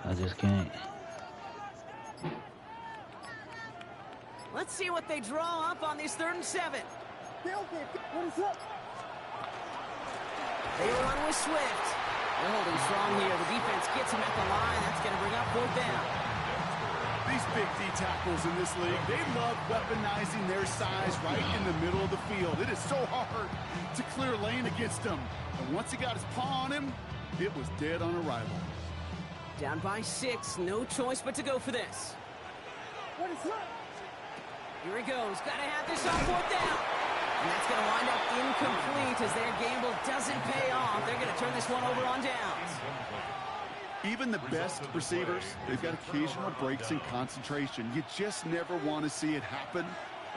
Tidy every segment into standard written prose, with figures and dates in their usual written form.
I just can't. Let's see what they draw up on this 3rd and 7. What is up? They run with Swift. They're holding strong here. The defense gets him at the line. That's going to bring up 4th down. These big D tackles in this league, they love weaponizing their size right in the middle of the field. It is so hard to clear lane against them. And once he got his paw on him, it was dead on arrival. Down by 6. No choice but to go for this. What is up? Here he goes. Got to have this on 4th down. And that's going to wind up incomplete as their gamble doesn't pay off. They're going to turn this one over on downs. Even the best receivers, they've got occasional breaks in concentration. You just never want to see it happen.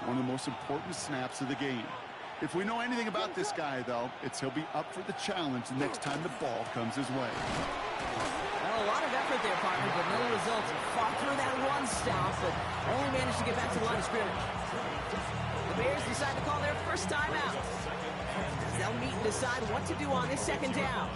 One of the most important snaps of the game. If we know anything about this guy, though, it's he'll be up for the challenge the next time the ball comes his way. Well, a lot of effort there, partner, but no results. Fought through that run stop, but only managed to get back to the line of scrimmage. The Bears decide to call their first time out. They'll meet and decide what to do on this 2nd down.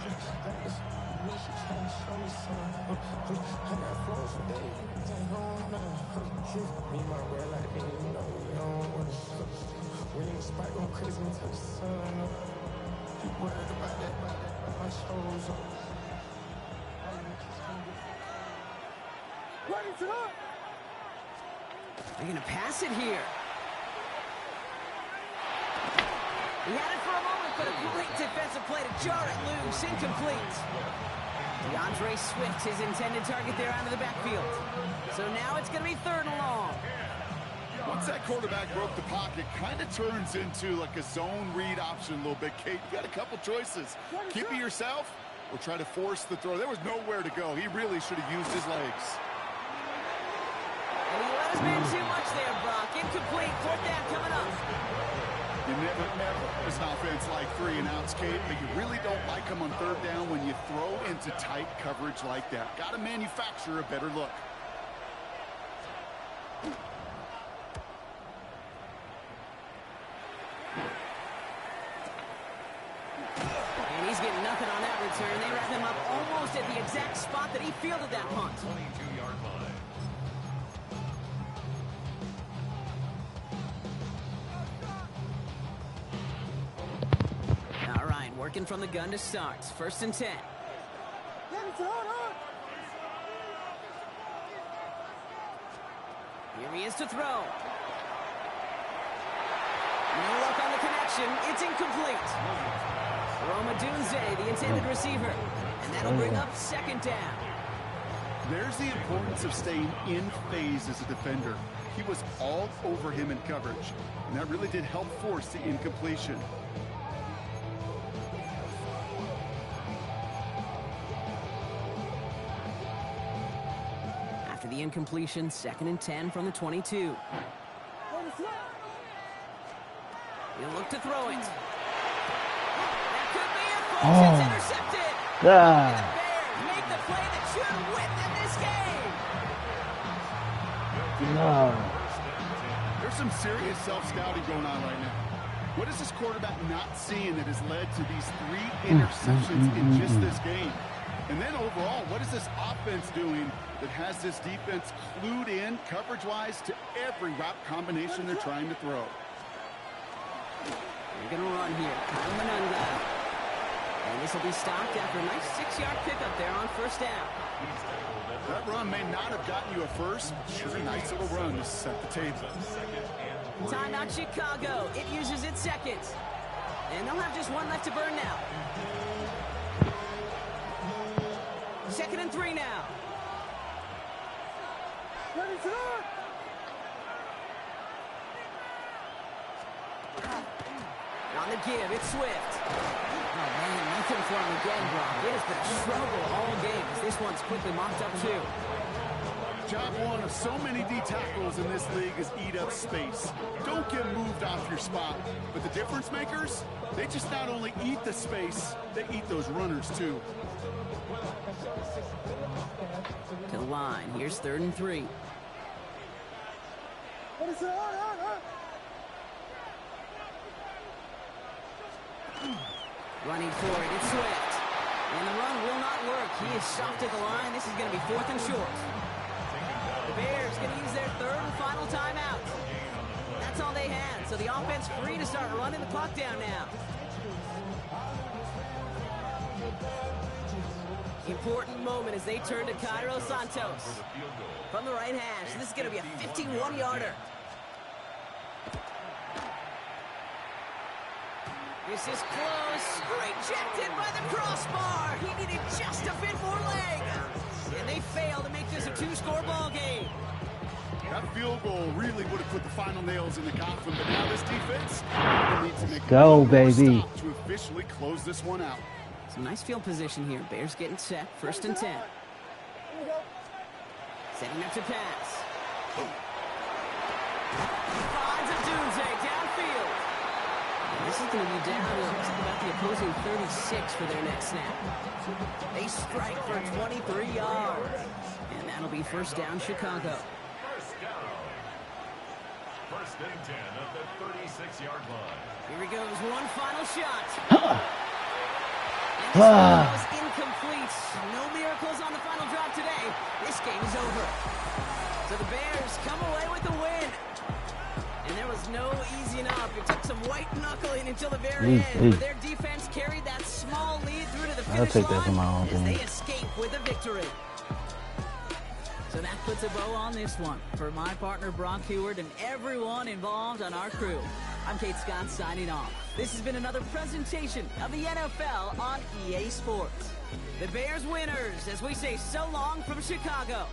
They're going to pass it here. He had it for a moment, but a great defensive play to jar it loose. Incomplete. DeAndre Swift, his intended target there out of the backfield. So now it's going to be 3rd and long. Once that quarterback broke the pocket, kind of turns into like a zone read option a little bit. Kate, you got a couple choices. Keep it yourself or try to force the throw. There was nowhere to go. He really should have used his legs. And he let his man too much there, Brock. Incomplete. 4th down coming up. You never, ever, as an offense, like 3 and outs, Kate, but you really don't like them on 3rd down when you throw into tight coverage like that. Got to manufacture a better look. And he's getting nothing on that return. They wrap him up almost at the exact spot that he fielded that punt. 22-yard line. All right, working from the gun to start. 1st and 10. Here he is to throw. No luck on the connection. It's incomplete. Roma Dunze, the intended receiver. And that'll bring up 2nd down. There's the importance of staying in phase as a defender. He was all over him in coverage, and that really did help force the incompletion. After the incompletion, 2nd and 10 from the 22. He'll look to throw it. That could be it, folks. It's intercepted. And the Bears make the play that should win them this game. No. There's some serious self-scouting going on right now. What is this quarterback not seeing that has led to these 3 interceptions in just this game? And then overall, what is this offense doing that has this defense clued in coverage-wise to every route combination they're trying to throw? They're going to run here. Kyle Manunga. And this will be stopped after a nice 6-yard pickup there on 1st down. That run may not have gotten you a first. Sure, a nice little run to set the table. Timeout Chicago. It uses its 2nd. And they'll have just 1 left to burn now. 2nd and 3 now. On the give, it's Swift. Oh, man, nothing for him again, Brock. It has been a struggle all game as this one's quickly mocked up, too. Job one of so many D tackles in this league is eat up space. Don't get moved off your spot. But the difference makers, they just not only eat the space, they eat those runners, too. To the line. Here's 3rd and 3. Running for it, it's Swift. And the run will not work. He is stopped at the line. This is going to be 4th and short. The Bears going to use their 3rd and final timeout. That's all they had. So the offense free to start running the clock down now. Important moment as they turn to Cairo Santos. From the right hash. This is going to be a 51-yarder. This is close. Rejected by the crossbar. He needed just a bit more leg. And they fail to make this a 2-score ball game. That field goal really would have put the final nails in the coffin, but now this defense needs to make go, baby. Stop to officially close this one out. Some nice field position here. Bears getting set. 1st and 10. Setting up to pass. Finds a doomsday downfield. This is going to be down to about the opposing 36 for their next snap. They strike for 23 yards. And that'll be 1st down Chicago. 1st and 10 at the 36-yard line. Here he goes. One final shot. And this one was incomplete. No miracles on the final drive today. This game is over. So the Bears come away with the win. And there was no easing up. It took some white knuckling until the very end. But their defense carried that small lead through to the finish I'll take that from my line own as team. they escape with a victory. So that puts a bow on this one. For my partner, Brock Heward, and everyone involved on our crew, I'm Kate Scott signing off. This has been another presentation of the NFL on EA Sports. The Bears winners as we say so long from Chicago.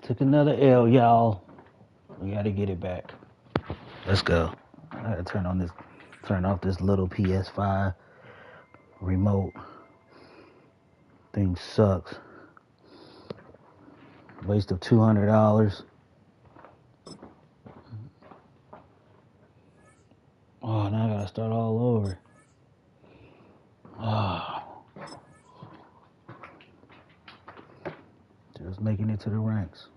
Took another L, y'all. We gotta get it back. Let's go. I gotta turn off this little PS5 remote. Thing sucks. Waste of $200. Oh, now I gotta start all over. Just making it to the ranks.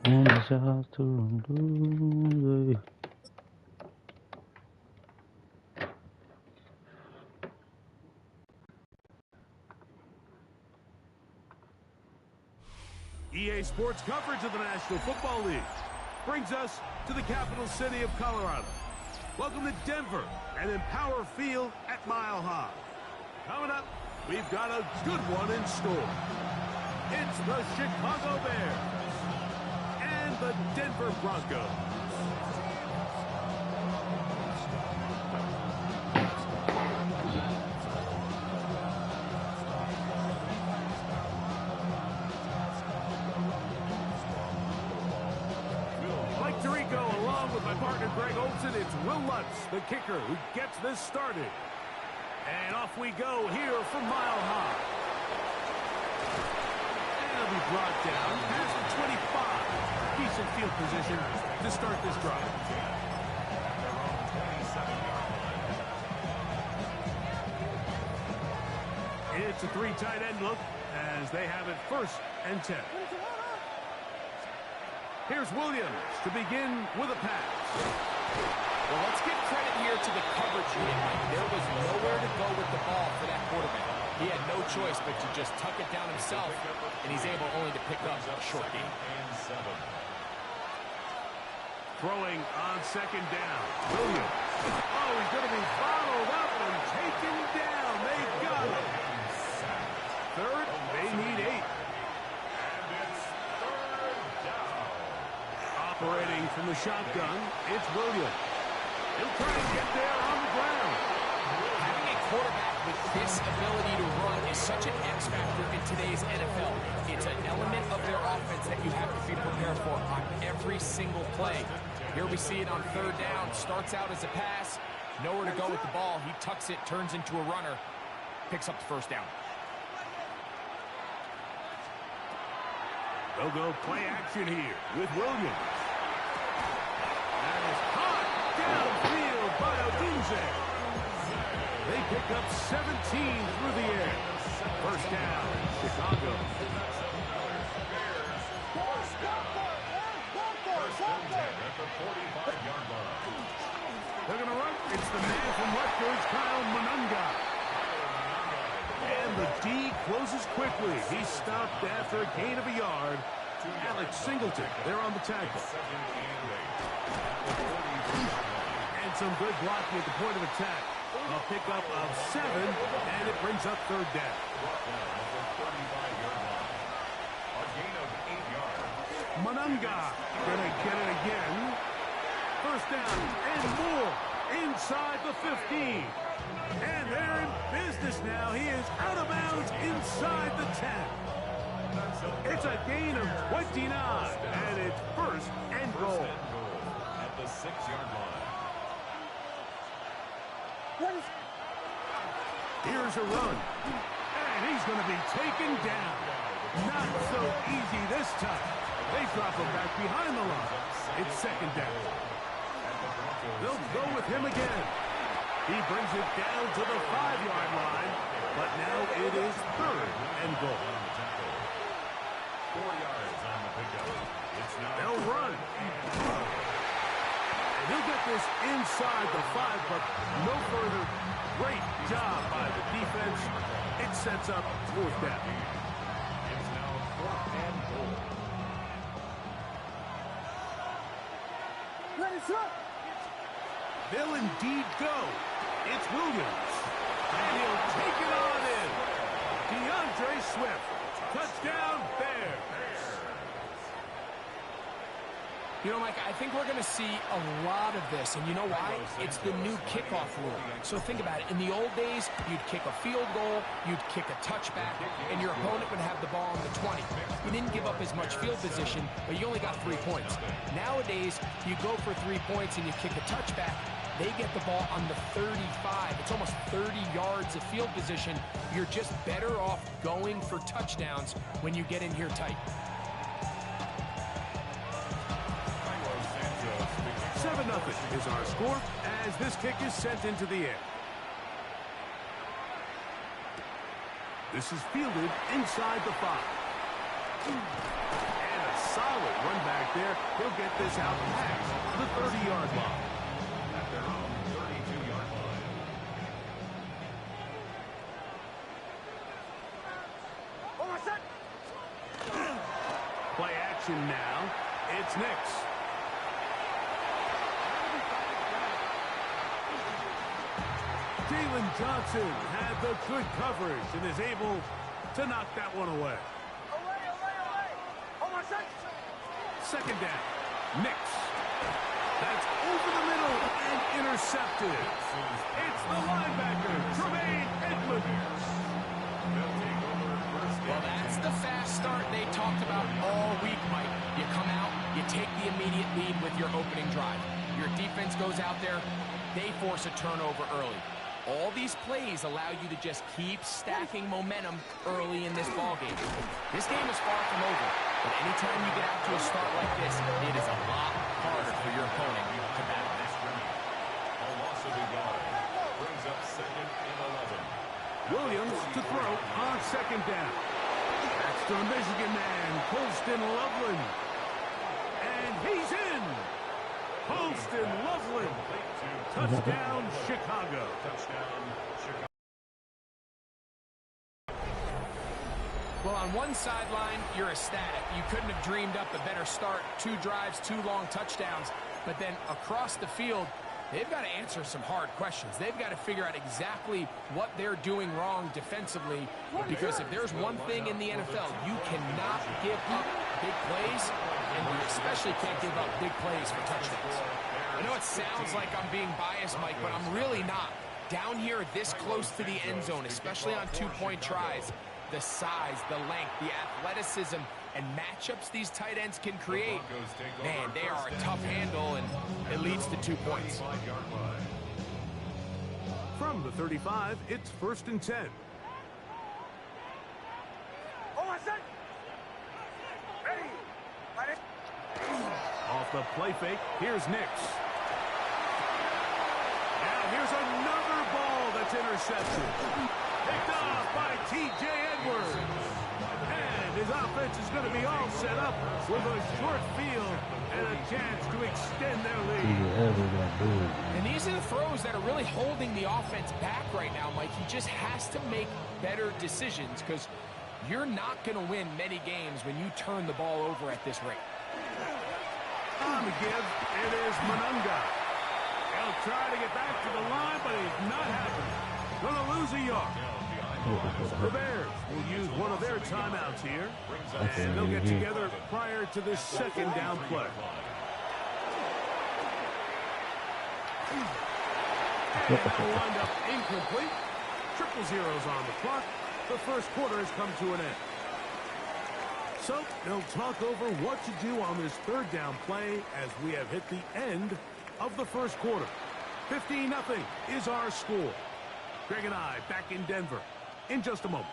And the shots to do. EA Sports coverage of the National Football League brings us to the capital city of Colorado. Welcome to Denver and Empower Field at Mile High. Coming up, we've got a good one in store. It's the Chicago Bears and the Denver Broncos. With my partner Greg Olson, it's Will Lutz, the kicker, who gets this started. And off we go here from Mile High. And it'll be brought down past the 25. Decent field position to start this drive. It's a 3 tight end look as they have it 1st and 10. Here's Williams to begin with a pass. Well, let's give credit here to the coverage unit. There was nowhere to go with the ball for that quarterback. He had no choice but to just tuck it down himself, and he's able only to pick up a short gain. Throwing on 2nd down. Williams. Oh, he's going to be followed up and taken down. They've got it. 3rd, they need 8. Operating from the shotgun, it's Williams. He'll try and get there on the ground. Having a quarterback with this ability to run is such an X factor in today's NFL. It's an element of their offense that you have to be prepared for on every single play. Here we see it on 3rd down. Starts out as a pass. Nowhere to go with the ball. He tucks it, turns into a runner. Picks up the 1st down. They'll go play action here with Williams. That is caught downfield by Odunze. They pick up 17 through the air. 1st down, Chicago. They're going to run. It's the man from Rutgers, Kyle Monunga. And the D closes quickly. He's stopped after a gain of a yard. Alex Singleton, they're on the tackle. And some good blocking at the point of attack. A pickup of 7, and it brings up 3rd down. Monunga gonna get it again. 1st down and more inside the 15. And they're in business now. He is out of bounds inside the 10. It's a gain of 29, and it's 1st and goal. At the 6-yard line. Here's a run. And he's going to be taken down. Not so easy this time. They drop him back behind the line. It's 2nd down. They'll go with him again. He brings it down to the 5-yard line, but now it is 3rd and goal. 4 yards on the pickup. It's now They'll run. And he'll get this inside the 5, but no further. Great job by the defense. It sets up 4th down. It's now 4th and goal. Ready, set. They'll indeed go. It's Williams. And he'll take it on in. DeAndre Swift. Touchdown, Bears. You know, Mike, I think we're going to see a lot of this, and you know why? It's the new kickoff rule. So think about it. In the old days, you'd kick a field goal, you'd kick a touchback, and your opponent would have the ball on the 20. You didn't give up as much field position, but you only got 3 points. Nowadays, you go for 3 points and you kick a touchback, they get the ball on the 35. It's almost 30 yards of field position. You're just better off going for touchdowns when you get in here tight. 7-0 is our score as this kick is sent into the air. This is fielded inside the 5. And a solid run back there. He'll get this out past the 30-yard line. At their own 32-yard line. Play action now. It's Nix. Jalen Johnson had the good coverage and is able to knock that one away. Second down. Nix. That's over the middle and intercepted. It's the linebacker, Tremaine Edmonds. Well, that's the fast start they talked about all week, Mike. You come out, you take the immediate lead with your opening drive. Your defense goes out there, they force a turnover early. All these plays allow you to just keep stacking momentum early in this ballgame. This game is far from over, but anytime you get out to a start like this, it is a lot harder for your opponent to battle. A loss of a yard. Brings up 2nd and 11. Williams to throw on 2nd down. That's the Michigan man, Colston Loveland. And he's in. Colston Loveland. Touchdown, Chicago. Well, on one sideline, you're ecstatic. You couldn't have dreamed up a better start. 2 drives, 2 long touchdowns. But then across the field, they've got to answer some hard questions. They've got to figure out exactly what they're doing wrong defensively, because if there's one thing in the NFL, you cannot give up big plays, and you especially can't give up big plays for touchdowns. I know it sounds like I'm being biased, Mike, but I'm really not. Down here this close to the end zone, especially on 2-point tries, the size, the length, the athleticism, and matchups these tight ends can create, man, they are a tough handle, and it leads to 2 points. From the 35, it's 1st and 10. Off the play fake, here's Nix. Now here's another ball that's intercepted. Picked off by T.J. Edwards. And his offense is going to be all set up with a short field and a chance to extend their lead. And these are the throws that are really holding the offense back right now, Mike. He just has to make better decisions, because you're not going to win many games when you turn the ball over at this rate. On the give, it is Monunga. He'll try to get back to the line, but he's not happening. Going to lose a yard. The Bears will use one of their timeouts here, and they'll get together prior to this 2nd down play. And that'll wind up incomplete. 0-0s on the clock. The first quarter has come to an end. So they'll talk over what to do on this 3rd down play as we have hit the end of the first quarter. 15-0 is our score. Greg and I back in Denver in just a moment.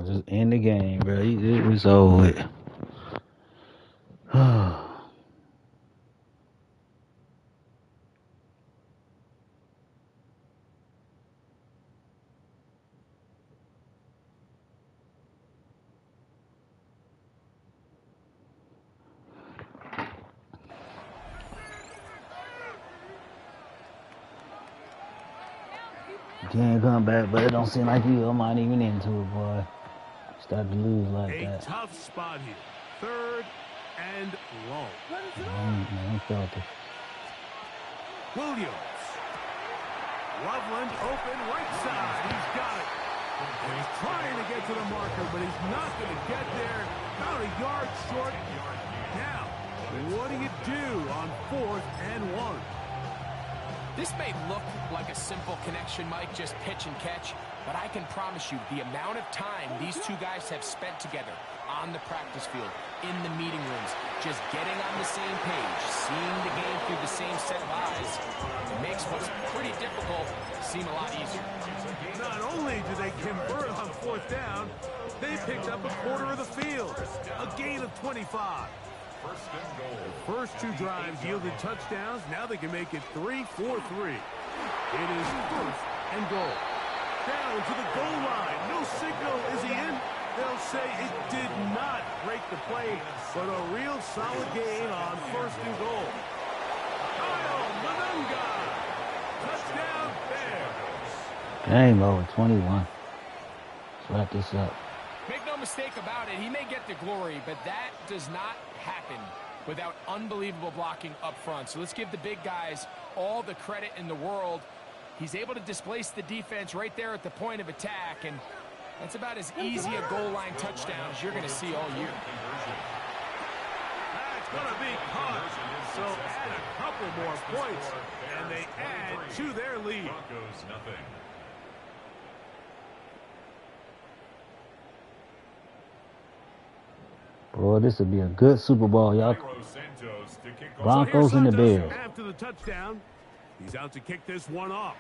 Just end the game, bro. It was over with. Can't come back, but it don't seem like you might even into it, boy. Start to lose like A that. tough spot here. 3rd and long. I felt it. Williams. Loveland open right side. He's got it. He's trying to get to the marker, but he's not going to get there. About a yard short. Now, what do you do on 4th and 1? This may look like a simple connection, Mike, just pitch and catch, but I can promise you the amount of time these two guys have spent together on the practice field, in the meeting rooms, just getting on the same page, seeing the game through the same set of eyes, makes what's pretty difficult seem a lot easier. Not only do they convert on 4th down, they picked up a quarter of the field, a gain of 25. The first 2 drives yielded touchdowns. Now they can make it 3-4-3. It is 1st and goal. Down to the goal line. No signal. Is he in? They'll say it did not break the play, but a real solid gain on 1st and goal. Kyle Manunga. Touchdown Bears. Game over, 21. Let's wrap this up. Make no mistake about it, he may get the glory, but that does not happen without unbelievable blocking up front. So let's give the big guys all the credit in the world. He's able to displace the defense right there at the point of attack, and that's about as easy a goal line touchdown as you're going to see all year. That's going to be caught. So add a couple more points, and they add to their lead. Broncos nothing. Boy, this would be a good Super Bowl, y'all. Broncos and the Bears. After the touchdown, he's out to kick this one off.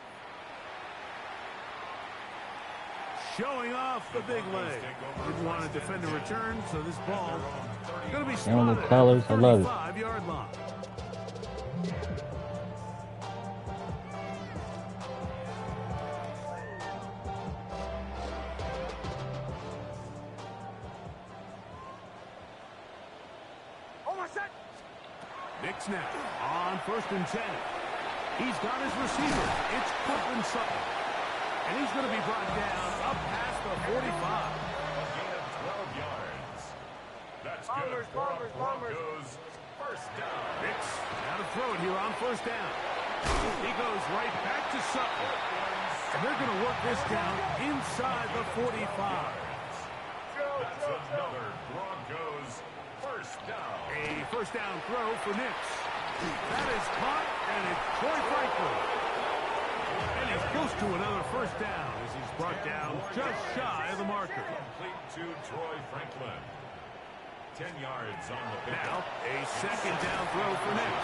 Showing off the big leg. Didn't want to defend a return, so this ball is going to be spotted the colors, I love it. 35-yard line. Nick snap on 1st and 10. He's got his receiver. It's Courtland Sutton. And he's going to be brought down up past the 45. Gain of 12 yards. That's good. Broncos. 1st down. Nix now to throw it here on 1st down. He goes right back to Sutton. And they're going to work this down inside the 45. That's another Broncos 1st down. A 1st down throw for Nix. That is caught, and it's Troy Franklin. And he's close to another 1st down as he's brought down just shy of the marker. Complete to Troy Franklin. 10 yards on the pick. Now, a 2nd down throw for Nix.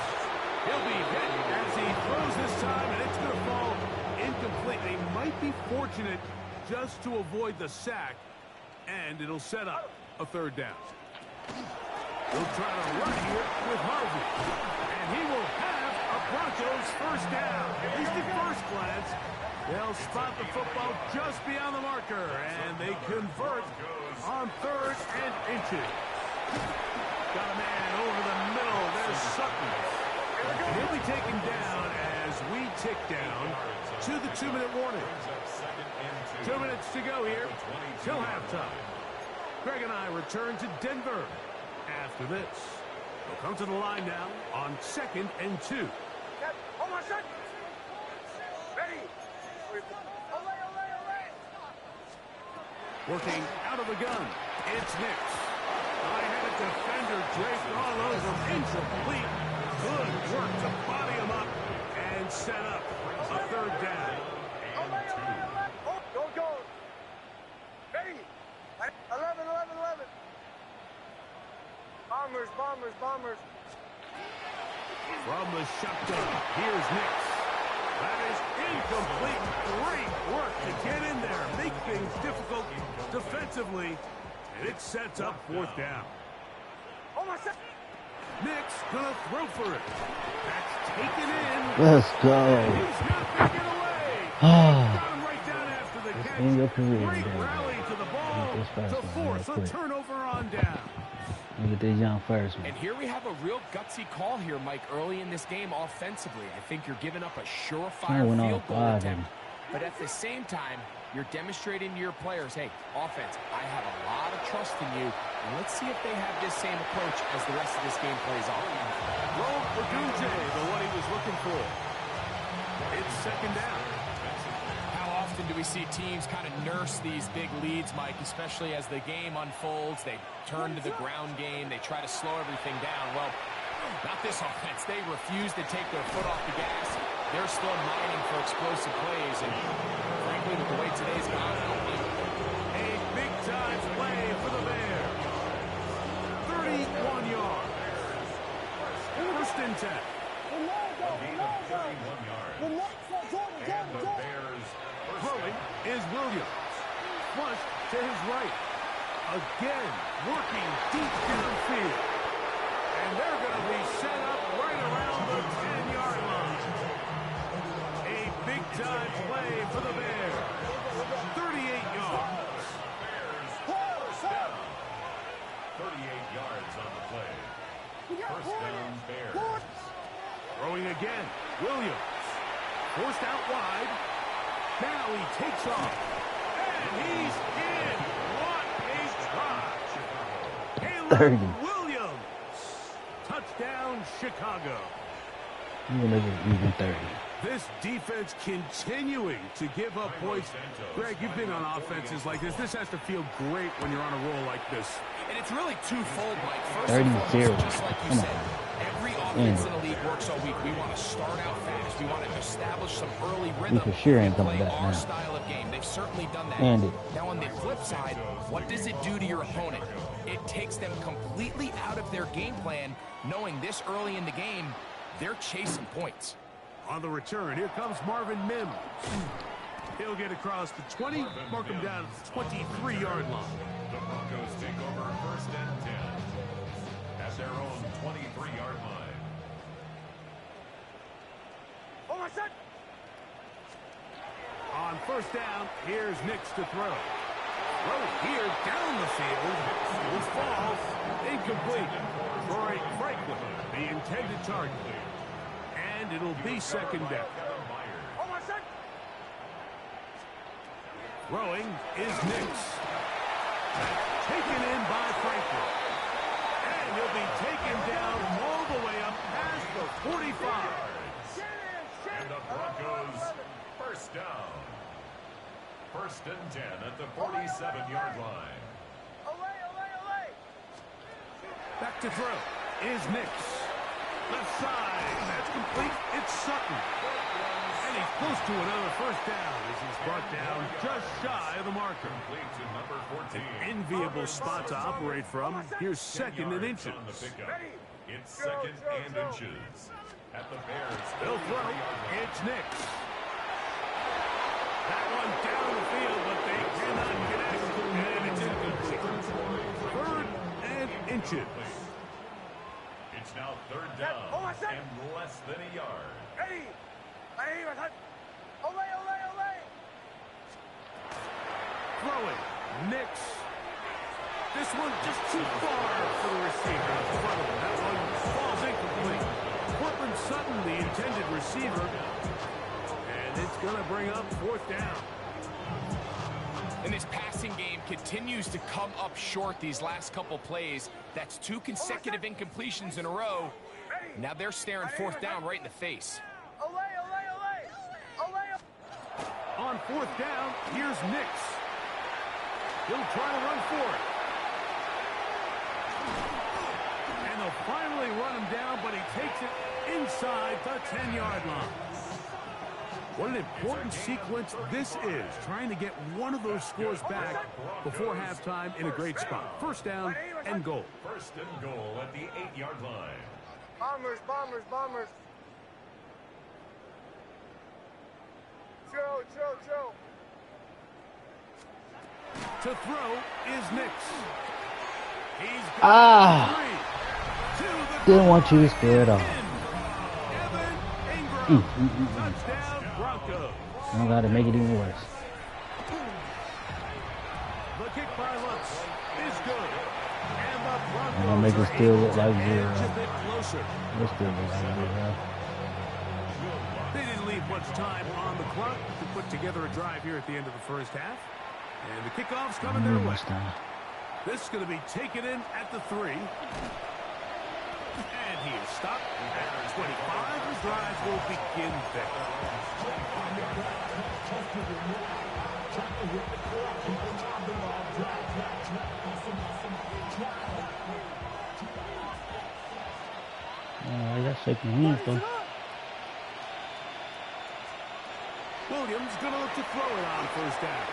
He'll be hit as he throws this time, and it's going to fall incomplete. They might be fortunate just to avoid the sack, and it'll set up a 3rd down. He'll try to run here with Harvey. And he will have a Broncos 1st down. At least at first glance, they'll spot the football just beyond the marker. And they convert on 3rd and inches. Got a man over the middle. There's Sutton. And he'll be taken down as we tick down to the 2-minute warning. 2 minutes to go here till halftime. Greg and I return to Denver after this. We'll come to the line now on 2nd and 2. Working out of the gun. It's Nix. High-headed defender draped all over. Incomplete. Good work to body him up and set up a 3rd down. Go. Ready. 11. Bombers. From the shotgun, here's Nix. That is incomplete. Great work to get in there, make things difficult defensively, and it sets up 4th down. Nick's gonna throw for it. That's taken in. Let's go. He's not going to get away. Got him right down after the catch. In your career, Great David. rally to the ball Get this first to one force real a quick. turnover on down. Let me get this young first one. And here we have a real gutsy call here, Mike, early in this game offensively. I think you're giving up a surefire Went field off goal wide, attempt. But at the same time, you're demonstrating to your players, hey, offense, I have a lot of trust in you. And let's see if they have this same approach as the rest of this game plays out. Throw for Gunje, the one he was looking for. It's 2nd down. How often do we see teams kind of nurse these big leads, Mike, especially as the game unfolds? They turn to the ground game. They try to slow everything down. Well, not this offense. They refuse to take their foot off the gas. They're still mining for explosive plays. And frankly, with the way today's gone, I don't blame them. A big-time play for the Bears. 31 yards. 1st and 10. A gain of 31 yards. And the Bears first Throwing down. is Williams. Flushed to his right. Again, working deep downfield. And they're going to be set up right around the 10-yard line. A big-time play for the Bears. 38 yards. First down. 38 yards on the play. First down, Bears. Throwing again. Williams. Forced out wide. Now he takes off. And he's in. What a try. Caleb 30. Williams. Touchdown, Chicago. I'm gonna make it even 30. This defense continuing to give up points. Greg, you've been on offenses like this. This has to feel great when you're on a roll like this. And it's really twofold, Mike. First and 30-0. foremost, just like you Come said, on. every offense in the league works all week. We want to start out fast. We want to establish some early rhythm. for sure ain't and coming play back our now. style of game. They've certainly done that. And it. Now, on the flip side, what does it do to your opponent? It takes them completely out of their game plan, knowing this early in the game, they're chasing points. On the return, here comes Marvin Mims. He'll get across the 20, mark him down at the 23-yard line. The Broncos take over 1st and 10 at their own 23-yard line. On 1st down, here's Nix to throw. Throw here down the field. This falls. Incomplete. Troy Franklin, the intended target. And it'll be 2nd down. Throwing is Nix. Taken in by Franklin. And he'll be taken down all the way up past the 45. And the Broncos first down. 1st and 10 at the 47-yard line. Back to throw is Nix. Left side. That's complete. It's Sutton. And he's close to another 1st down as he's brought down just shy of the marker. Complete to number 14. Enviable spot to operate from. Here's 2nd and inches. On the pickup. It's 2nd and inches. At the Bears. They'll throw. It's Nix. That one down the field, but they cannot connect. And it's incomplete. 3rd and inches. It's now 3rd down and less than a yard. Throwing. Nix. This one just too far for the receiver in front of him. That one falls incomplete. Cortland Sutton, the intended receiver. And it's going to bring up 4th down. And this passing game continues to come up short these last couple plays. That's 2 consecutive incompletions in a row. Now they're staring 4th down right in the face. On 4th down, here's Nix. He'll try to run for it. And they'll finally run him down, but he takes it inside the 10-yard line. What an important sequence this is, trying to get one of those scores back before halftime in a great spot. 1st down and goal. 1st and goal at the 8-yard line. Bombers. Chill. To throw is Nix. He's got three. Didn't want you to spare it all. Evan Ingram. Touchdown Broncos. I gotta make it even worse. The kick by Lutz is good. And the Broncos I'm gonna make it still look like zero. a bit closer. It still look like zero. They didn't leave much time on the clock to put together a drive here at the end of the first half. And the kickoff's coming their way. This is going to be taken in at the 3. And he is stopped at 25. The drive will begin there. I got shaking hands though. Williams going to look to throw it on first down.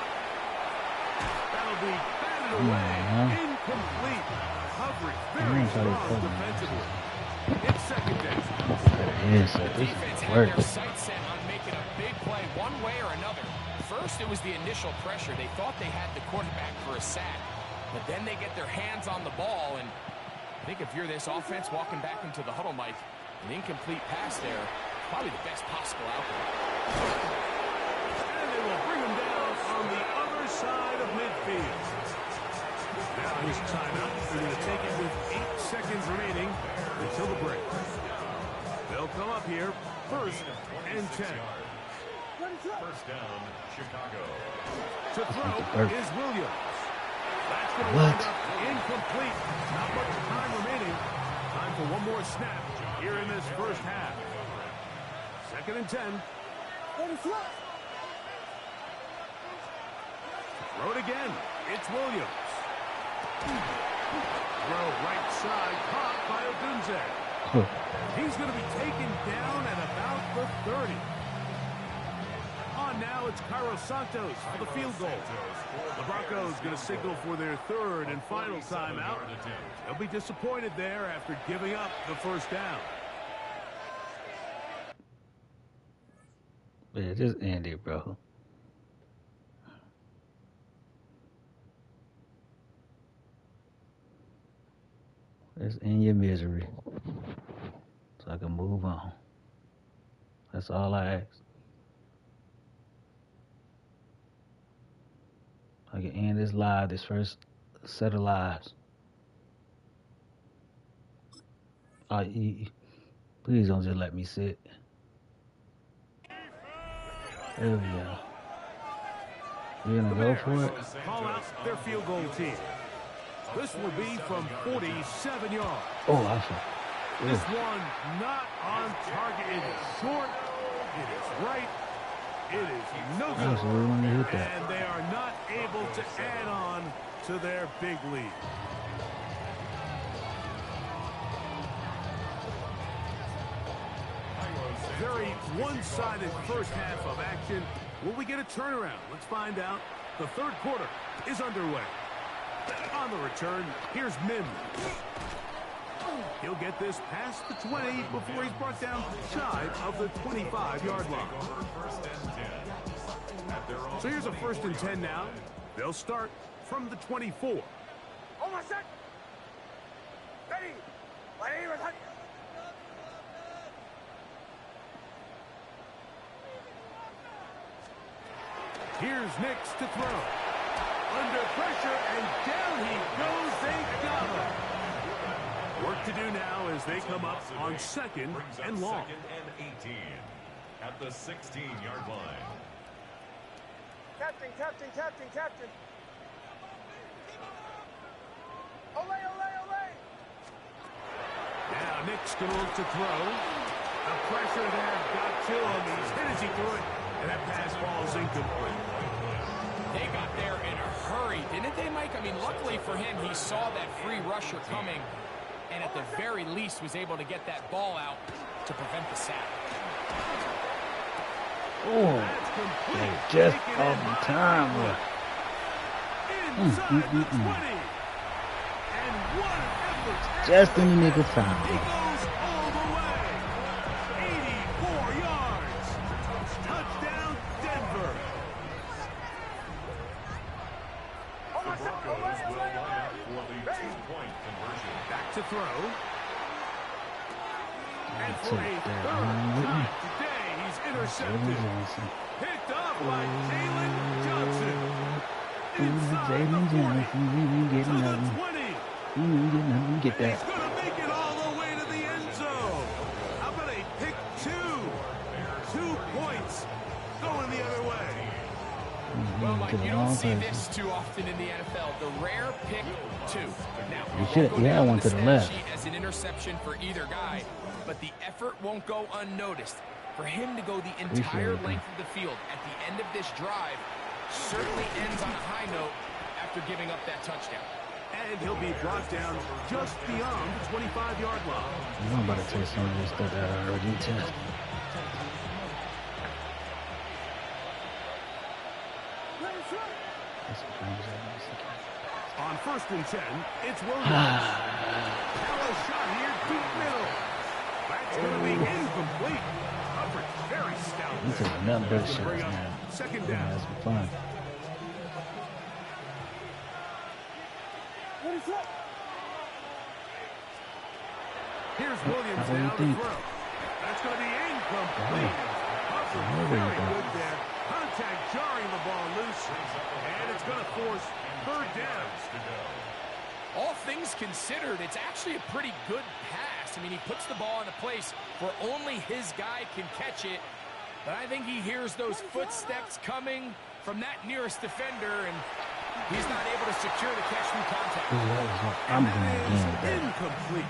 That'll be batted away. Incomplete. Coverage very strong defensively. It's second down. Yes, The defense had their sights set on making a big play one way or another. First, it was the initial pressure. They thought they had the quarterback for a sack. But then they get their hands on the ball. And I think if you're this offense walking back into the huddle, Mike, an incomplete pass there, probably the best possible outcome. And they will bring him down on the other side of midfield. Now his timeout. They're going to take it with 8 seconds remaining until the break. They'll come up here first and 10. First down, Chicago. To throw is Williams. That's going to wind up incomplete. Not much time remaining. Time for one more snap here in this first half. Second and 10. Throw it again. It's Williams. Throw right side, caught by Odunze. He's going to be taken down at about the 30. On now, it's Cairo Santos for the field goal. The Broncos going to signal for their third and final timeout. They'll be disappointed there after giving up the first down. Man, just end it, bro. Just end your misery so I can move on. That's all I ask. I can end this live, this first set of lives. Please don't just let me sit. There we go. You're going to go for it? Call out their field goal team. This will be from 47 yards. Oh, I see. This one not on target. It is short. It is right. It is no good. And they are not able to add on to their big lead. Very one-sided first half of action. Will we get a turnaround? Let's find out. The third quarter is underway. On the return, here's Mims. He'll get this past the 20 before he's brought down shy of the 25-yard line. So here's a first and 10 now. They'll start from the 24. Oh my God! Ready? My name is Honey. Here's Nix to throw. Under pressure, and down he goes. They got him. Work to do now as they come up on second and long. Second and 18 at the 16-yard line. Captain. Olay. Now Nick's going to look to throw. The pressure there got to him. He's hit as he threw it, and that pass falls incomplete. They got there in a hurry, didn't they, Mike? I mean, luckily for him, he saw that free rusher coming, and at the very least was able to get that ball out to prevent the sack. Oh, just on time. Inside the 20. And what an effort. Just in the nick of time. He goes all the way. 84 yards. Touchdown, Denver. throw. And for a third time today, he's intercepted. Picked off by Jalen Johnson. Inside the 40. To the 20. Get that. He's going to make it all the way to the end zone. How about a pick 2? 2 points going the other way. Well, Mike, you don't see this too often in the NFL. The rare pick 2. Now, You should, yeah, I went to the left. As an interception for either guy, but the effort won't go unnoticed. For him to go the entire length of the field at the end of this drive certainly ends on a high note after giving up that touchdown. And he'll be brought down just beyond the 25-yard line. I'm about to test some of this stuff that I already tested. On 1st and 10, it's Williams. Now a shot here, deep middle. That's going to be incomplete. Coverage very stout. This is nothing but shots, man. Second down. That's fun. Here's Williams How do you now to think? throw. That's going to be incomplete. Coverage very good there. Contact jarring the ball loose. And it's going to force 3rd down. All things considered, it's actually a pretty good pass. I mean, he puts the ball in a place where only his guy can catch it. But I think he hears those footsteps coming from that nearest defender, and he's not able to secure the catch through contact. I'm going again. Incomplete.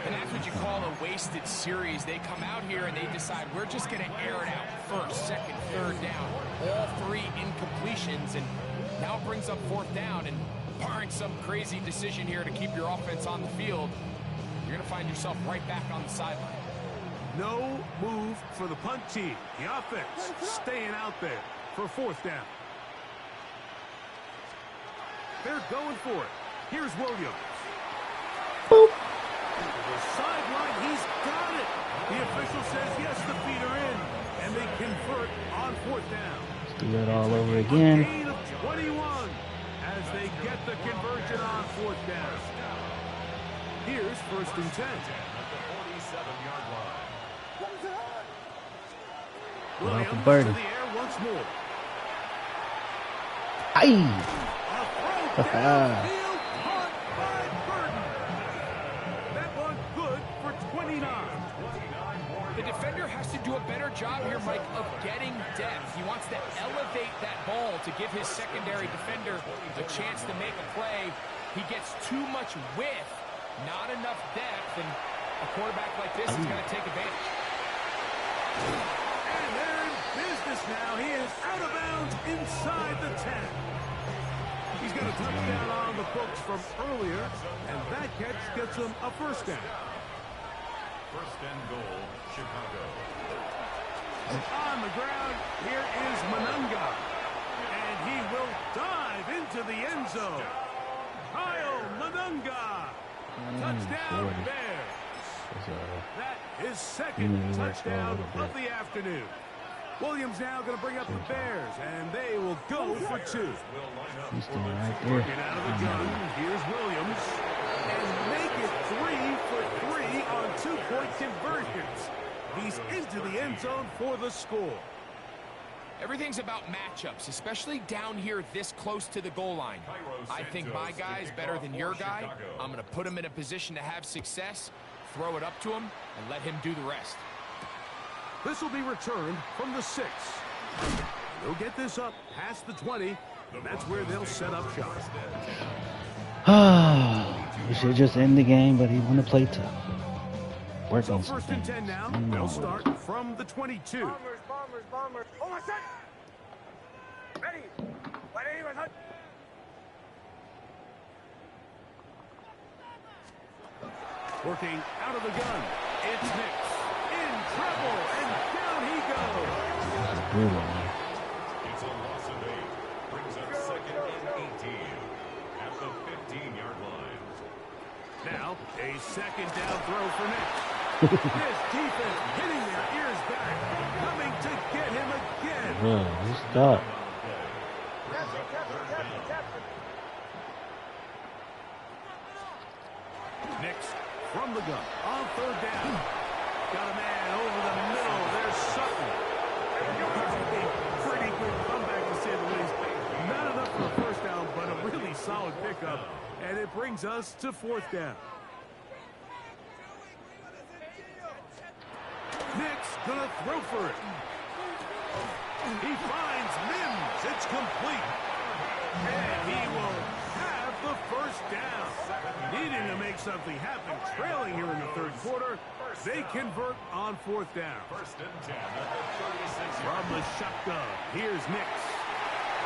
And that's what you call a wasted series. They come out here and they decide we're just going to air it out. 1st, 2nd, 3rd down. All 3 incompletions, and now it brings up 4th down. And barring some crazy decision here to keep your offense on the field, you're going to find yourself right back on the sideline. No move for the punt team. The offense staying out there for 4th down. They're going for it. Here's Williams. Boop. The sideline, he's got it. The official says yes, the feet are in, and they convert on 4th down. Let's do that all over A again. gain of 21 as they get the conversion on 4th down. Here's 1st and 10. Williams to the air once more. Aye. A throw downfield, caught by Burton. That one good for 29. The defender has to do a better job here, Mike, of getting depth. He wants to elevate that ball to give his secondary defender a chance to make a play. He gets too much width, not enough depth, and a quarterback like this is going to take advantage. And they're in business now. He is out of bounds inside the 10. He's got a touchdown on the books from earlier, and that catch gets him a 1st down. 1st and goal, Chicago. On the ground, here is Manunga. And he will dive into the end zone. Kyle Manunga. Touchdown, Bears. That is 2nd touchdown of the afternoon. Williams now going to bring up the Bears, and they will go for 2. He's still right there. Working out of the gun, here's Williams. And make it 3 for 3 on 2-point conversions. He's into the end zone for the score. Everything's about matchups, especially down here this close to the goal line. I think my guy's better than your guy. I'm going to put him in a position to have success, throw it up to him, and let him do the rest. This will be returned from the 6. They'll get this up past the 20, and that's where they'll set up shop. We should just end the game, but he want to play tough. Work So on some 1st and things. 10 now. They'll start from the 22. Bombers. Oh, my son! Ready! Working out of the gun. It's Nix. In trouble, and down he goes. That's brutal, man. It's a loss of 8. Brings up 2nd and 18 at the 15-yard line. Now, a 2nd down throw for Nix. This defense hitting their ears back, coming to get him again. Bro, you stop. Nix Got a man over the middle. There's Sutton. A pretty good comeback, to say the least. Not enough for a first down, but a really solid pickup. And it brings us to fourth down. Nick's gonna throw for it. He finds Mims. It's complete. And he will have the first down. Needing to make something happen, trailing here in the third quarter. They convert on fourth down. First and 10 at the 36. From the shotgun, here's Nix.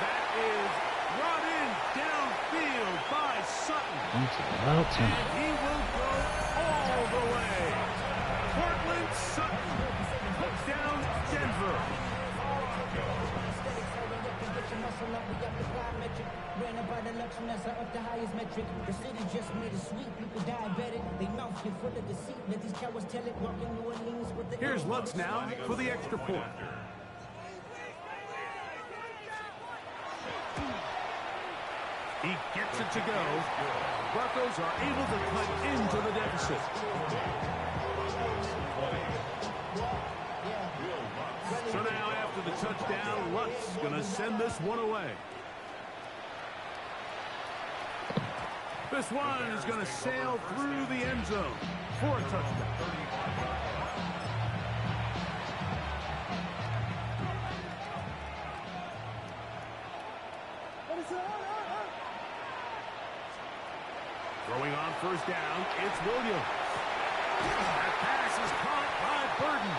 That is brought in downfield by Sutton. And he will go all the way. Portland Sutton puts down Denver. Here's Lutz now for the extra point. He gets it to go. Broncos are able to cut into the deficit. So now after the touchdown, Lutz going to send this one away. This one is going to sail through the end zone for a touchdown. Throwing on first down, it's Williams. That pass is caught by Burden.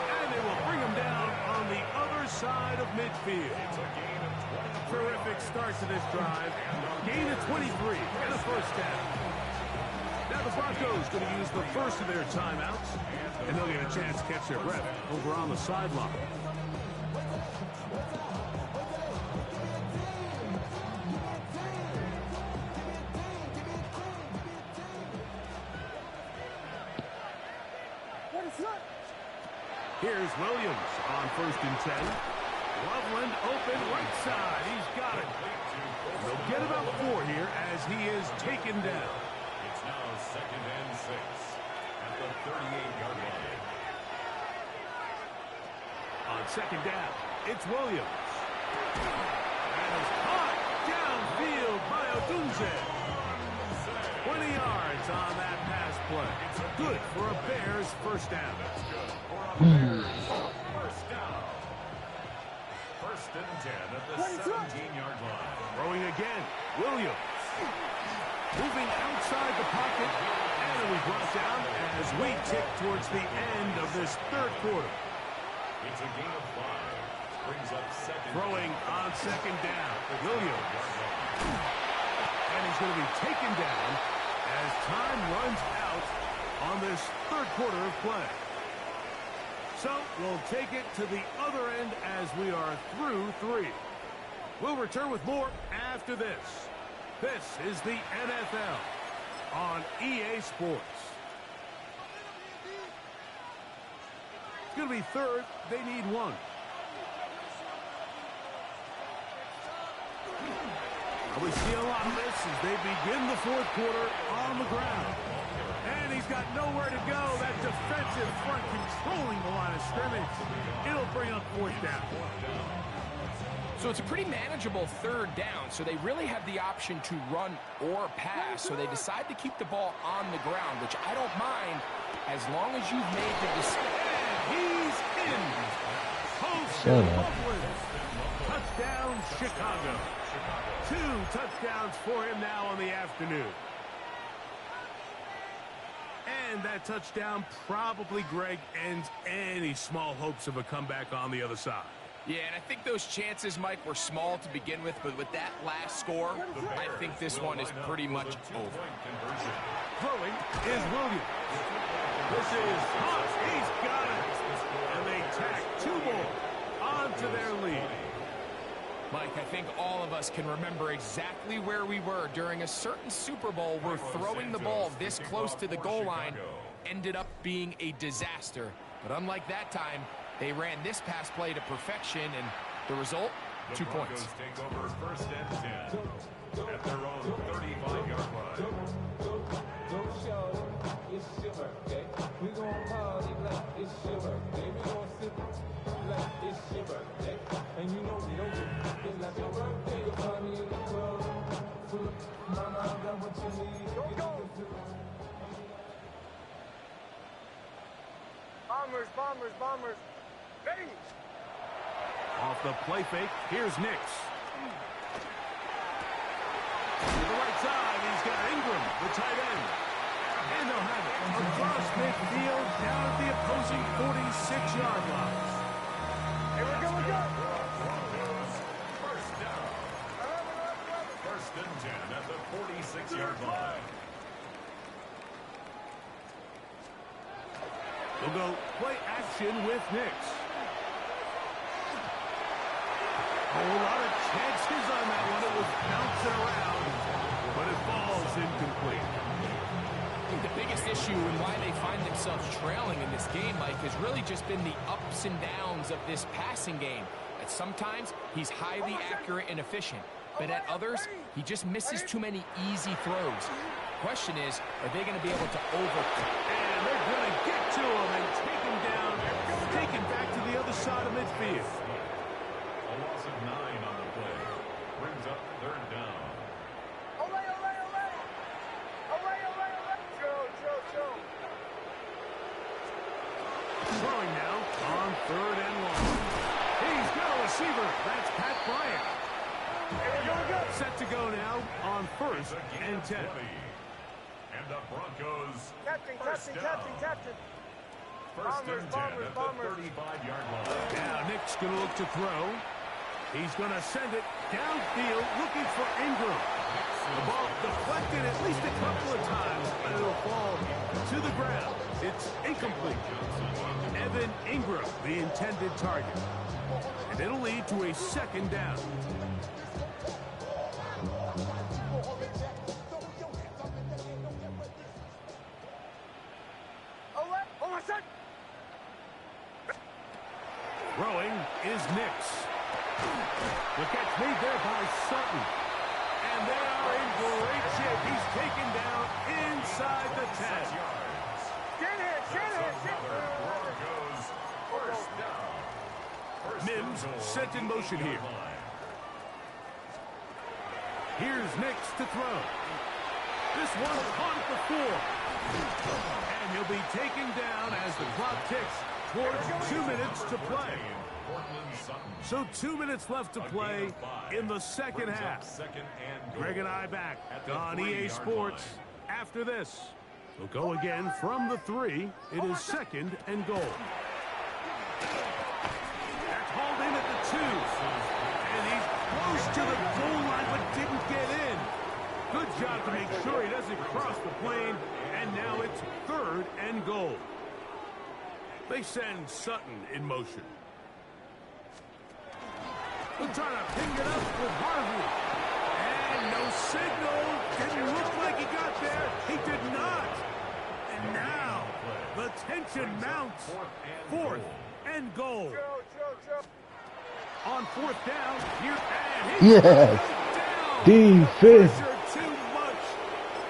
And they will bring him down on the other side of midfield. It's a gain of 20. Terrific start to this drive. Gain of 23 and a first down. Now the Broncos going to use the first of their timeouts, and they'll get a chance to catch their breath over on the sideline. Here's Williams on first and 10. Loveland open right side. He's got it. They'll get about 4 here as he is taken down. It's now second and 6 at the 38-yard line. On second down, it's Williams. And is caught downfield by Odunze. 20 yards on that pass play. Good for a Bears first down. First down. First and 10 at the 17-yard line. Throwing again, Williams. Moving outside the pocket, and it was brought down as we tick towards the end of this third quarter. It's a gain of 5. Brings up second. Throwing on second down, Williams. And he's going to be taken down as time runs out on this third quarter of play. So we'll take it to the other end as we are through 3. We'll return with more after this. This is the NFL on EA Sports. It's going to be third. They need 1. We see a lot of this as they begin the fourth quarter on the ground. And he's got nowhere to go. That defensive front controlling the line of scrimmage. It'll bring up fourth down. So it's a pretty manageable third down, so they really have the option to run or pass. So they decide to keep the ball on the ground, which I don't mind as long as you've made the decision. And he's in. Posted Buffalo. Touchdown, Chicago. 2 touchdowns for him now on the afternoon. And that touchdown probably, Greg, ends any small hopes of a comeback on the other side. Yeah, and I think those chances, Mike, were small to begin with, but with that last score, I think this one is pretty much over. Throwing is Williams. This is Hunt. He's got it. And they tack 2 more onto their lead. Mike, I think all of us can remember exactly where we were during a certain Super Bowl where throwing the ball this close to the goal line ended up being a disaster. But unlike that time, they ran this pass play to perfection, and the result, 2 points. Take over first and 10 at their own 35-yard line. it's your birthday. We gon' party like it's your birthday. We gon' sip like it's your birthday. And you know we don't get it like your birthday. You'll find me in the club. Full of mama, I got what you need. Go. Bombers. Ready. Off the play fake, here's Nix. To the right side, he's got Ingram, the tight end. And they'll have it across midfield, down at the opposing 46-yard line. Here we go. Broncos, first down. First and 10 at the 46-yard line. We'll go play action with Nix. A whole lot of chances on that one. It was bouncing around, but it falls incomplete. I think the biggest issue and why they find themselves trailing in this game, Mike, has really just been the ups and downs of this passing game. At sometimes, he's highly accurate and efficient, but at others, he just misses too many easy throws. The question is, are they going to be able to overcome? And they're going to get to him and take him down, take him back to the other side of midfield. A loss of 9 on the play. Brings up third down. Throwing now on third and long. He's got a receiver. That's Pat Bryant. Set to go now on first and 10. And the Broncos Captain. First and 10 at the 35-yard line. Now Nick's going to look to throw. He's going to send it downfield looking for Ingram. The ball deflected at least a couple of times, but it'll fall to the ground. It's incomplete. Evan Ingram, the intended target. And it'll lead to a second down. Throwing is Nix. The catch made there by Sutton. And they are in great shape. He's taken down inside the 10. Broncos first down. Mims set in motion here. Here's Nix to throw. This one caught at the 4. And he'll be taken down as the clock ticks towards 2 minutes to play. So 2 minutes left to play in the second half. Greg and I back on EA Sports after this. We'll go again from the 3. It is second and goal. That's hauled in at the 2. And he's close to the goal line but didn't get in. Good job to make sure he doesn't cross the plane. And now it's third and goal. They send Sutton in motion. They'll try to ping it up with Harvey. And no signal. Didn't look like he got there. He did not. And now the tension mounts. Fourth and goal. On fourth down, here and he's Yes. Defense. too much.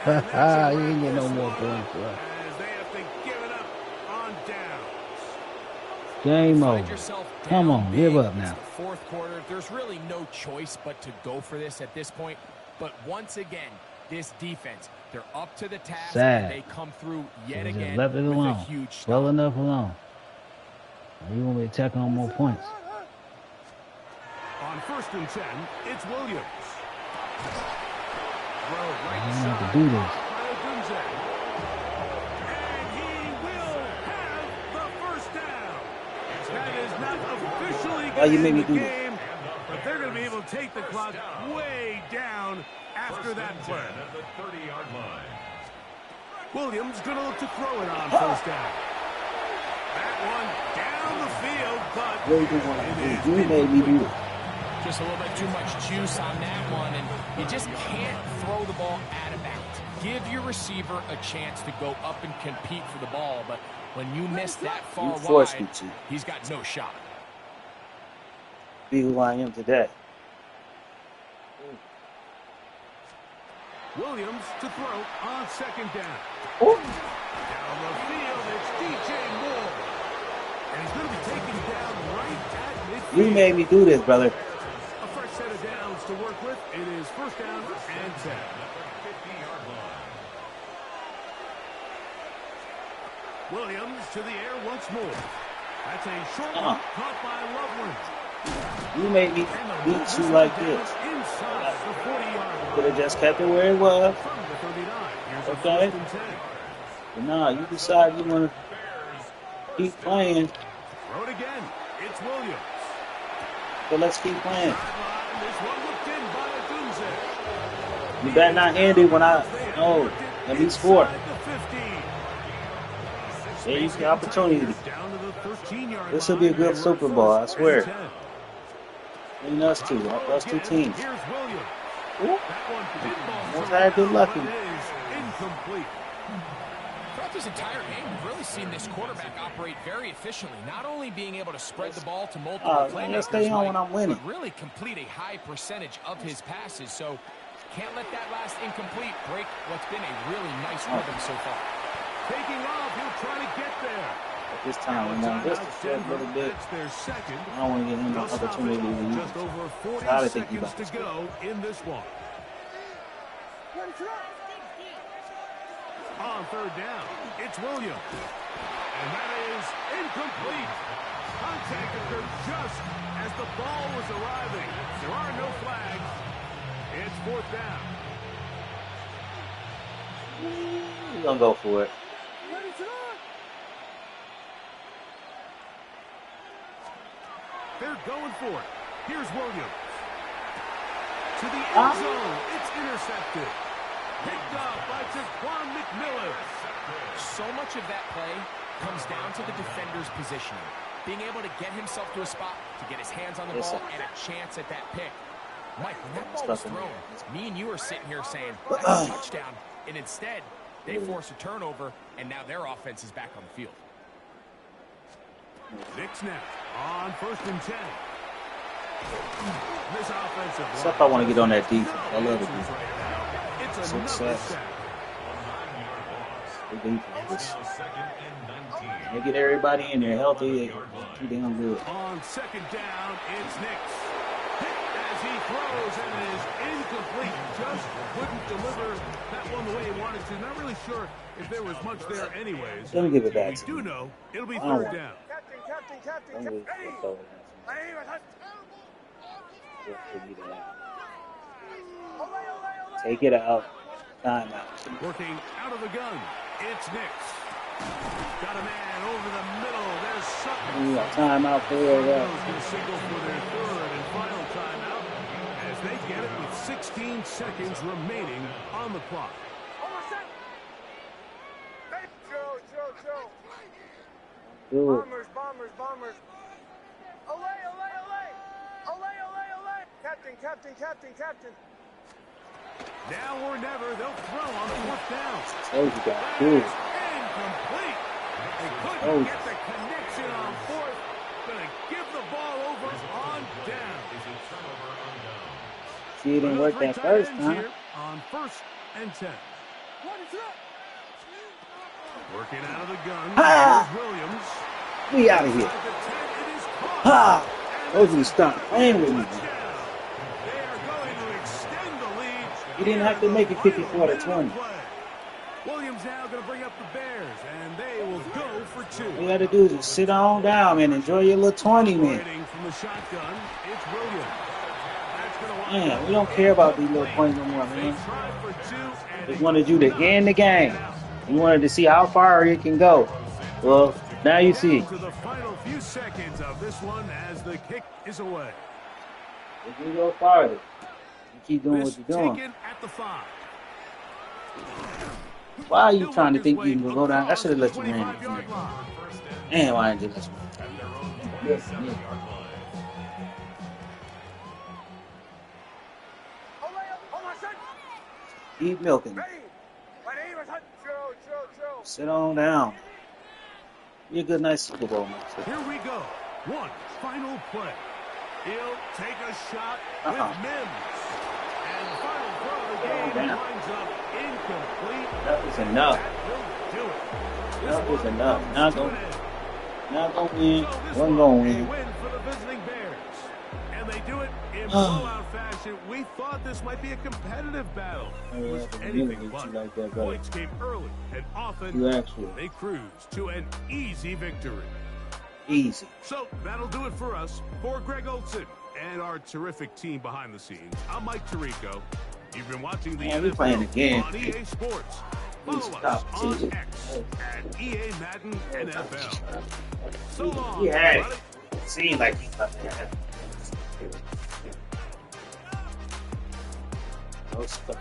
You ain't get no more points, bro. As they have to give it up on downs. Game Find over. yourself Come down on, big. give up It's now. the fourth quarter. There's really no choice but to go for this at this point. But once again, this defense, they're up to the task. Sad. And they come through yet Just again left it with alone. a huge stop. Well enough alone. You want me to tack on more points? On first and 10, it's Williams. Throw I right don't have side. to do this. And he will have the first down. That is not officially Why you going make to me end the do this? game, but they're going to be able to take the clock way down after that play. At the 30-yard line. Williams going to look to throw it on first down. That one down the field, but You made me do it. Just a little bit too much juice on that one, and you just can't throw the ball out of bounds. Give your receiver a chance to go up and compete for the ball, but when you miss that far forced me wide, to. he's got no shot. Be who I am today. Williams to throw on second down. Oh. the field, it's DJ Moore. And he's going to be taken down right at midfield. You made me do this, brother. A fresh set of downs to work with. It is first down and 10. Williams to the air once more. That's a short one caught by Loveland. You made me beat you like this. Inside the 40-yard Could have just kept it where it was. from the 39. Here's a Okay. first and 10. But nah, you decide you want to keep playing. Throw it again. It's Williams. But let's keep playing. Sideline. This one looked in by Adunze. You better not end it when I. Oh, let me score. Inside the 15. There you see opportunity. Down to the 13-yard This will be a good line. Super Bowl, I swear. First and 10. Between us two, us two teams. Here's Williams. Ooh. That one pinballs Most around, had good luck. but it is incomplete. Throughout this entire game, we've really seen this quarterback operate very efficiently, not only being able to spread the ball to multiple playmakers, let's stay on when I'm winning. but really complete a high percentage of his passes. So can't let that last incomplete break what's been a really nice rhythm so far. Taking off, he'll try to get there. At this time, I'm on just a short little bit. That's their second. I don't want to get him an They'll stop opportunity it. to use. Just over 40 I think you seconds about to go in this one. On third down, it's Williams. And that is incomplete. Contact occurred just as the ball was arriving. There are no flags. It's fourth down. We're going to go for it. They're going for it. Here's Williams. To the end zone. It's intercepted. Picked up by Jaquan McMillan. So much of that play comes down to the defender's positioning. Being able to get himself to a spot, to get his hands on the ball, and a chance at that pick. Mike, when that ball was thrown, me and you are sitting here saying, that's a touchdown. And instead, they force a turnover, and now their offense is back on the field. Nick snap on first and 10. This offensive line. Except I want to get on that defense. I love the defense. It's another Success. sack. The defense. They get everybody in there healthy. Too damn good. On second down, it's Nix. Picked as he throws, and it is incomplete. Just couldn't deliver that one the way he wanted to. Not really sure if there was much there anyways. Let me give it back We to do you. know it'll be I don't third want down. Don't really flip over that. Take it out. Time out. Working out of the gun, it's Nix. Got a man over the middle. There's Sutton. We got time out for Broncos that. going to signal for their third and final timeout as they get it with 16 seconds remaining on the clock. Do it. Bombers. Olay. Captain. Now or never, they'll throw on fourth down. Told you guys. That Do is it. incomplete. They couldn't Oh. get the connection on fourth. Gonna give the ball over on down. See, it didn't work Three that tight first ends time. here on first and 10. Working out of the gun. Ha! Here's Williams. We out of here. Inside the 10, it is caught. Ha! Told you to stop playing with me. Touchdown. They are going to extend the lead. You didn't have to make it 54-20. Williams now going to bring up the Bears, and they will go for two. All you got to do is just sit on down and enjoy your little 20 minutes. Waiting from the shotgun, it's Williams. That's going to Man, we don't care about these little points no more, They man. tried for two, and Just wanted you to end the game. You wanted to see how far it can go. Well, now you see. down to the final few seconds of this one as the kick is away. It can go farther. You keep doing This what you're doing. taken at the 5. Why are you trying to think you can go down? I should have let you run. 25-yard line. Damn, why didn't you let you? Keep milking. Sit on down. Be a good, nice Super Bowl match. Here we go. One final play. He'll take a shot with Mims. And the final throw game winds up incomplete. That was enough. That will do it. This That was one enough. comes Not to an gonna, end. not gonna win. So this Wasn't one, gonna a win. win for the visiting Bears. And they do it in blowout fashion. We thought this might be a competitive battle. It was anything but. Like that, brother. Points came early and often. You actually They cruise to an easy victory. easy. So that'll do it for us. For Greg Olson and our terrific team behind the scenes, I'm Mike Tirico. You've been watching the Man, we NFL playing again. on EA Sports. Follow us Stop on teasing. X at EA Madden NFL. So long, He had it. everybody. Seemed like he about to have it. No stuff.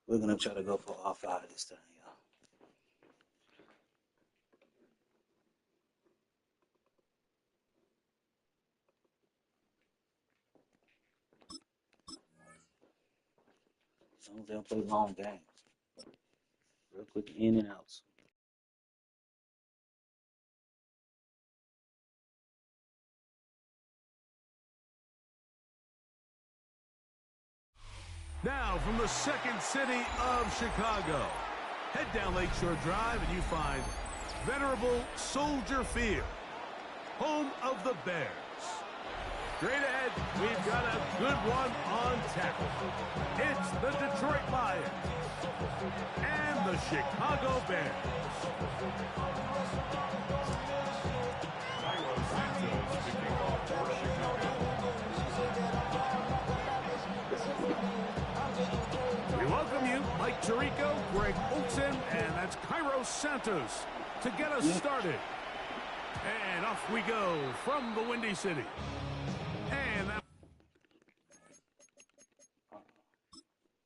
We're gonna try to go for all five this time, y'all. Some of them play long games. Real quick in and outs. Now, from the second city of Chicago, head down Lakeshore Drive and you find venerable Soldier Field, home of the Bears. Straight ahead, we've got a good one on tap. It's the Detroit Lions and the Chicago Bears. We welcome you, Mike Tirico, Greg Olson, and that's Cairo Santos to get us started. And off we go from the Windy City. And that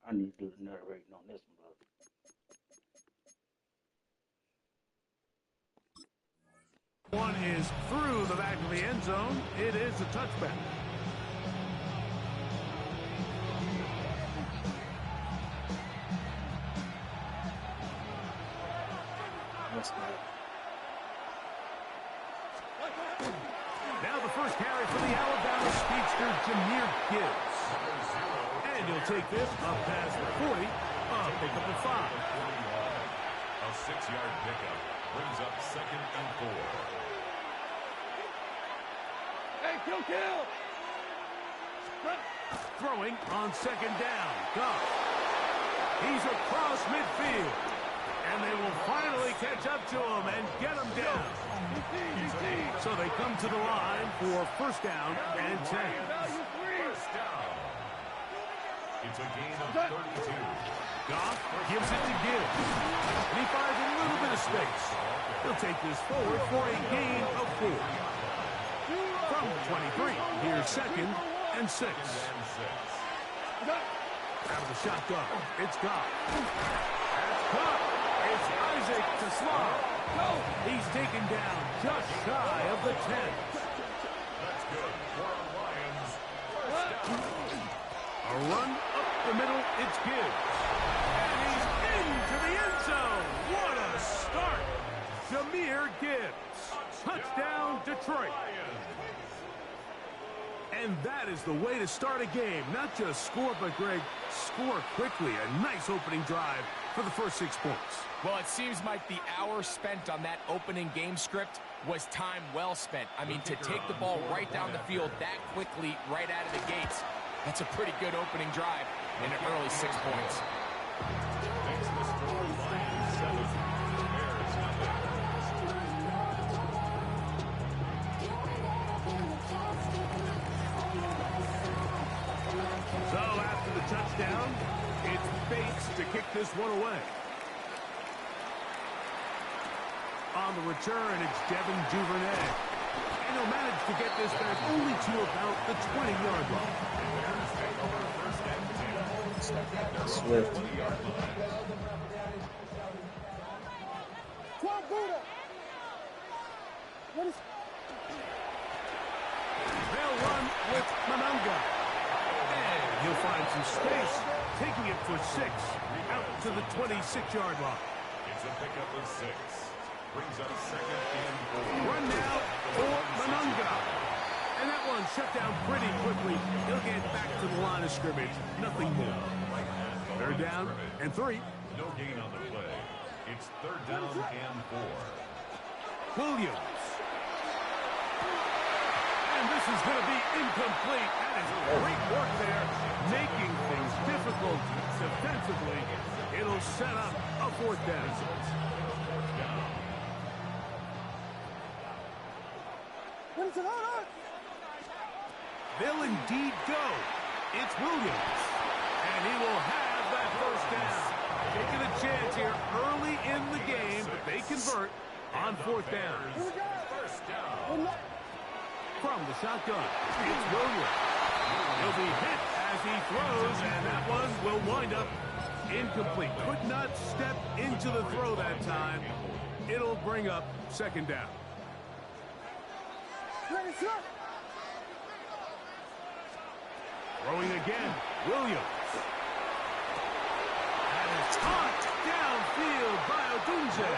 I need to do the narrating on this one, brother. one is through the back of the end zone. It is a touchback. That's good. Now the first carry for the Alabama speedster, Jahmyr Gibbs. And he'll take this up past the 40, pick up at 5. A 6-yard pickup brings up 2nd and 4. Hey, kill! Throwing on 2nd down. Goff. He's across midfield. And they will finally catch up to him and get him down. So they come to the line for first down and 10. First down. It's a gain of 32. Goff gives it to Gibbs. And he finds a little bit of space. He'll take this forward for a gain of 4. From 23, here's 2nd and 6. Out of the shotgun, it's Goff. That's Goff. It's Isaac to Slav. He's taken down just shy of the 10. That's good for the Lions. First down. A run up the middle, it's Gibbs. And he's into the end zone. What a start. Jahmyr Gibbs. Touchdown, Detroit. is the way to start a game. Not just score, but, Greg, score quickly. A nice opening drive for the first 6 points. Well, it seems like the hour spent on that opening game script was time well spent. I mean, to take the ball right down the field that quickly right out of the gates, that's a pretty good opening drive in an early 6 points. Makes the score Lions 7, Bears nothing. So after the touchdown, it's Bates to kick this one away. On the return, it's Devin Duvernay. And he'll manage to get this back only to about the 20-yard line. Swift. They'll run with Manunga. And he'll find some space, taking it for 6 out to the 26-yard line. It's a pickup of 6. Brings up 2nd and 4. Run now for Manunga. And that one shut down pretty quickly. He'll get back to the line of scrimmage. Nothing more. 3rd down and 3. No gain on the play. It's 3rd down and 4. Williams. And this is going to be incomplete. That is great work there, making things difficult defensively. It'll set up a 4th down. They'll indeed go. It's Williams. And he will have that 1st down. Taking a chance here early in the game, but they convert on 4th down. From the shotgun, it's Williams. He'll be hit as he throws, and that one will wind up incomplete. Could not step into the throw that time. It'll bring up 2nd down. Throwing again, Williams. And it's caught downfield by Odunze.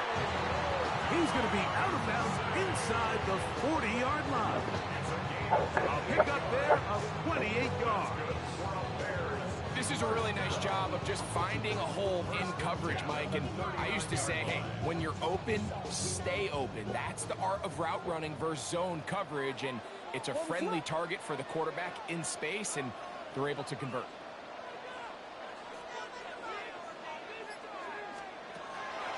He's going to be out of bounds inside the 40-yard line. A pickup there of 28 yards. This is a really nice job of just finding a hole in coverage, Mike. And I used to say, hey, when you're open, stay open. That's the art of route running versus zone coverage. And it's a friendly target for the quarterback in space, and they're able to convert.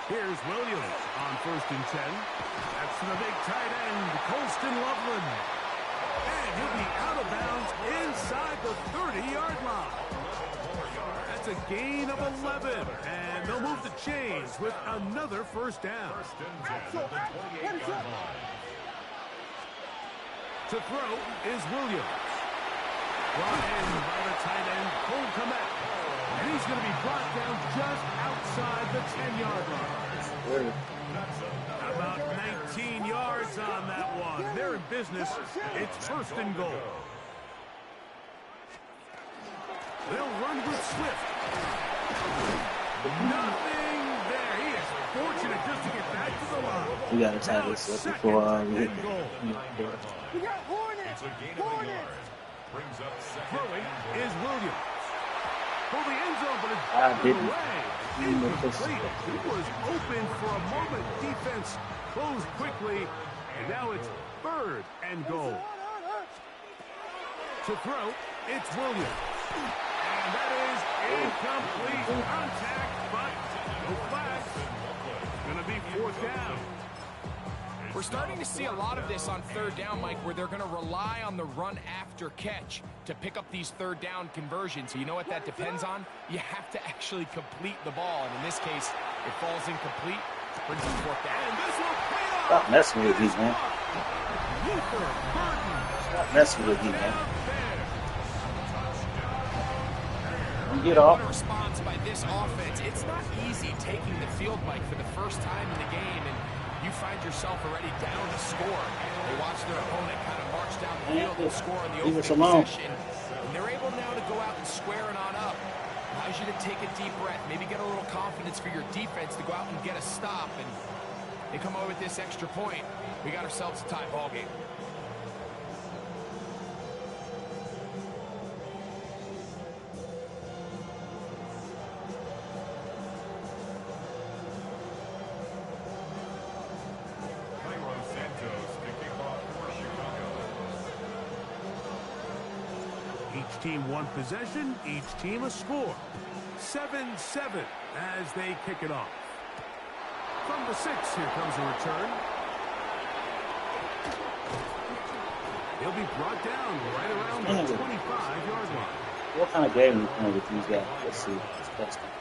Here's Williams on 1st and 10. That's to the big tight end, Colston Loveland. And he'll be out of bounds inside the 30-yard line. That's a gain of 11. And they'll move the chains with another 1st down. 1st and 10 at the 28-yard line. To throw is Williams. Brought in by the tight end, Cole Kmet. And he's going to be brought down just outside the 10-yard line. About 19 yards on that one. They're in business. It's 1st and goal. They'll run with Swift. Nothing there. He is fortunate just to get back to the line. We got to tie this up before we hit We got Hornet! It's a gain of a yard. Brings up 2nd Throwing and 4. is Williams. For the end zone, but it's I didn't. away. Incomplete. He was open for a moment. Defense closed quickly, and now it's 3rd and goal. To throw, it's Williams. And that is incomplete contact, but no flags. It's going to be 4th down. We're starting to see a lot of this on 3rd down, Mike, where they're going to rely on the run after catch to pick up these 3rd down conversions. So you know what that depends on? You have to actually complete the ball. And in this case, it falls incomplete, brings them 4th down. And this will pay off. Stop messing with me, man. Luther Burton. Stop messing with me, man. Get off. What a response by this offense. It's not easy taking the field, Mike, for the first time in the game, and you find yourself already down to score. They watch their opponent kind of march down the field and score in the opening possession. And they're able now to go out and square it on up. Allows you to take a deep breath, maybe get a little confidence for your defense to go out and get a stop. And they come away with this extra point. We got ourselves a tie ball game. Each team one possession, each team a score. 7-7 as they kick it off. From the 6, here comes a return. He'll be brought down right around the 25-yard line. What kind of game are you playing with these guys? Let's see. Let's test them.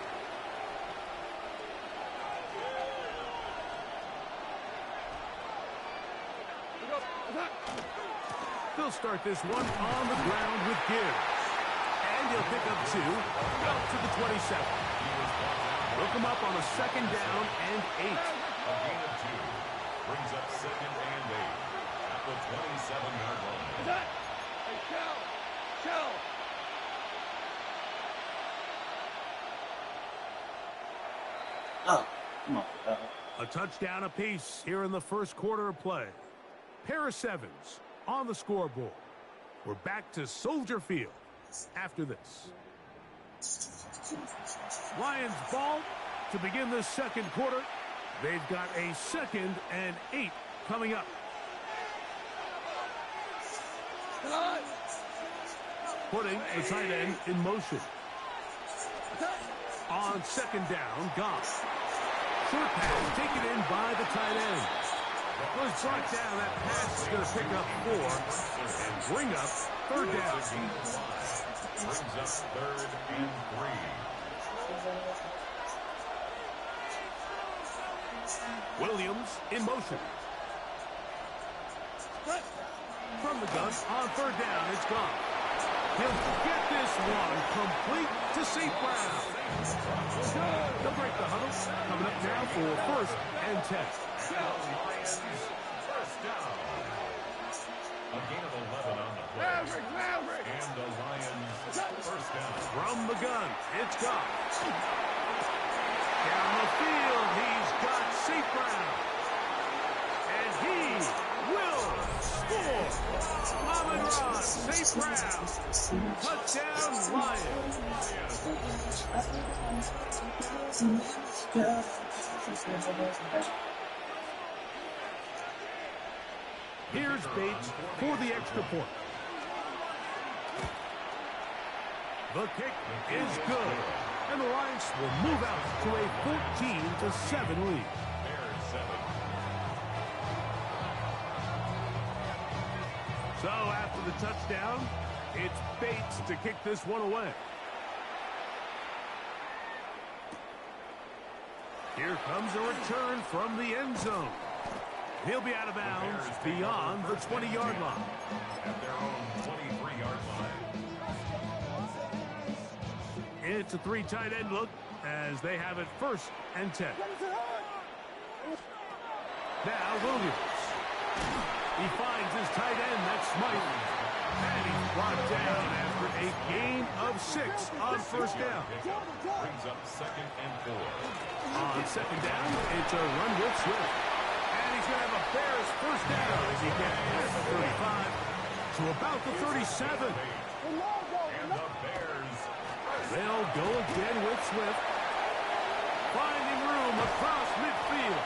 They'll start this one on the ground with Gibbs. And he'll pick up 2 out to the 27. He'll come up on a 2nd down and 8. A gain of 2 brings up 2nd and 8 at the 27-yard line. Hey, Shell! Oh, come on. A touchdown apiece here in the first quarter of play. Pair of 7s on the scoreboard. We're back to Soldier Field after this. Lions ball to begin this second quarter. They've got a 2nd and 8 coming up. Putting the tight end in motion. On 2nd down, Goff. Short pass taken in by the tight end. Was brought down. That pass is going to pick up 4 and bring up 3rd down. Brings up 3rd and 3. Williams in motion. From the gun on 3rd down, it's gone. He'll get this one complete to St. Brown. They'll break the huddle. Coming up now for 1st and 10. Lions, 1st down. A gain of 11 on the play. And the Lions, 1st down. From the gun, it's gone. Down the field, he's got St. Brown. And he will score. Amon Ra, St. Brown. Touchdown, Lions. Here's Bates for the extra point. The kick is good. And the Lions will move out to a 14-7 lead. Bears 7. So after the touchdown, it's Bates to kick this one away. Here comes a return from the end zone. He'll be out of bounds beyond the 20-yard line. At their own 23-yard line. It's a 3 tight end look as they have it 1st and 10. Now Williams. He finds his tight end, that's Smythe. And he's brought down after a gain of 6 on 1st down. Brings up 2nd and 4. On 2nd down, it's a run with Swift. And he's going to have a Bears 1st down as he gets past the 35 to about the 37. And the Bears, They'll go again with Swift. Finding room across midfield.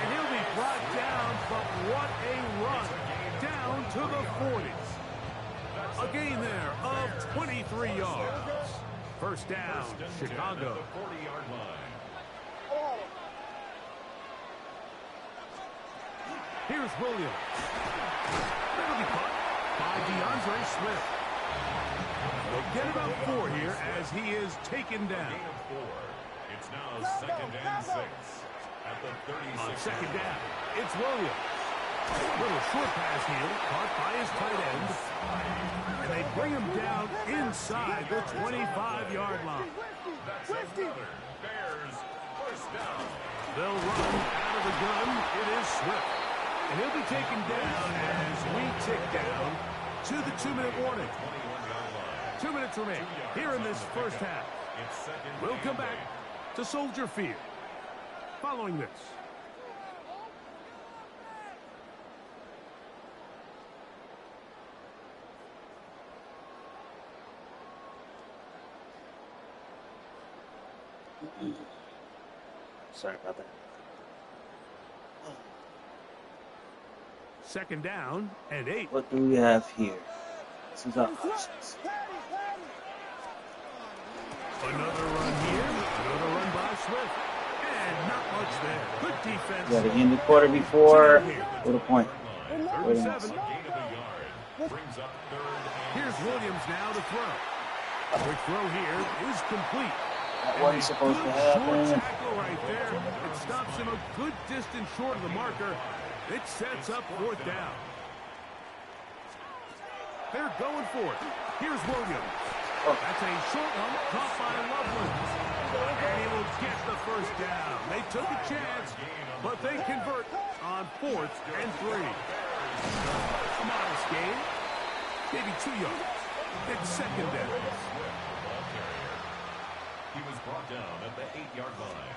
And he'll be brought down, but what a run. Down to the 40s. A gain there of 23 yards. 1st down, Chicago. at the 40-yard line. Here's Williams. That'll be caught by DeAndre Swift. They'll get about 4 here as he is taken down. Gain of 4. It's now 2nd and 6 at the 36. On 2nd down, it's Williams. Little short pass here, caught by his tight end. And they bring him down inside the 25-yard line. That's another Bears 1st down. They'll run out of the gun. It is Swift. And he'll be taken down as we tick down to the 2-minute warning. 21-yard line. 2 minutes remain here in this first half. It's 2nd We'll come and back 8. to Soldier Field following this. Sorry about that. 2nd down and 8. What do we have here? This is our options. Another run here. Another run by Swift. And not much there. Good defense. Got to end the quarter before. With a point. Third and 7. Here's Williams now to throw. Quick throw here is complete. That wasn't supposed to happen. Short tackle right there. It stops him a good distance short of the marker. It sets up 4th down. They're going for it. Here's Williams. That's a short one caught by Loveland. And he will get the 1st down. They took a chance, but they convert on 4th and 3. A modest gain. Maybe 2 yards. It's 2nd down. He was brought down at the 8-yard line.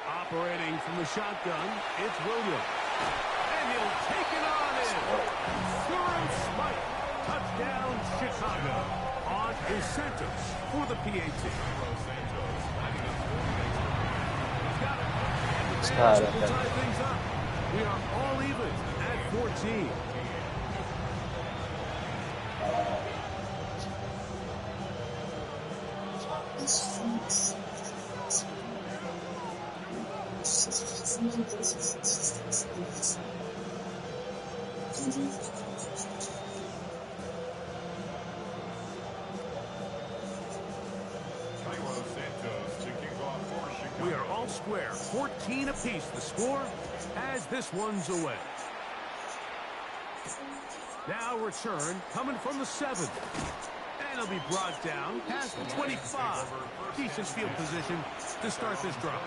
Operating from the shotgun, it's Williams. And he'll take it on in. Thorough spike. Touchdown, Chicago. On is Santos for the PAT. He's got it. And the Bears will tie things up. We are all even at 14. We are all square. 14 apiece the score as this one's away. Now return coming from the 7th. And he'll be brought down past the 25. Decent field position to start this drive.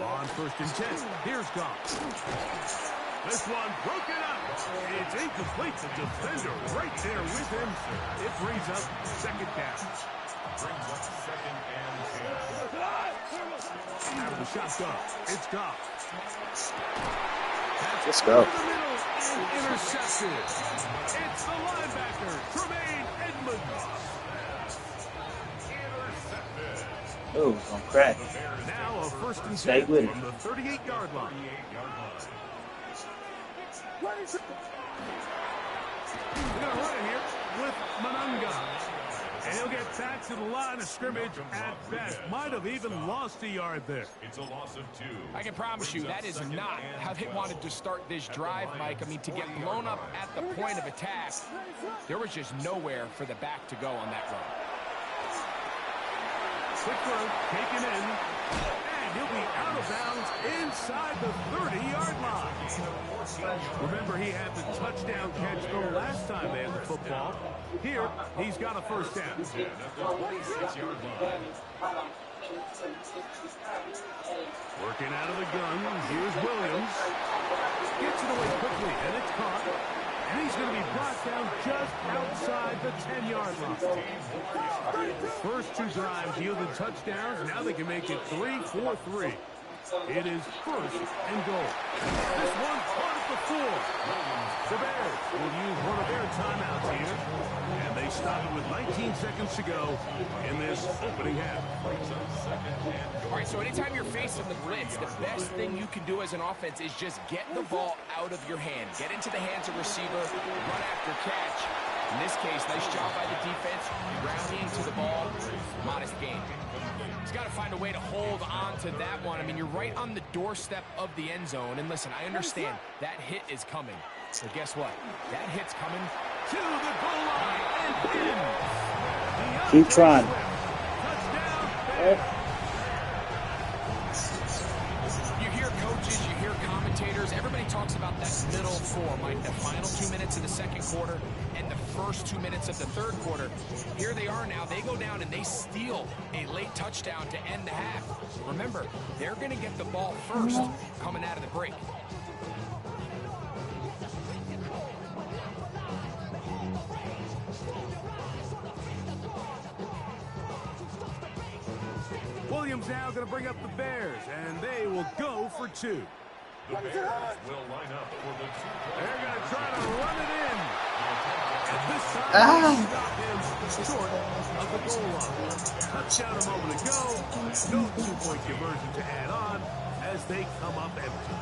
On 1st and 10, here's Goff. This one broken up. It's incomplete. The defender right there with him. It brings up 2nd down. Out of the shotgun, it's Goff. Let's go. Intercepted. It's the linebacker, Tremaine Edmonds. Oh, it's gonna crack. Now a 1st and 10 Stay with it. from the 38-yard line. We're going to run it here with Manunga. And he'll get back to the line of scrimmage at best. Might have even lost a yard there. It's a loss of 2. I can promise you that is not how they wanted to start this drive, Mike. I mean, to get blown up at the point of attack, there was just nowhere for the back to go on that run. Quick throw, taken in, and he'll be out of bounds inside the 30-yard line. Remember, he had the touchdown catch the last time they had the football. Here, he's got a 1st down. Working out of the gun, here's Williams. Gets it away quickly, and it's caught. And he's going to be brought down just outside the 10-yard line. First 2 drives yielded touchdowns. Now they can make it 3-4-3. It is 1st and goal. This one part of the 4. The Bears will use one of their timeouts here. And they stop it with 19 seconds to go in this opening half. All right, so anytime you're facing the blitz, the best thing you can do as an offense is just get the ball out of your hand. Get into the hands of receiver, run after catch. In this case, nice job by the defense, rounding to the ball, modest gain. He's got to find a way to hold on to that one. I mean, you're right on the doorstep of the end zone. And listen, I understand that hit is coming. But guess what? That hit's coming to the goal line and in. Keep trying. You hear coaches, you hear commentators, everybody talks about that middle 4, Mike, the final 2 minutes of the 2nd quarter and the first 2 minutes of the 3rd quarter. Here they are now. They go down and they steal a late touchdown to end the half. Remember, they're going to get the ball first coming out of the break. Williams now going to bring up the Bears, and they will go for 2. The Bears will line up for the 2. They're going to try to run it in. And this time, they stop him short of the goal line. Touchdown a moment ago. No 2-point conversion to add on as they come up empty.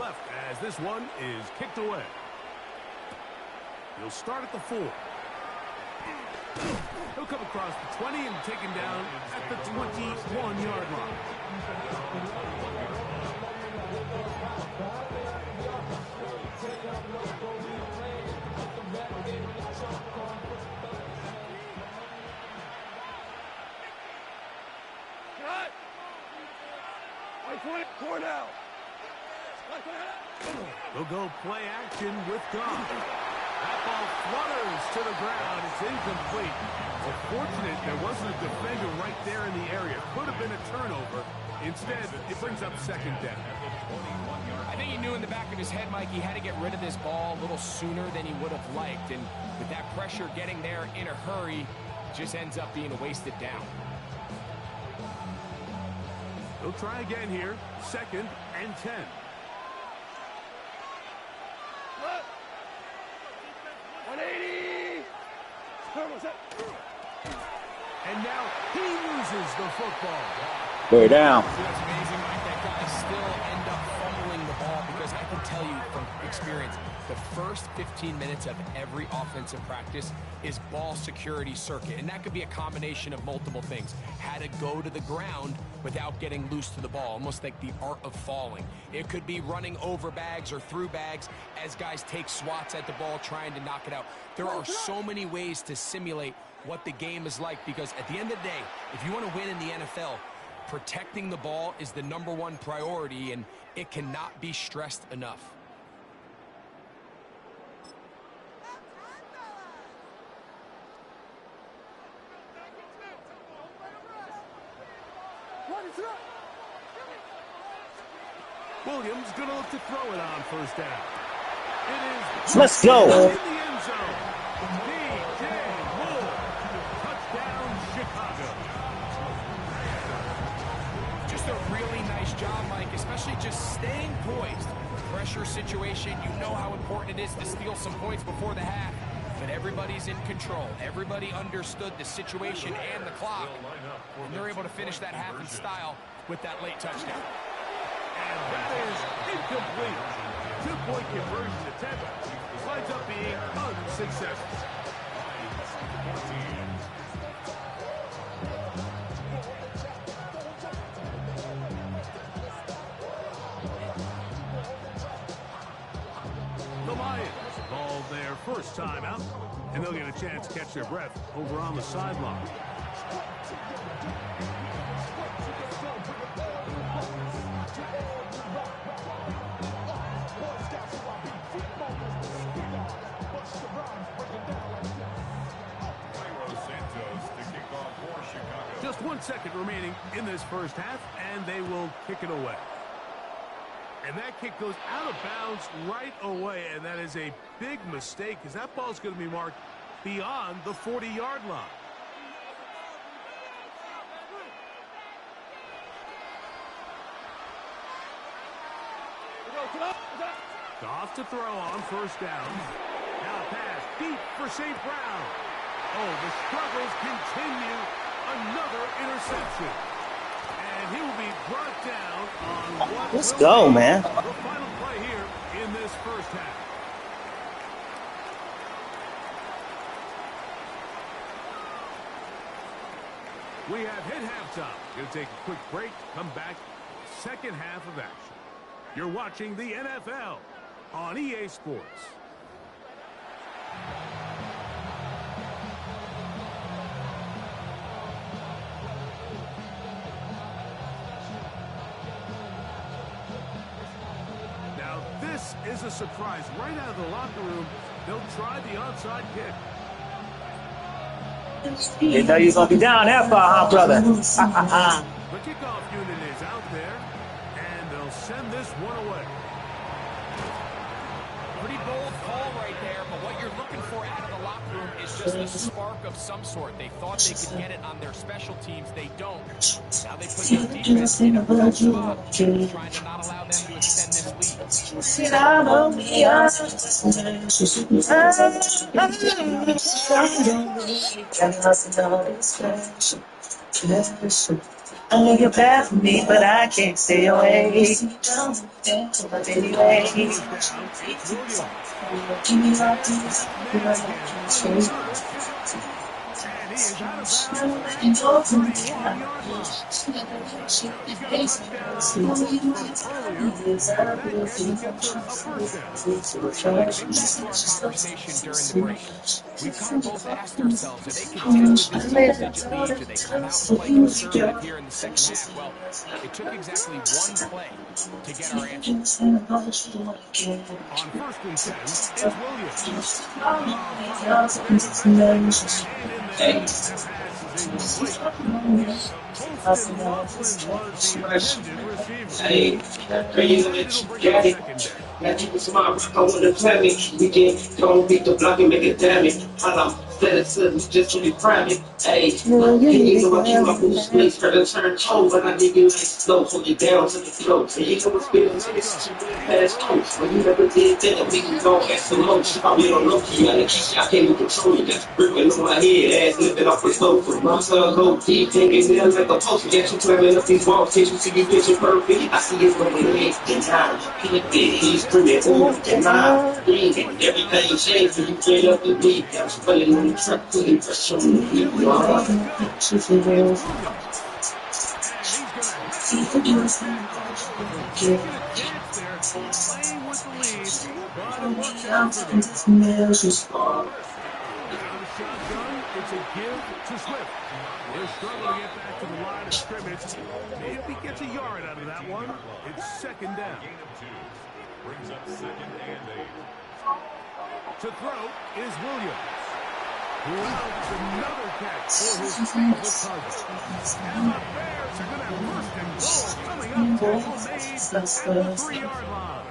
left as this one is kicked away. He'll start at the 4. He'll come across the 20 and taken down at the 21-yard line. Four now. They'll go play action with Goff. That ball flutters to the ground. It's incomplete. Well, fortunate there wasn't a defender right there in the area. Could have been a turnover. Instead, it brings up second down. I think he knew in the back of his head, Mike, he had to get rid of this ball a little sooner than he would have liked. And with that pressure getting there in a hurry, just ends up being a wasted down. They'll try again here. 2nd and 10. Look. 180. And now he loses the football. BearDown. That's amazing, Mike. That guy still end up fumbling the ball because I can tell you from experience, the first 15 minutes of every offensive practice is ball security circuit. And that could be a combination of multiple things. How to go to the ground without getting loose to the ball, almost like the art of falling. It could be running over bags or through bags as guys take swats at the ball trying to knock it out. There are so many ways to simulate what the game is like because at the end of the day, if you want to win in the NFL, protecting the ball is the #1 priority, and it cannot be stressed enough. Williams going to look to throw it on first down. It is Let's go. in the end zone. DJ Moore. Touchdown, Chicago. Just a really nice job, Mike, especially just staying poised. Pressure situation, you know how important it is to steal some points before the half. But everybody's in control. Everybody understood the situation and the clock. And they're able to finish that half in style with that late touchdown. And that is incomplete. 2-point conversion attempt winds up being unsuccessful. The Lions called their first time out, and they'll get a chance to catch their breath over on the sideline. Just 1 second remaining in this first half, and they will kick it away. And that kick goes out of bounds right away, and that is a big mistake because that ball is going to be marked beyond the 40-yard line. Goff to throw on first down. Now pass deep for St. Brown. Oh, the struggles continue. Another interception. And he will be brought down on what Let's go, man. the final play here in this first half. We have hit halftime. Going to take a quick break. Come back. Second half of action. You're watching the NFL on EA Sports. Now, this is a surprise. Right out of the locker room, they'll try the onside kick. Didn't know you was gonna be down that far, huh, brother? The kickoff unit is out there, and they'll send this one away. Pretty bold call right there, but what you're looking for out of the locker room is just a spark of some sort. They thought they could get it on their special teams. They don't. Now they put their defense in a good spot, trying to not allow them to extend this lead. I know you're bad for me, but I can't stay away. But anyway, It's Williams. give me my Man again, looking for another catch. And he is out of bounds at the 31-yard line. He's got a touchdown on the books from earlier, and that just gets them a first down. And Mike, maybe back to our conversation during the break. We've kind of both asked ourselves, do they continue with this single-digit lead? Do they come out and play conservative here in the second half? Well, it took exactly one play to get our answer. On 1st and 10, it's Williams. Holston Laughlin was the intended receiver. Now keep it smart, I wanna plan me. We can don't beat the block and make it damage. I'm instead of slipping just to be private. Hey, you know I keep my boots place for the turn cold, but I dig you like slow, so you down to the throat. And you know what's good to this is you really fast coast. When you never did that, we can go at some motion. I'm real low key, I can't even control you. That's gripping on my head, ass lifting off the sofa. My son go deep, taking nails like a post. Get you climbing up these walls, can't you see you bitching perfect? I see it from the legs and time. He's screaming, ooh, and my everything changed when you played up the beat. I was playing on the truck, putting pressure on the beat. It's a give to Swift. He'll struggle to get back to the line of scrimmage. Maybe if he gets a yard out of that one, it's 2nd down. Brings up 2nd and 8. To throw is Williams. Who allows another catch for his favorite target. And the Bears are going to have 1st and goal coming up. Tackle made at the 3-yard line.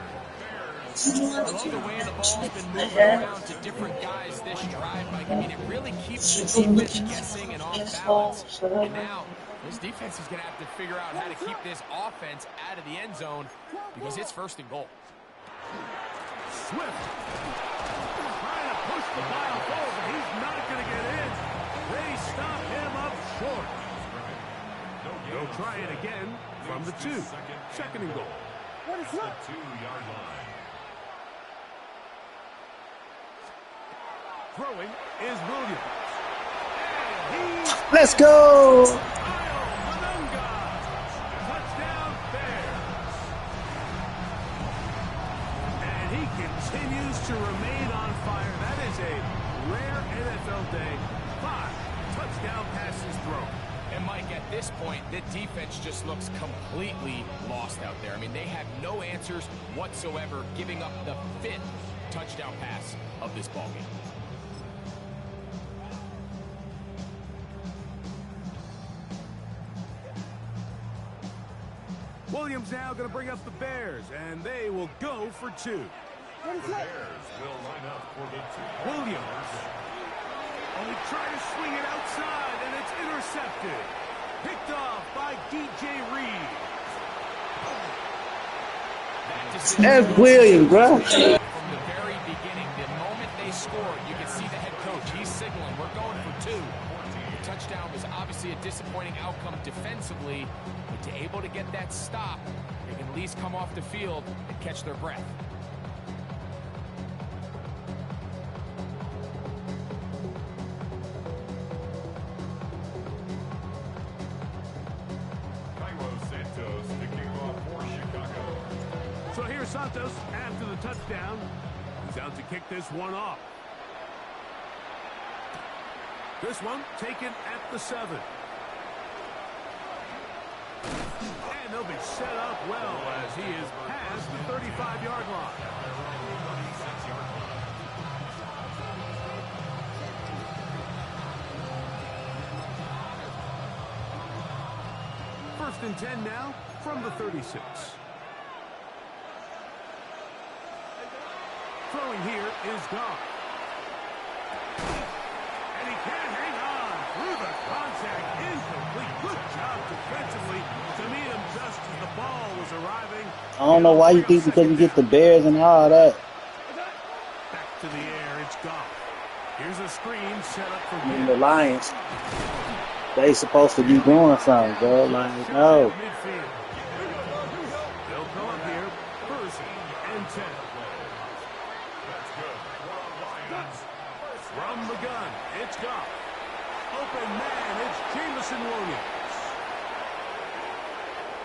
I love the way the ball's been moving around to different guys this drive, Mike. I mean, it really keeps the defense guessing and off balance. And now, this defense is going to have to figure out how to keep this offense out of the end zone because it's 1st and goal. Swift trying to push the ball forward. He's not going to get in. They stop him up short. They'll try it again from the 2. 2nd and goal. What is that? 2-yard line. Throwing is Williams. Let's go. Touchdown Bears. And he continues to remain on fire. That is a rare NFL day. 5 touchdown passes thrown. And Mike, at this point, the defense just looks completely lost out there. I mean, they have no answers whatsoever, giving up the 5th touchdown pass of this ballgame. Williams now going to bring up the Bears, and they will go for 2. The Bears will line up for the 2. Williams. Oh, he tried to swing it outside, and it's intercepted. Picked off by DJ Reed. That's Williams, bro. From the very beginning, the moment they scored, you can see the head coach. He's signaling, we're going for 2. The touchdown was obviously a disappointing outcome defensively, but to able to get that stop, they can at least come off the field and catch their breath. So here's Santos after the touchdown. He's out to kick this one off. This one taken at the 7. And they'll be set up well as he is past the 35-yard line. First and 10 now from the 36. Throwing here is Goff. And he can't hang on through the contact. Incomplete. Good job defensively to meet him just as the ball was arriving. I don't know why you think because you get the Bears and all that. Back to the air. It's Goff. Here's a screen set up for The Lions. They supposed to be doing something, bro. Like, no. They'll come up here, 1st and 10. From the gun, it's Goff. Open man, it's Jameson Williams.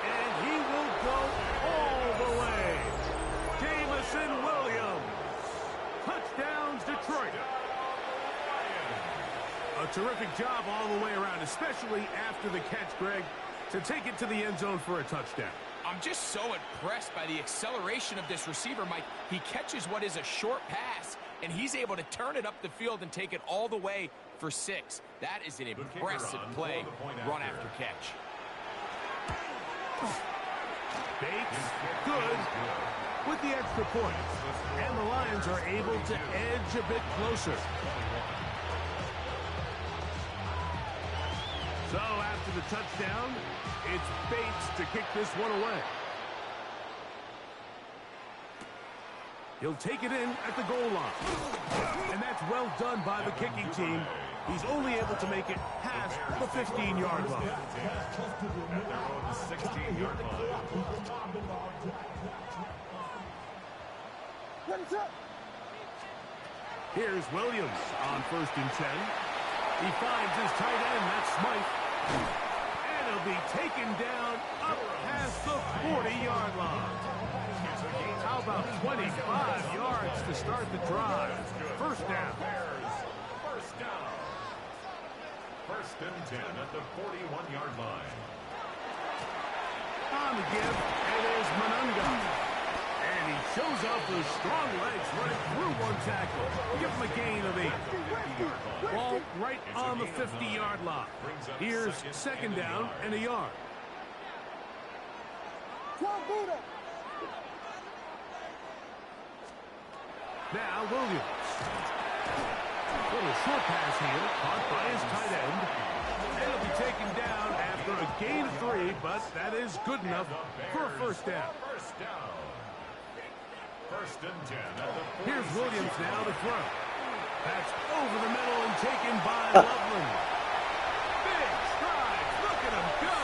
And he will go all the way. Jameson Williams. Touchdowns, Detroit. A terrific job all the way around, especially after the catch, Greg, to take it to the end zone for a touchdown. I'm just so impressed by the acceleration of this receiver, Mike. He catches what is a short pass, and he's able to turn it up the field and take it all the way for 6. That is an impressive play, run after catch. Bates, good, with the extra point. And the Lions are able to edge a bit closer. So after the touchdown, it's Bates to kick this one away. He'll take it in at the goal line. And that's well done by the kicking team. He's only able to make it past the 15-yard line. At their own 16-yard line. Here's Williams on 1st and 10. He finds his tight end, that's Smythe. And he'll be taken down up past the 40-yard line. How about 25 yards to start the drive? 1st down. First down. 1st and 10 at the 41-yard line. On the give, it is Monunga. And he shows off those strong legs running through one tackle. Give him a gain of 8. Ball right on the 50-yard line. Here's 2nd down and a yard. Now Williams. Little short pass here, caught by his tight end. And he'll be taken down after a gain of 3, but that is good enough for a 1st down. First down. 1st and 10 at the 46. Here's Williams now to throw. That's over the middle and taken by Loveland. Big strides, look at him go.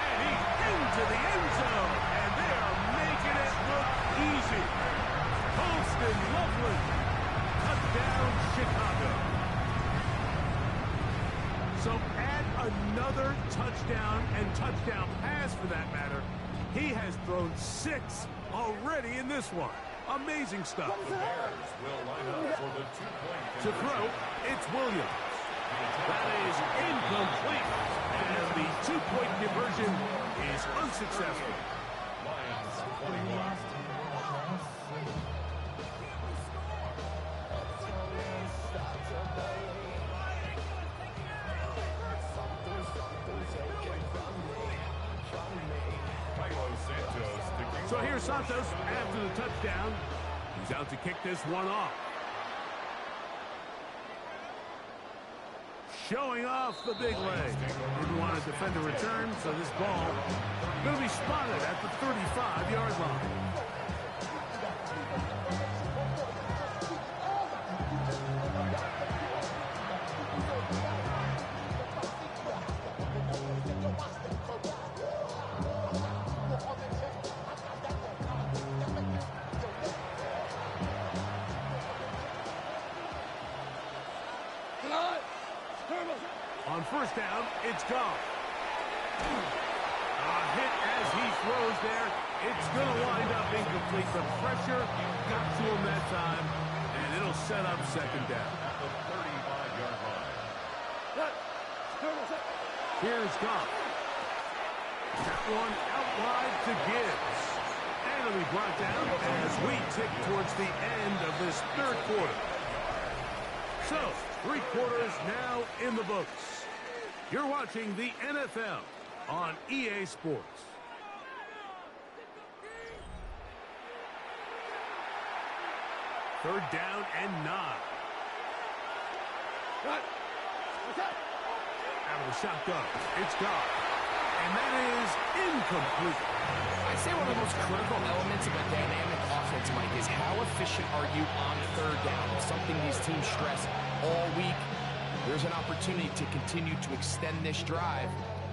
And he's into the end zone. And they are making it look easy. Holston Loveland. Touchdown, Chicago. So add another touchdown and touchdown pass for that matter. He has thrown 6 already in this one. Amazing stuff. The Bears will line up for the 2-point To throw, it's Williams. That is incomplete. And the 2-point conversion is unsuccessful. Lions 21. So here's Santos after the touchdown. He's out to kick this one off. Showing off the big leg. Didn't want to defend a return, so this ball going to be spotted at the 35-yard line. On 1st down, it's Goff. A hit as he throws there. It's going to wind up incomplete. The pressure got to him that time, and it'll set up 2nd down. At the 35-yard line. Here's Goff. That one out wide to Gibbs. And it'll be brought down as we tick towards the end of this 3rd quarter. So, 3 quarters now in the books. You're watching the NFL on EA Sports. Third down and 9. Out of the shotgun, it's gone. And that is incomplete. I'd say one of the most critical elements of a dynamic offense, Mike, is how efficient are you on 3rd down? It's something these teams stress all week. There's an opportunity to continue to extend this drive.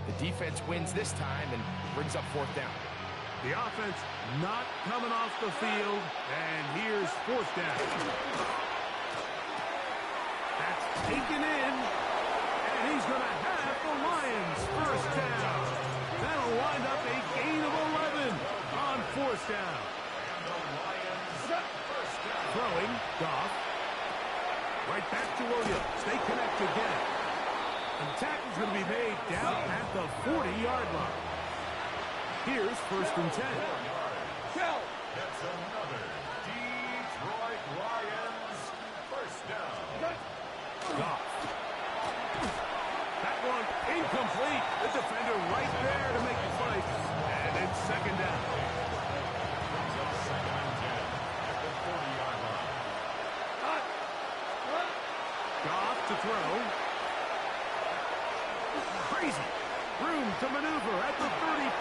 The defense wins this time and brings up fourth down. The offense not coming off the field, and here's fourth down. That's taken in, and he's going to have the Lions first down. That'll wind up a gain of 11 on fourth down. And the Lions first down. Throwing, Goff. Right back to Williams. They connect again. And the tackle's going to be made down at the 40-yard line. Here's first and 10. That's another Detroit Lions first down. Goff. That one incomplete. The defender right there to make the play. And it's second down. Brings up second and 10 at the 40-yard line. Goff to throw. Crazy. Room to maneuver at the 35.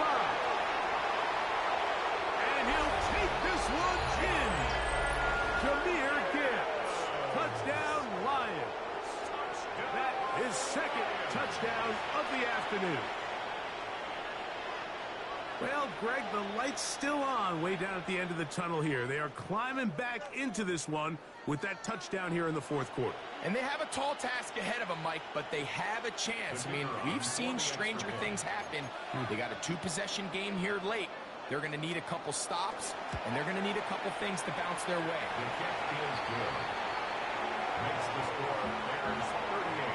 And he'll take this one in. Jahmyr Gibbs. Touchdown, Lions. That is second touchdown of the afternoon. Well, Greg, the light's still on way down at the end of the tunnel here. They are climbing back into this one with that touchdown here in the fourth quarter. And they have a tall task ahead of them, Mike, but they have a chance. I mean, we've seen stranger things happen. They got a two-possession game here late. They're going to need a couple stops, and they're going to need a couple things to bounce their way. The kick is good. Makes the score Bears 38,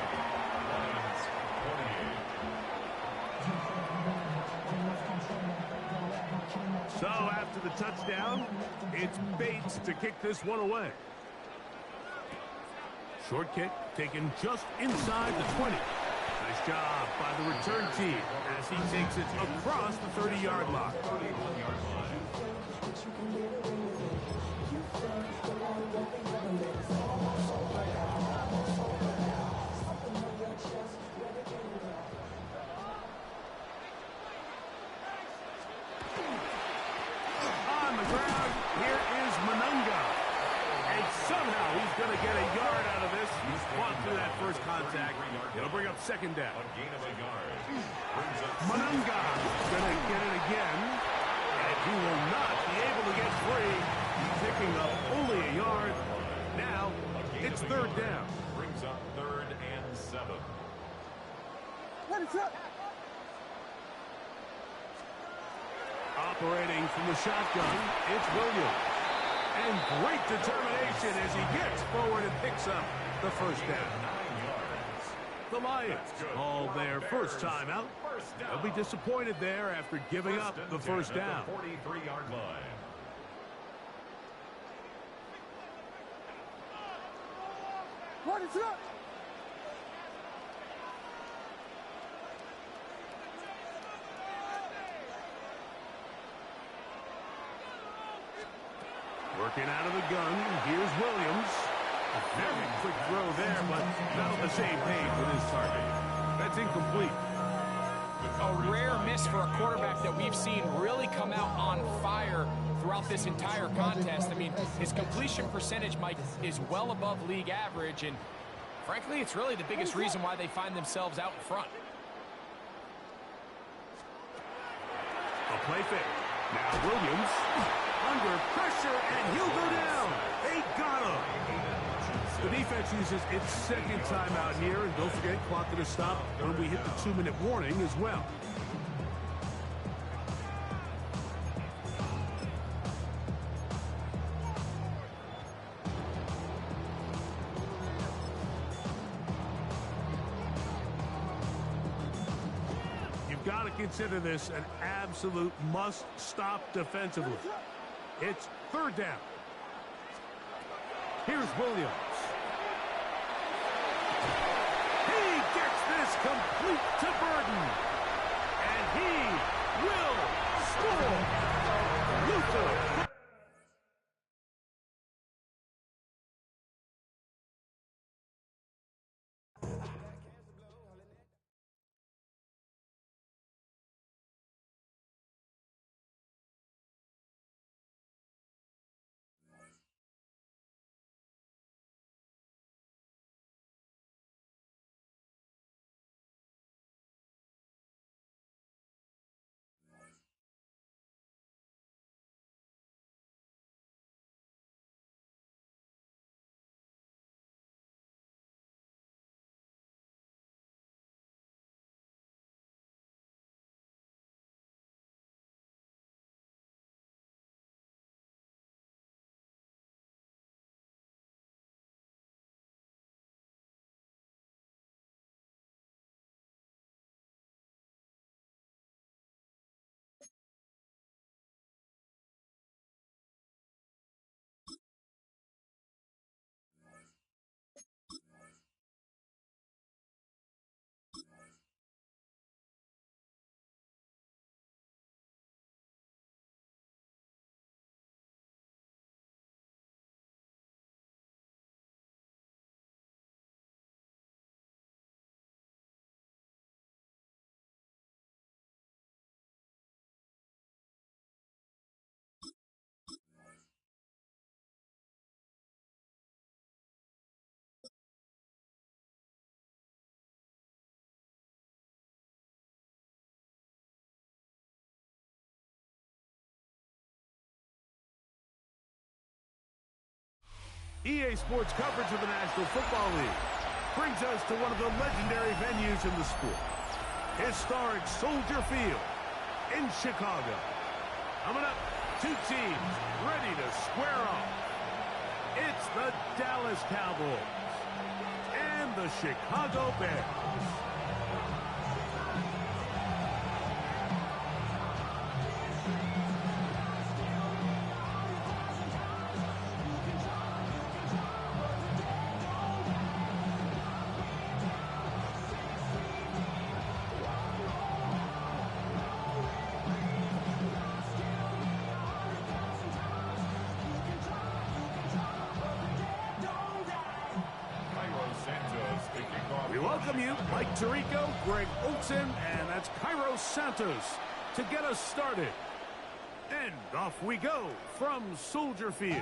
Lions 28. So after the touchdown, it's Bates to kick this one away. Short kick taken just inside the 20. Nice job by the return team as he takes it across the 30-yard line. 31-yard line. On the ground, here is Manunga. And somehow he's going to get a yard out of this. He's fought through that first contact. It'll bring up second down. A gain of a yard. Brings up Manunga going to get it again. And he will not be able to get free. Picking up only a yard. Now, it's third down. Brings up 3rd and 7. Operating from the shotgun, it's Williams. And great determination as he gets forward and picks up the first down. 9 yards. The Lions call their first time out. They'll be disappointed there after giving up the first down. 43-yard line. Working out of the gun, here's Williams. A very quick throw there, but not on the same page with his target. That's incomplete. A rare miss for a quarterback that we've seen really come out on fire throughout this entire contest. I mean, his completion percentage, Mike, is well above league average, and frankly, it's really the biggest reason why they find themselves out in front. A play fake. Now Williams under pressure, and he'll go down. They got him. The defense uses its second timeout here, and don't forget, clock to stop when we hit the 2-minute warning as well. You've got to consider this an absolute must-stop defensively. It's third down. Here's Williams. He gets this complete to Burden. And he will score. Luther EA Sports coverage of the National Football League brings us to one of the legendary venues in the sport. Historic Soldier Field in Chicago. Coming up, two teams ready to square off. It's the Dallas Cowboys and the Chicago Bears. We welcome you, Mike Tirico, Greg Olson, and that's Cairo Santos to get us started. And off we go from Soldier Field.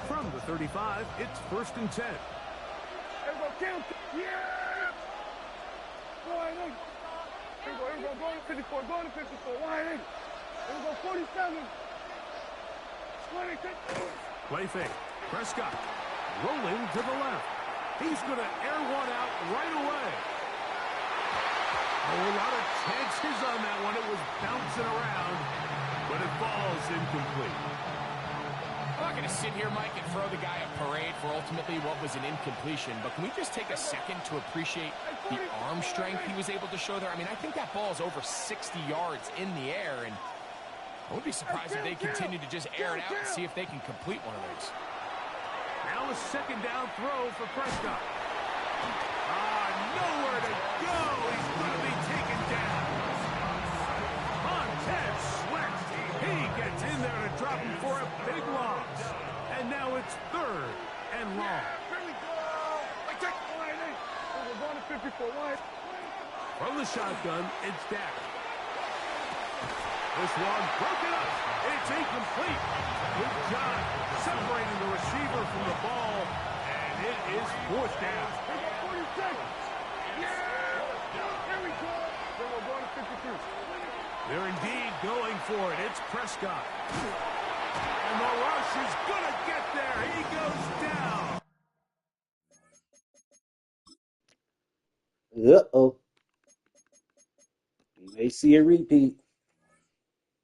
From the 35, it's 1st and 10. Yeah! Here we go, go to 54, go to 54, wide in. Here we go, 47. 26. Play fake. Prescott rolling to the left. He's going to air one out right away. A lot of chances on that one. It was bouncing around, but it falls incomplete. I'm not going to sit here, Mike, and throw the guy a parade for ultimately what was an incompletion, but can we just take a second to appreciate the arm strength he was able to show there? I mean, I think that ball is over 60 yards in the air, and I wouldn't be surprised if they continue to just air it out and see if they can complete one of those. Now a 2nd down throw for Prescott. Nowhere to go. He's going to be taken down. Montez Sweat. He gets in there to drop him for a big loss. And now it's 3rd and long. Here we go. Wide in. We're going to 54, wide. From the shotgun, it's Dak. This one broken up. It's incomplete. Good job separating the receiver from the ball, and it is 4th down. 46. Yeah! Here we go. Then we're going to 52. They're indeed going for it. It's Prescott. And the rush is going to get there. He goes down. Uh-oh. You may see a repeat.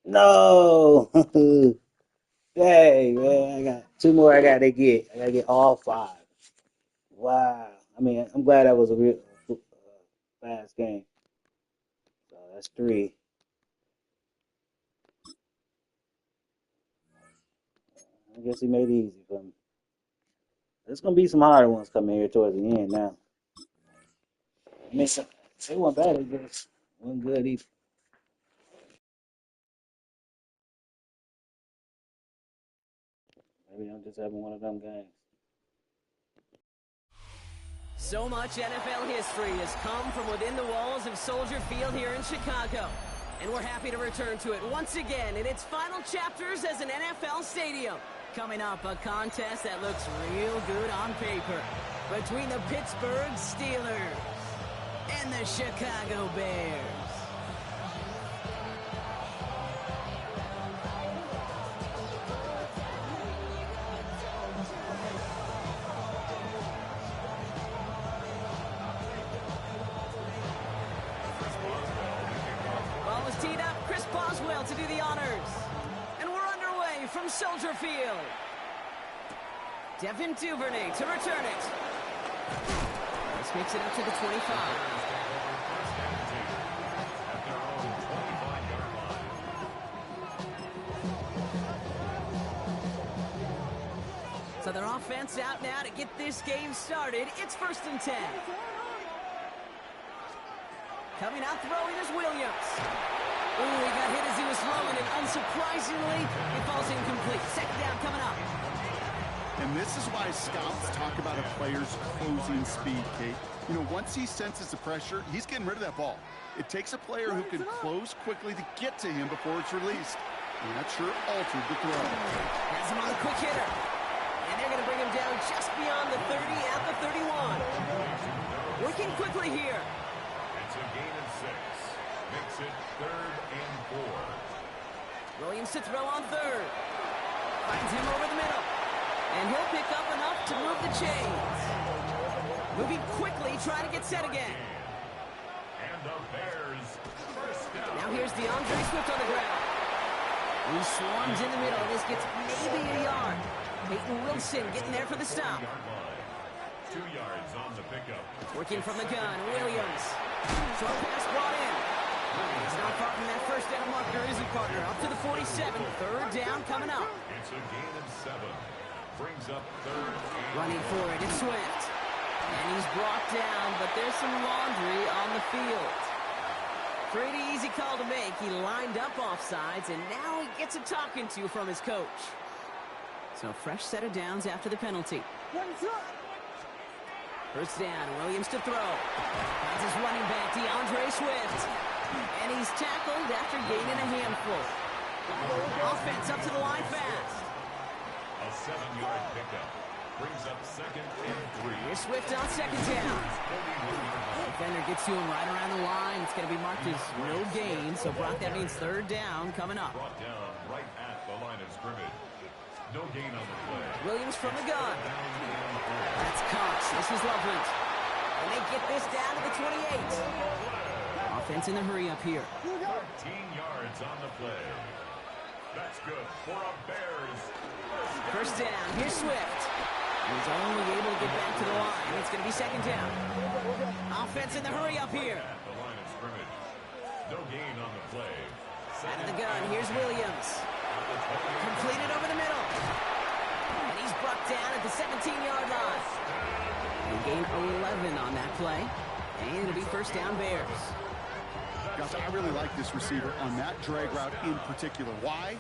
No! Dang, man. I got 2 more I got to get. I got to get all 5. Wow. I mean, I'm glad that was a real fast game. So that's 3. I guess he made it easy for me. There's going to be some harder ones coming here towards the end now. I mean, they weren't bad, I guess. Wasn't good either. Maybe I'm just having one of them games. So much NFL history has come from within the walls of Soldier Field here in Chicago. And we're happy to return to it once again in its final chapters as an NFL stadium. Coming up, a contest that looks real good on paper between the Pittsburgh Steelers and the Chicago Bears. Ball is teed up. Chris Boswell to do the honors. And we're underway from Soldier Field. Devin Duvernay to return it. This makes it up to the 25. So their offense out now to get this game started. It's 1st and 10. Coming out throwing is Williams. Ooh, he got hit as he was throwing, and unsurprisingly, it falls incomplete. 2nd down coming up. And this is why scouts talk about a player's closing speed, Kate. You know, once he senses the pressure, he's getting rid of that ball. It takes a player who can close quickly to get to him before it's released. And that sure altered the throw. Has him on the quick hitter. And they're going to bring him down just beyond the 30. three here. It's a gain of 6. Makes it 3rd and 4. Williams to throw on third. Finds him over the middle. And he'll pick up enough to move the chains. Moving quickly, trying to get set again. And the Bears first down. Now here's DeAndre Swift on the ground. He swarms in the middle. This gets maybe a yard. Peyton Wilson getting there for the stop. 2 yards on the pickup. Working from the gun, Williams. Short pass brought in. He's not far from that first down marker, is he, partner? Up to the 47. 3rd down coming up. It's a gain of 7. Brings up 3rd and Running for it, it's Swift. And he's brought down, but there's some laundry on the field. Pretty easy call to make. He lined up offsides, and now he gets a talking to from his coach. So fresh set of downs after the penalty. First down, Williams to throw. Finds his running back, DeAndre Swift. And he's tackled after gaining a handful. Offense up to the line fast. a 7-yard pickup. Brings up 2nd and 3. Here's Swift on 2nd down. Defender gets to him right around the line. It's going to be marked as no gain. So, Brock, that means 3rd down coming up. Brought down right at the line of scrimmage. No gain on the play. Williams from the gun. That's Cox. This is Loveland. And they get this down to the 28. Offense in the hurry up here. 13 yards on the play. That's good for a Bears. First down. Here's Swift. He's only able to get back to the line. It's going to be 2nd down. Offense in the hurry up here. At the line of scrimmage. No gain on the play. Out of the gun. Here's Williams. Completed over the middle. And he's brought down at the 17-yard line. They gain 11 on that play. And it'll be first down Bears. Gus, I really like this receiver on that drag route in particular. Why?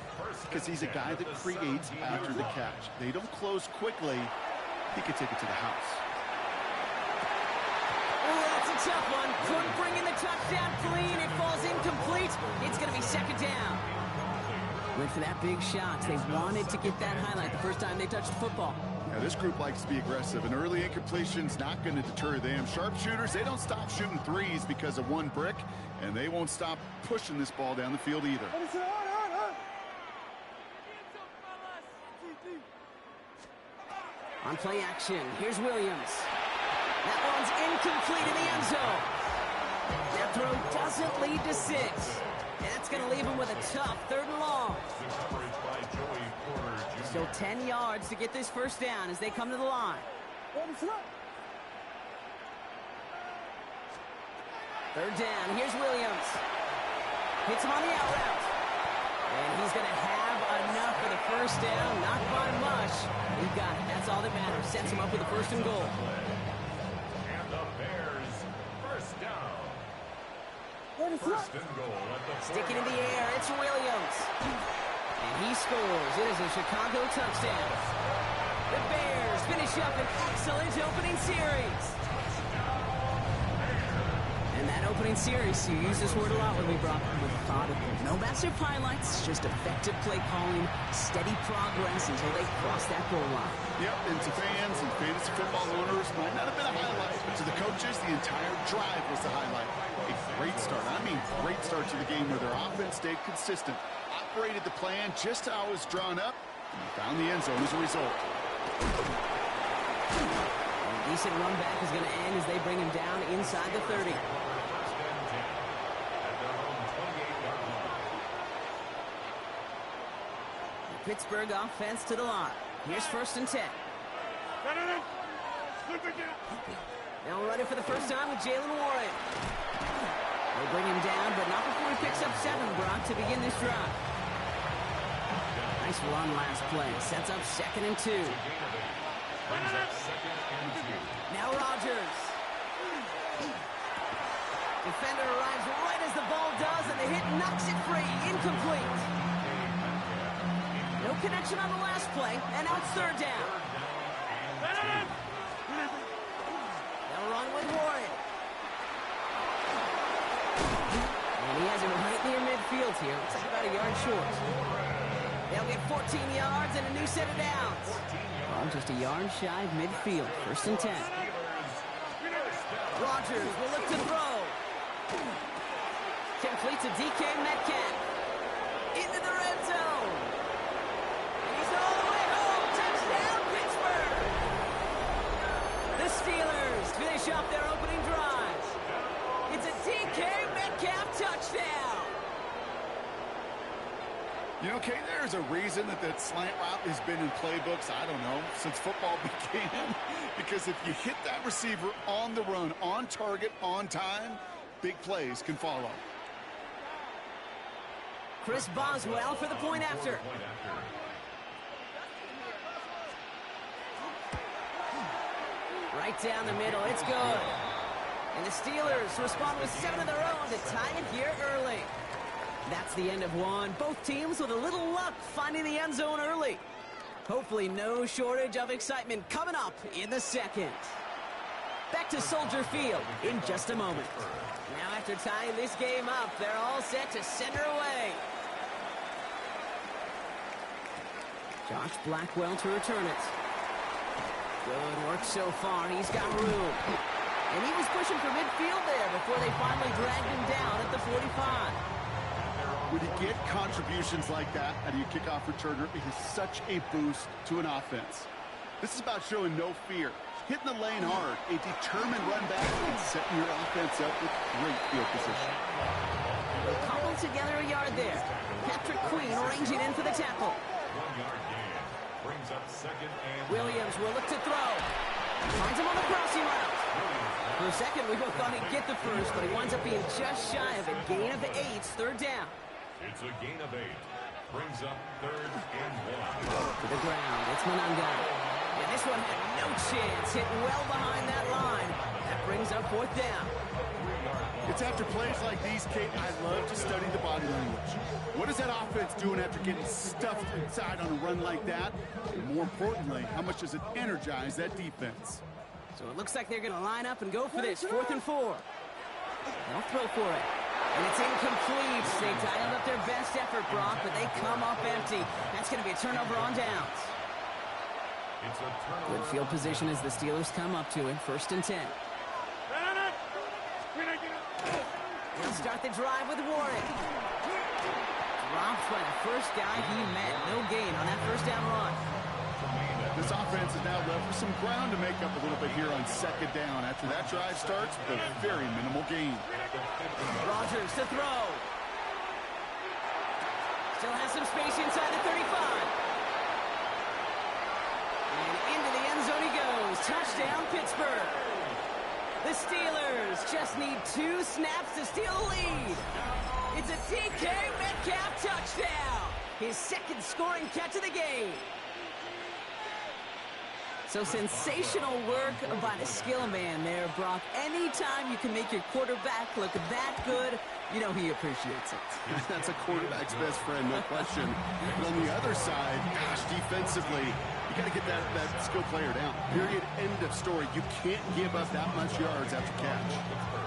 Because he's a guy that creates after the catch. They don't close quickly. He could take it to the house. Oh, that's a tough one. Couldn't bring in the touchdown clean. It falls incomplete. It's going to be 2nd down. Went for that big shot. They wanted to get that highlight the first time they touched the football. Now, this group likes to be aggressive. An early incompletion's not going to deter them. Sharpshooters, they don't stop shooting threes because of one brick, and they won't stop pushing this ball down the field either. On play action, here's Williams. That one's incomplete in the end zone. That throw doesn't lead to 6. And that's going to leave him with a tough 3rd and long. Still 10 yards to get this first down as they come to the line. 3rd down, here's Williams. Hits him on the out route. And he's going to have enough for the first down. Not by much. He got it. That's all that matters. Sets him up with a 1st and goal. And the Bears first down. 1st and goal at the 40. Sticking in the air, it's Williams. And he scores. It is a Chicago touchdown. The Bears finish up an excellent opening series. And that opening series, you use this word a lot when we brought methodical. No massive highlights, just effective play calling, steady progress until they cross that goal line. Yep, and to fans and fantasy football owners, might not have been a highlight, but to the coaches, the entire drive was the highlight. A great start. I mean, great start to the game where their offense stayed consistent, operated the plan just how it was drawn up, and found the end zone as a result. A decent run back is going to end as they bring him down inside the 30. Pittsburgh offense to the line. Here's 1st and 10. They'll run it for the first time with Jalen Warren. They bring him down, but not before he picks up 7, Brock, to begin this drive. Nice run last play. Sets up 2nd and 2. Now Rodgers. Defender arrives right as the ball does, and the hit knocks it free. Incomplete. No connection on the last play, and now it's 3rd down. They'll run with Warren. And he has it right near midfield here. Looks like about a yard short. They'll get 14 yards and a new set of downs. Well, just a yard shy of midfield. 1st and 10. Rodgers will look to throw. Complete to DK Metcalf. Into the red zone. And he's all the way home. Touchdown, Pittsburgh. The Steelers finish off their opening drive. It's a DK Metcalf touchdown. You know, Kate, there's a reason that slant route has been in playbooks, I don't know, since football began. Because if you hit that receiver on the run, on target, on time, big plays can follow. Chris Boswell for the point after. Right down the middle, it's good. And the Steelers respond with 7 of their own to tie it here early. That's the end of one. Both teams with a little luck finding the end zone early. Hopefully no shortage of excitement coming up in the second. Back to Soldier Field in just a moment. Now after tying this game up, they're all set to send her away. Josh Blackwell to return it. Good work so far. He's got room. And he was pushing for midfield there before they finally dragged him down at the 45. When you get contributions like that out of your kickoff returner, it is such a boost to an offense. This is about showing no fear, hitting the lane hard, a determined run back, and setting your offense up with great field position. They cobbled together a yard there. Patrick Queen ranging in for the tackle. 1 yard gain. Brings up second and Williams will look to throw. Finds him on the crossing route. For a second, we both thought he'd get the first, but he winds up being just shy of a gain of 8, third down. it's a gain of 8. Brings up third and 1. To the ground, it's Monangai. And this one had no chance, hit well behind that line. That brings up fourth down. It's after plays like these, Kate, I love to study the body language. What is that offense doing after getting stuffed inside on a run like that? And more importantly, how much does it energize that defense? So it looks like they're going to line up and go for this, 4th and 4. They'll throw for it. And it's incomplete. They dialed up their best effort, Brock, but they come up empty. That's going to be a turnover on downs. It's a turnover. Good field position as the Steelers come up to it, 1st and 10. They'll start the drive with Warren. Dropped by the first guy he met. No gain on that first down run. This offense is now left with some ground to make up a little bit here on 2nd down after that drive starts with a very minimal gain. Rodgers to throw. Still has some space inside the 35. And into the end zone he goes. Touchdown, Pittsburgh. The Steelers just need 2 snaps to steal the lead. It's a DK Metcalf touchdown. His 2nd scoring catch of the game. So sensational work by the skill man there, Brock. Anytime you can make your quarterback look that good, you know he appreciates it. That's a quarterback's best friend, no question. But on the other side, gosh, defensively, you got to get that skill player down. Period, end of story. You can't give up that much yards after catch.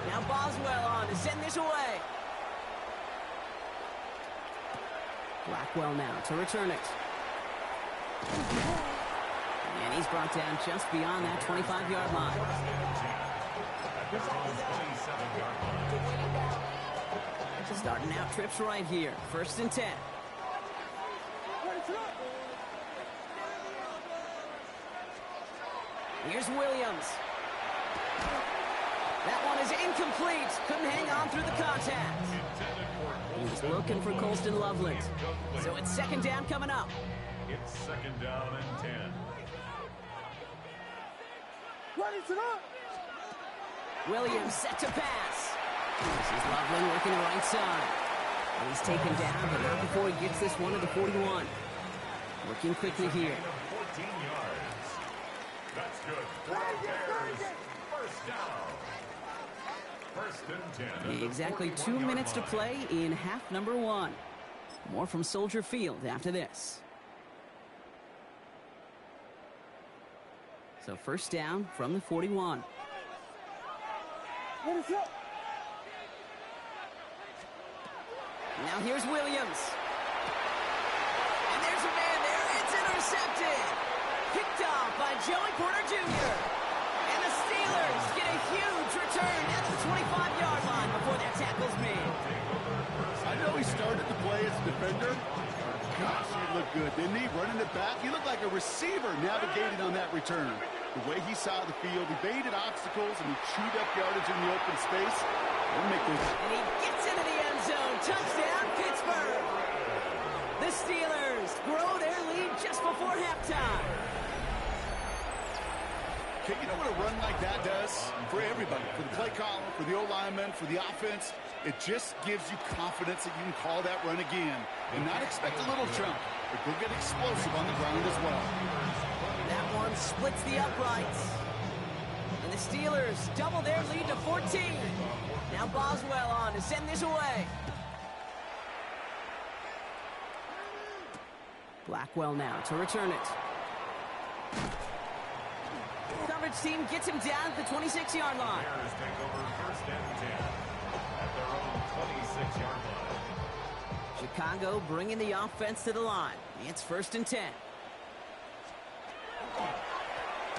Now Boswell on to send this away. Blackwell now to return it. And he's brought down just beyond that 25-yard line. Starting out trips right here. 1st and 10. Here's Williams. That one is incomplete. Couldn't hang on through the contact. He was looking for Colston Loveland. So it's 2nd down coming up. It's 2nd down and 10. Williams set to pass. This is Loveland working the right side. And he's taken down, but not before he gets this one to the 41. Working quickly here. 14 yards. That's good. Bears. First down. 1st and 10. Exactly 2 minutes to play in half number 1. More from Soldier Field after this. So 1st down from the 41. Now here's Williams. And there's a man there. It's intercepted. Picked off by Joey Porter Jr. And the Steelers get a huge return defender. Gosh, he looked good, didn't he? Running it back. He looked like a receiver navigating on that return. The way he saw the field, he baited obstacles, and he chewed up yardage in the open space. We'll make this. And he gets into the end zone. Touchdown, Pittsburgh. The Steelers grow their lead just before halftime. Okay, you know what a run like that does? For everybody, for the play caller, for the O-lineman, for the offense, it just gives you confidence that you can call that run again and not expect a little jump, but go get explosive on the ground as well. That one splits the uprights. And the Steelers double their lead to 14. Now Boswell on to send this away. Blackwell now to return it. Coverage team gets him down at the 26-yard line. Bears take over 1st and 10 at their own 26-yard line. Chicago bringing the offense to the line. It's 1st and 10.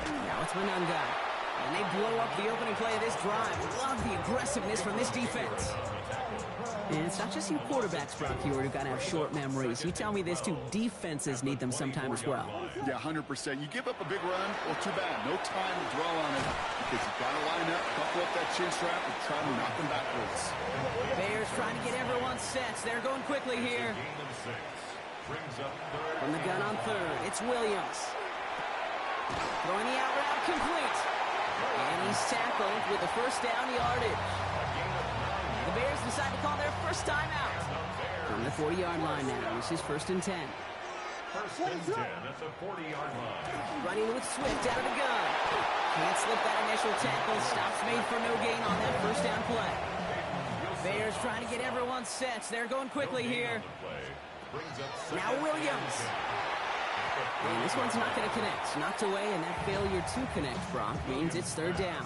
Now it's Manunga. And they blow up the opening play of this drive. Love the aggressiveness from this defense. And it's not just you quarterbacks, Brock, who got to have short memories. You tell me this too. Defenses need them sometime as well. Yeah, 100%. You give up a big run, well, too bad. No time to dwell on it because you've got to line up, buckle up that chin strap, and try to knock them backwards. Bears trying to get everyone set. They're going quickly here. From the gun on 3rd, it's Williams. Throwing the out route complete. And he's tackled with the 1st down yardage. The Bears decide to call their first timeout. From the 40-yard line now, this is 1st and 10. 1st and 10 at the 40-yard line. Running with Swift out of the gun. Can't slip that initial tackle. Stops made for no gain on that 1st down play. Bears trying to get everyone set. They're going quickly here. Now Williams. And this one's not going to connect. Knocked away, and that failure to connect, Brock, means it's 3rd down.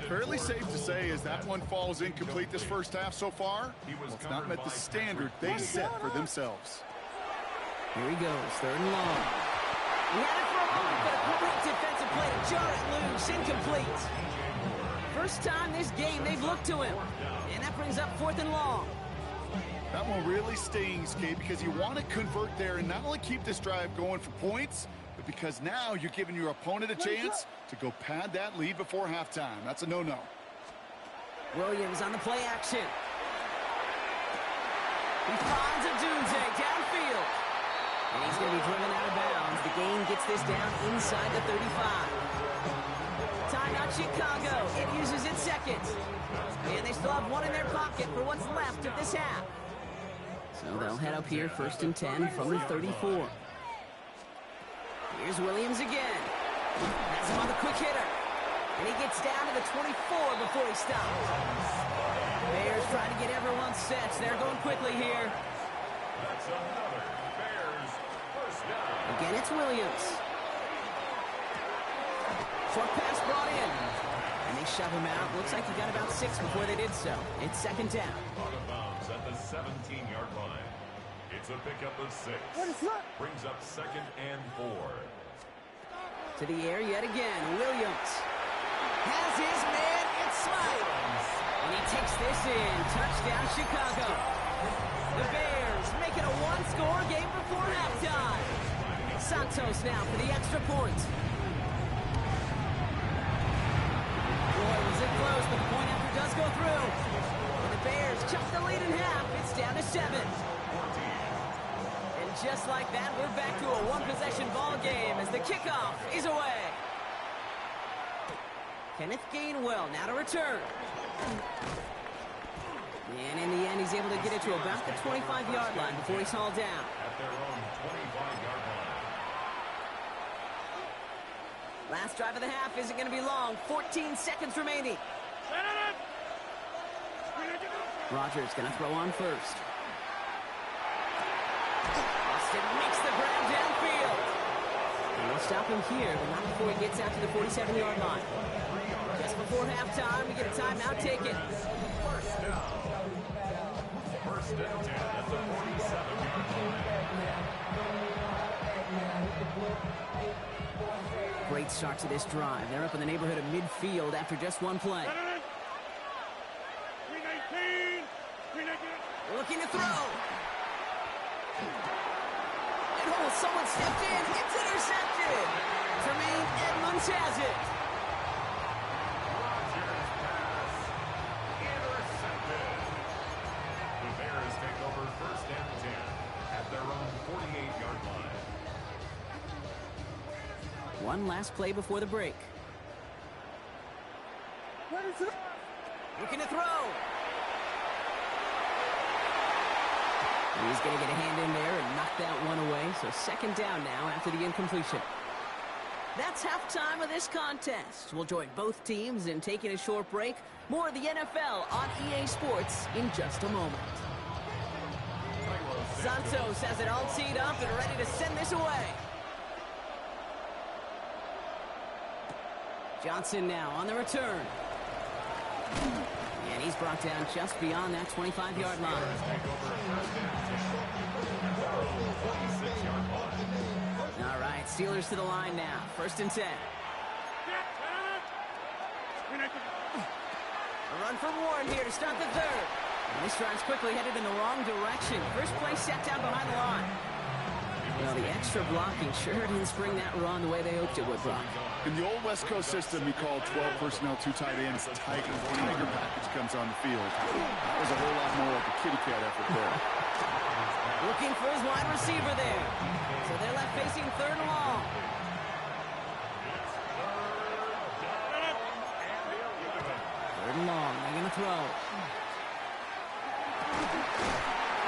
Fairly safe to say as that one falls incomplete this first half so far, well, it's not met the standard they set for themselves. Here he goes, 3rd and long. He had it for a moment, but a great defensive play to jar it loose, incomplete. First time this game they've looked to him, and that brings up 4th and long. That one really stings, Kate, because you want to convert there and not only keep this drive going for points, but because now you're giving your opponent a chance to go pad that lead before halftime. That's a no-no. Williams on the play action. He finds a Dunze downfield. And he's going to be driven out of bounds. The gain gets this down inside the 35. Timeout Chicago. It uses its 2nd. And they still have one in their pocket for what's left of this half. So they'll head up here 1st and 10 from the 34. Here's Williams again. Has him on the quick hitter. And he gets down to the 24 before he stops. Bears trying to get everyone set. They're going quickly here. That's another Bears 1st down. Again, it's Williams. Short pass brought in. And they shove him out. Looks like he got about 6 before they did so. It's 2nd down. Out of bounds at the 17-yard line. It's a pickup of 6. Brings up 2nd and 4. To the air yet again. Williams has his man. It's Smythe. And he takes this in. Touchdown, Chicago. The Bears make it a 1-score game before halftime. Santos now for the extra point. Boy, was it close, but the point after does go through. And the Bears chop the lead in half. It's down to 7. And just like that, we're back to a one-possession ball game as the kickoff is away. Kenneth Gainwell now to return. And in the end, he's able to get it to about the 25-yard line before he's hauled down. At their own 25-yard line. Last drive of the half isn't going to be long. 14 seconds remaining. Rodgers going to throw on first. Austin makes the grab downfield. And we'll stop him here, but not before he gets out to the 47-yard line. Just before halftime, we get a timeout taken. 1st down. 1st and 10 at the 47-yard line. Great start to this drive. They're up in the neighborhood of midfield after just one play. Looking to throw. Rogers has it. Rogers pass intercepted. The Bears take over 1st and 10 at their own 48-yard line. One last play before the break. Looking to throw. He's going to get a hand in there and knock that one away. So 2nd down now after the incompletion. That's halftime of this contest. We'll join both teams in taking a short break. More of the NFL on EA Sports in just a moment. Santos has it all teed up and ready to send this away. Johnson now on the return. And he's brought down just beyond that 25-yard line. All right, Steelers to the line now. 1st and 10. A run for Warren here to start the 3rd. And this drive's quickly headed in the wrong direction. First play set down behind the line. Well, the extra blocking sure didn't spring that run the way they hoped it would, Brock. In the old West Coast system, we call 12 personnel, 2 tight ends, Tiger package comes on the field. That was a whole lot more like a kitty cat effort there. Looking for his wide receiver there. So they're left facing 3rd and long. Third and long, they're going to throw.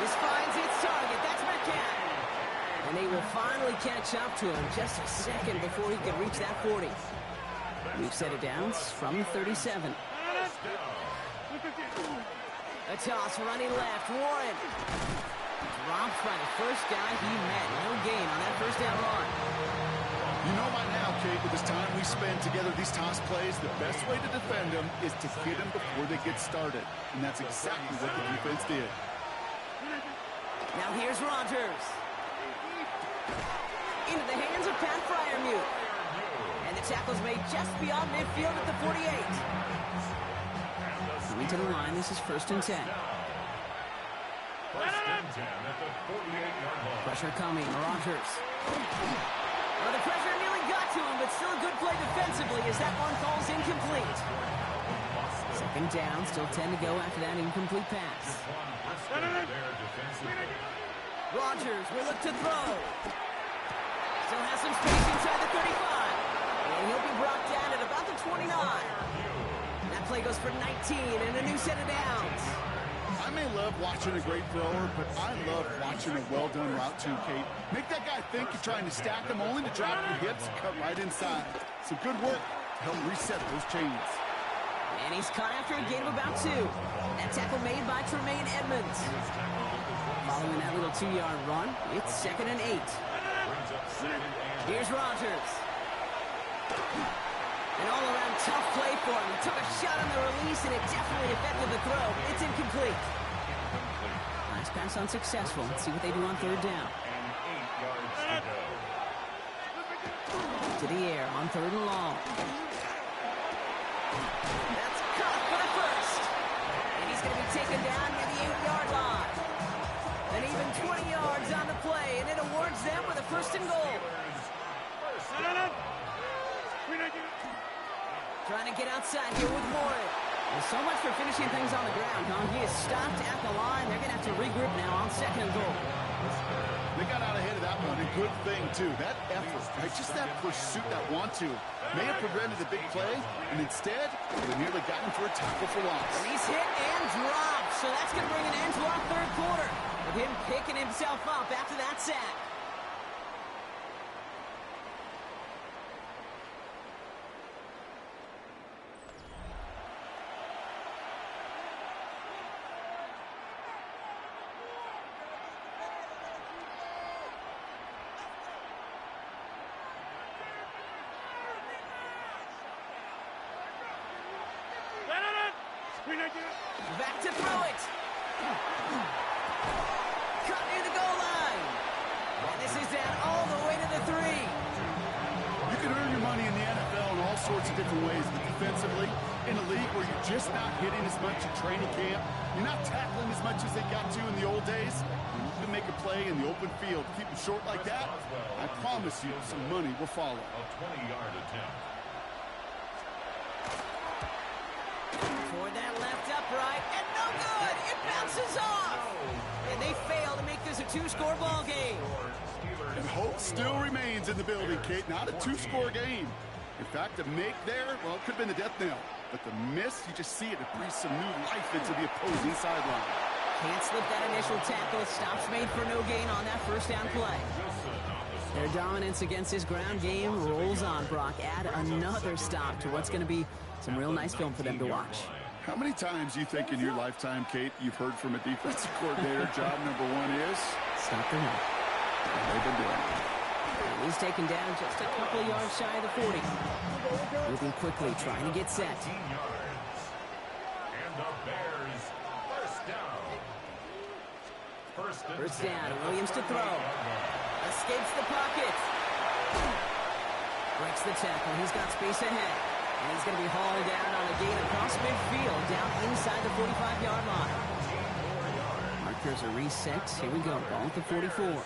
This finds its target. That's Metcalf. And they will finally catch up to him just a second before he can reach that 40. We've set it down from the 37. A toss running left. Warren. Dropped by the first guy he met. No gain on that 1st down run. You know by now, Kate, with this time we spend together these toss plays, the best way to defend them is to hit them before they get started. And that's exactly what the defense did. Now here's Rogers. Into the hands of Pat Freiermuth. And the tackle's made just beyond midfield at the 48. Coming to the line, this is 1st and 10. 1st and 10 at the 48-yard line. Pressure coming, Rogers. Well, the pressure nearly got to him, but still a good play defensively as that one falls incomplete. 2nd down, still 10 to go after that incomplete pass. Rogers will look to throw. Still has some space inside the 35. And he'll be brought down at about the 29. That play goes for 19 and a new set of downs. I may love watching a great thrower, but I love watching a well-done route too, Kate. Make that guy think you're trying to stack them only to drop your hips and cut right inside. Some good work to help reset those chains. And he's caught after a gain of about 2. That tackle made by Tremaine Edmonds. Following that little 2-yard run, it's 2nd and 8. Here's Rogers. An all-around tough play for him. He took a shot on the release, and it definitely affected the throw. It's incomplete. Nice pass unsuccessful. Let's see what they do on 3rd down. To the air on 3rd and long. That's caught for the 1st. And he's going to be taken down near the 8-yard line. And even 20 yards on the play, and it awards them with a 1st and goal. Trying to get outside here with Warren. Well, so much for finishing things on the ground, huh? He is stopped at the line. They're going to have to regroup now on 2nd and goal. They got out ahead of that one. A good thing, too. That effort, right? Just that pursuit, that want-to, may have prevented a big play, and instead, they nearly got him for a tackle for loss. And he's hit and dropped, so that's going to bring an end to our 3rd quarter, with him picking himself up after that sack. Back to throw it. Cut near the goal line. And this is down all the way to the 3. You can earn your money in the NFL in all sorts of different ways, but defensively, in a league where you're just not hitting as much in training camp, you're not tackling as much as they got to in the old days, you can make a play in the open field. Keep them short like that, I promise you some money will follow. A 20-yard attempt. two-score ball game. And hope still remains in the building, Kate. Not a two-score game. In fact, the make there, well, it could have been the death knell. But the miss, you just see it. It breathes some new life into the opposing sideline. Can't slip that initial tackle. Stops made for no gain on that first down play. Their dominance against this ground game rolls on, Brock. Add another stop to what's going to be some real nice film for them to watch. How many times you think in your lifetime, Kate, you've heard from a defensive coordinator, job number one is? Stop the run. They've been doing it. And he's taken down just a couple of yards shy of the 40. Moving quickly, trying to get set. 15 yards. And the Bears, first down. First down, Williams to throw. Escapes the pocket. Breaks the tackle. He's got space ahead. And he's going to be hauled down on a gain across midfield, down inside the 45-yard line. Markers are reset. Here we go. Ball at the 44. Out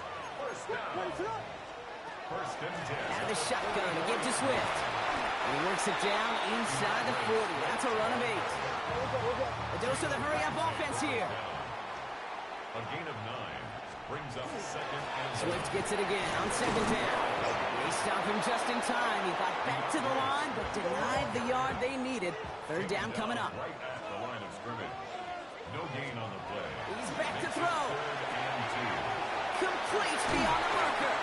of the shotgun to give to Swift. And he works it down inside the 40. That's a run of 8. A dose of the hurry-up offense here. A gain of 9 brings up second and Swift gets it again on second down. They stop him just in time. He got back to the line, but denied the yard they needed. Third down coming up. right at the line of scrimmage. No gain on the play. He's back to throw. Third and 2. Complete beyond the marker.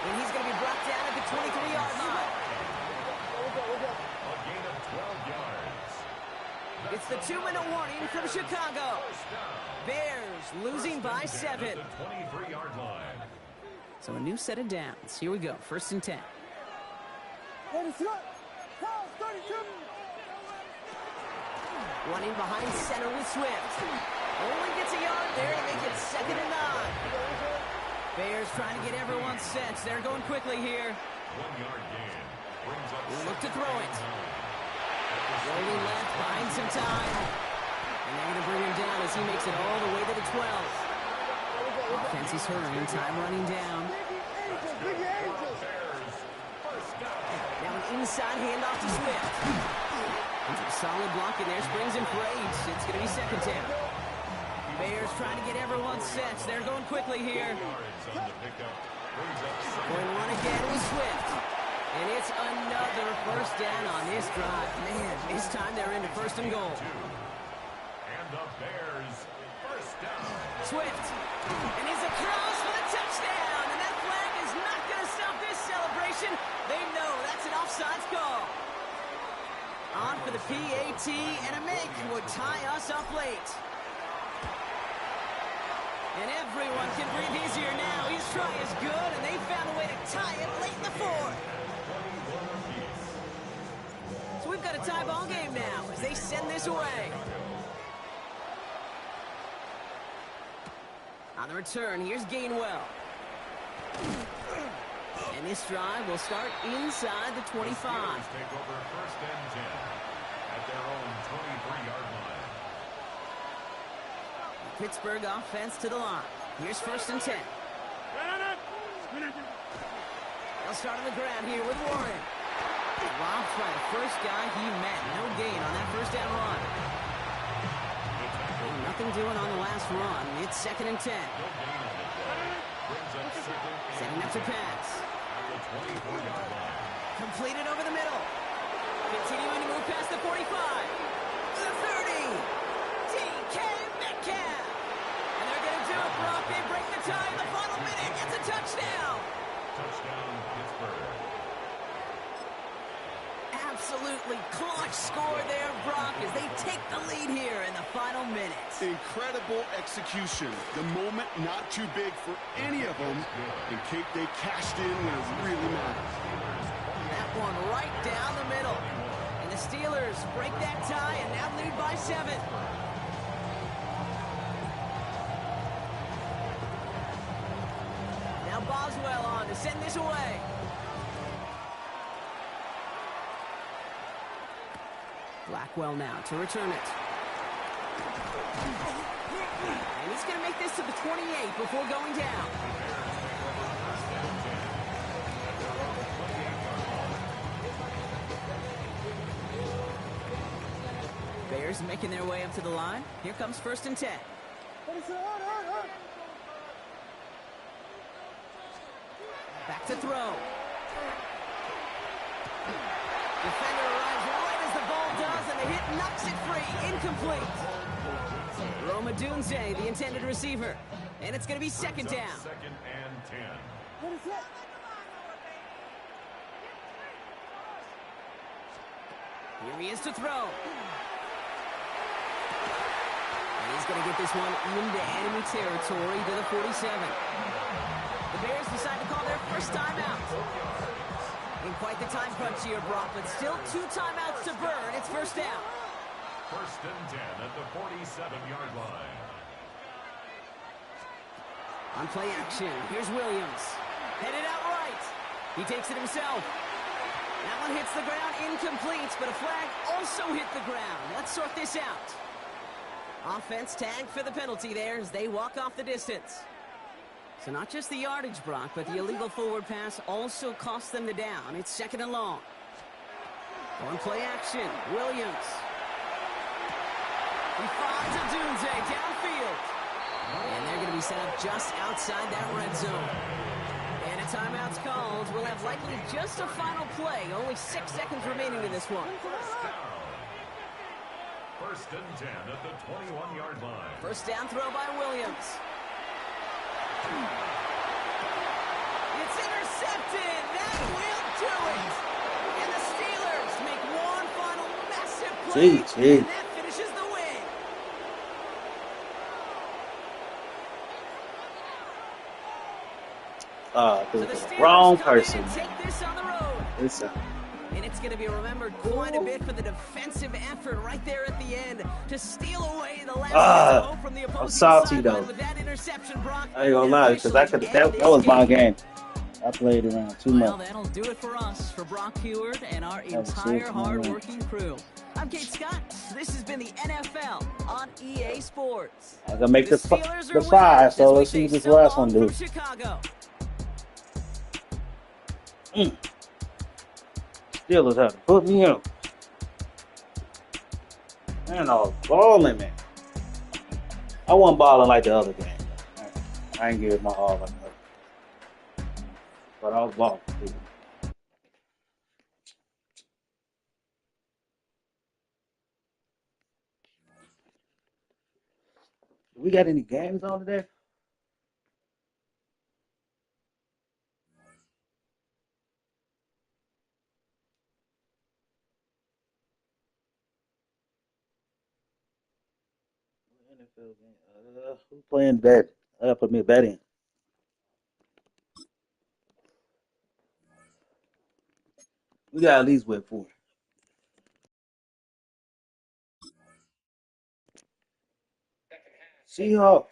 And he's going to be brought down at the 23-yard line. A gain of 12 yards. It's the 2-minute warning from Chicago. Bears losing by 7. At the 23-yard line. So a new set of downs. Here we go. First and 10. Running behind center with Swift. Only gets a yard there to make it 2nd and 9. Bears trying to get everyone set. They're going quickly here. 1-yard gain brings up Look to throw it. Rolling left, buying some time. And they're going to bring him down as he makes it all the way to the 12. Offense is hurrying, time running down. Now an inside handoff to Swift. Solid block in there, springs and parades. It's going to be second down. Bears trying to get everyone set. They're going quickly here. Going one again with Swift. And it's another first down on this drive. Man, this time they're into first and goal. And the Bears, first down. Swift. And he's across for the touchdown. And that flag is not going to stop this celebration. They know that's an offsides call. On for the PAT, and a make would tie us up late. And everyone can breathe easier now. His try is good, and they found a way to tie it late in the 4th. So we've got a tie ball game now as they send this away. On the return, here's Gainwell. And this drive will start inside the 25. Take over first and 10 at their own 23-yard line. Pittsburgh offense to the line. Here's first and 10. They'll start on the ground here with Warren. Robbed by the first guy he met. No gain on that first down run. Nothing doing on the last run. It's 2nd and 10. Setting up to pass. Completed over the middle. Continuing to move past the 45. The 30. DK Metcalf. And they're going to do it, Brock. They break the tie in the final minute. It's a touchdown. Touchdown, Pittsburgh. Absolutely clutch score there, Brock, as they take the lead here in the final minutes. Incredible execution. The moment not too big for any of them. And Kate, they cashed in when it really matters. That one right down the middle. And the Steelers break that tie and now lead by 7. Now Boswell on to send this away. Blackwell now to return it. And he's going to make this to the 28 before going down. Bears making their way up to the line. Here comes first and 10. Back to throw. Defender arrives right as the ball does, and the hit knocks it free. Incomplete. Roma Dunze, the intended receiver. And it's going to be second down. Second and 10. Here he is to throw. And he's going to get this one into enemy territory to the 47. The Bears decide to call their first timeout. In quite the time crunch here, Brock, but still 2 timeouts to burn. It's first down. First and 10 at the 47-yard line. On play action, here's Williams. Headed out right. He takes it himself. That one hits the ground, incomplete, but a flag also hit the ground. Let's sort this out. Offense tagged for the penalty there as they walk off the distance. So not just the yardage, Brock, but the illegal forward pass also cost them the down. It's second and long. On play action, Williams. He finds a Dunze downfield. And they're going to be set up just outside that red zone. And a timeout's called. We'll have likely just a final play. Only 6 seconds remaining in this one. First and 10 at the 21-yard line. First down throw by Williams. It's intercepted. That will do it. And the Steelers make one final massive play. And that finishes the win. So the wrong person. Take this on the road. And it's going to be remembered quite a bit for the defensive effort right there at the end to steal away the last from the opposing I'm salty though. with that interception, Brock. I ain't gonna lie, because that was my game. I played around too much. Well, that'll do it for us, for Brock Heward and our entire hard-working crew. I'm Kate Scott. This has been the NFL on EA Sports. I gotta make the 5, so let's see what this last one do. Chicago. Steelers have to put me up. Man, I was balling, man. I wasn't balling like the other game. I ain't give it my all like that. But I was balling, too. We got any games on today? NFL game. Who's playing that? I gotta put me a bet in. We got at least win 4. Seahawks.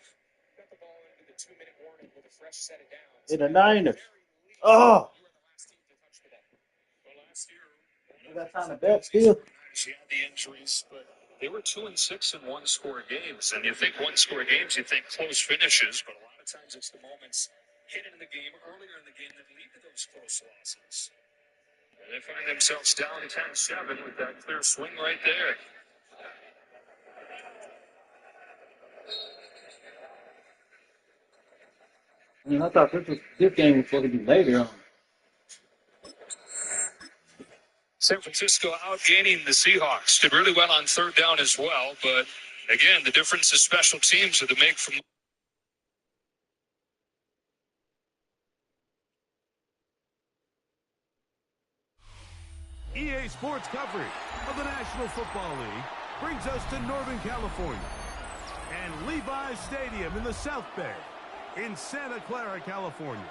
In the Niners. Oh! We got time to bet still. She had the injuries, but they were 2-6 in one-score games. And you think one-score games, you think close finishes, but a lot of times it's the moments hidden in the game earlier in the game that lead to those close losses. And they find themselves down 10-7 with that clear swing right there. I thought this game was supposed to be later on. San Francisco outgaining the Seahawks. Did really well on third down as well, but again, the difference is special teams are the make from. EA Sports coverage of the National Football League brings us to Northern California and Levi's Stadium in the South Bay in Santa Clara, California.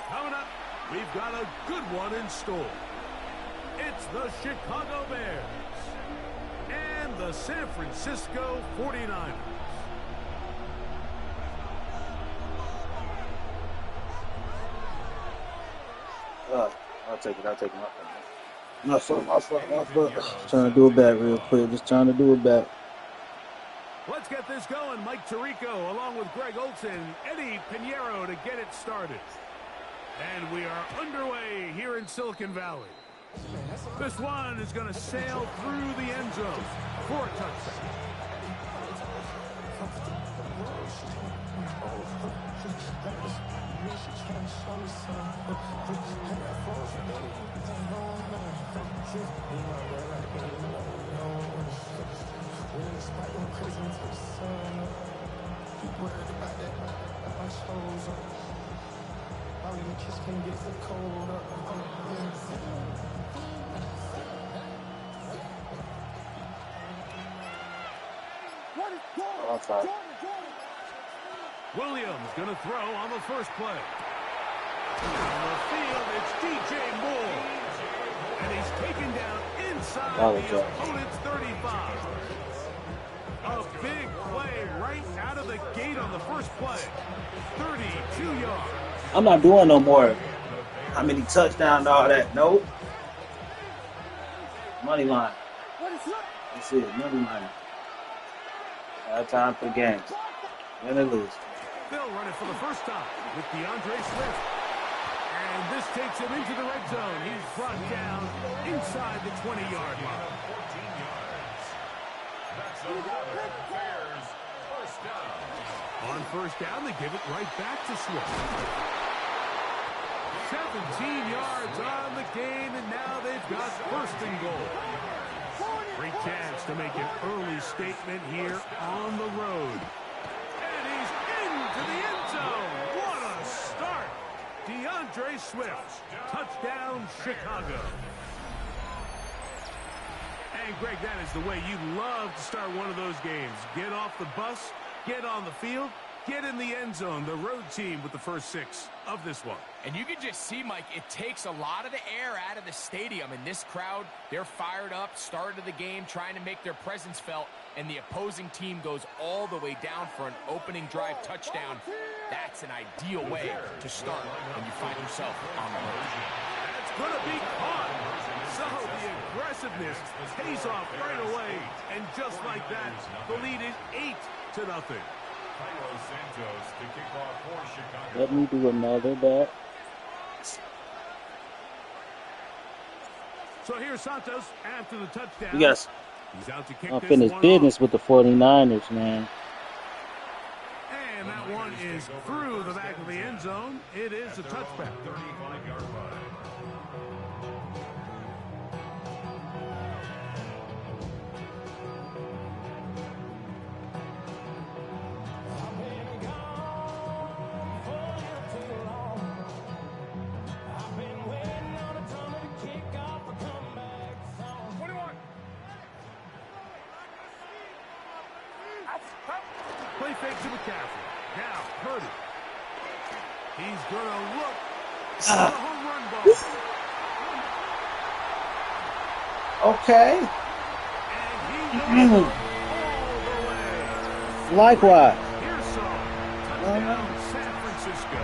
Coming up, we've got a good one in store. It's the Chicago Bears and the San Francisco 49ers. I'll take it. My fault. Trying to do it back real quick. Just trying to do it back. Let's get this going. Mike Tirico along with Greg Olson, Eddie Pinheiro to get it started. And we are underway here in Silicon Valley. This one is going to sail through the end zone for a touchdown. Williams going to throw on the first play. On the field, it's DJ Moore. And he's taken down inside the opponent's 35. A big play right out of the gate on the first play. 32 yards. I'm not doing no more. How many touchdowns and all that? Nope. Money line. That's it. Money line. Time for the game. Win or lose. They'll run it for the first time with DeAndre Swift. And this takes him into the red zone. He's brought down inside the 20-yard line. 14 yards. That's a Bears first down. On first down, they give it right back to Swift. 17 yards on the gain, and now they've got first and goal. Great chance to make an early statement here on the road. And he's into the end zone. What a start. DeAndre Swift. Touchdown, Chicago. And, Greg, that is the way you love to start one of those games. Get off the bus, get on the field, get in the end zone. The road team with the first 6 of this one. And you can just see, Mike, it takes a lot of the air out of the stadium. And this crowd, they're fired up, start of the game, trying to make their presence felt. And the opposing team goes all the way down for an opening drive touchdown. That's an ideal way to start when you find yourself on the road. That's going to be caught. So the aggressiveness pays off right away. And just like that, the lead is 8-0. Santos to kick off for Chicago. Let me do another back. So here's Santos after the touchdown. Yes. He's out to kick Unfinished business with the 49ers, man. And that one is through the back of the end zone. It is a touchback. 35-yard line. Play fake to McCaffrey. Now, Purdy. He's going to look for the home run ball. Okay. And he goes all the way. Likewise. Here's some. Touchdown, San Francisco.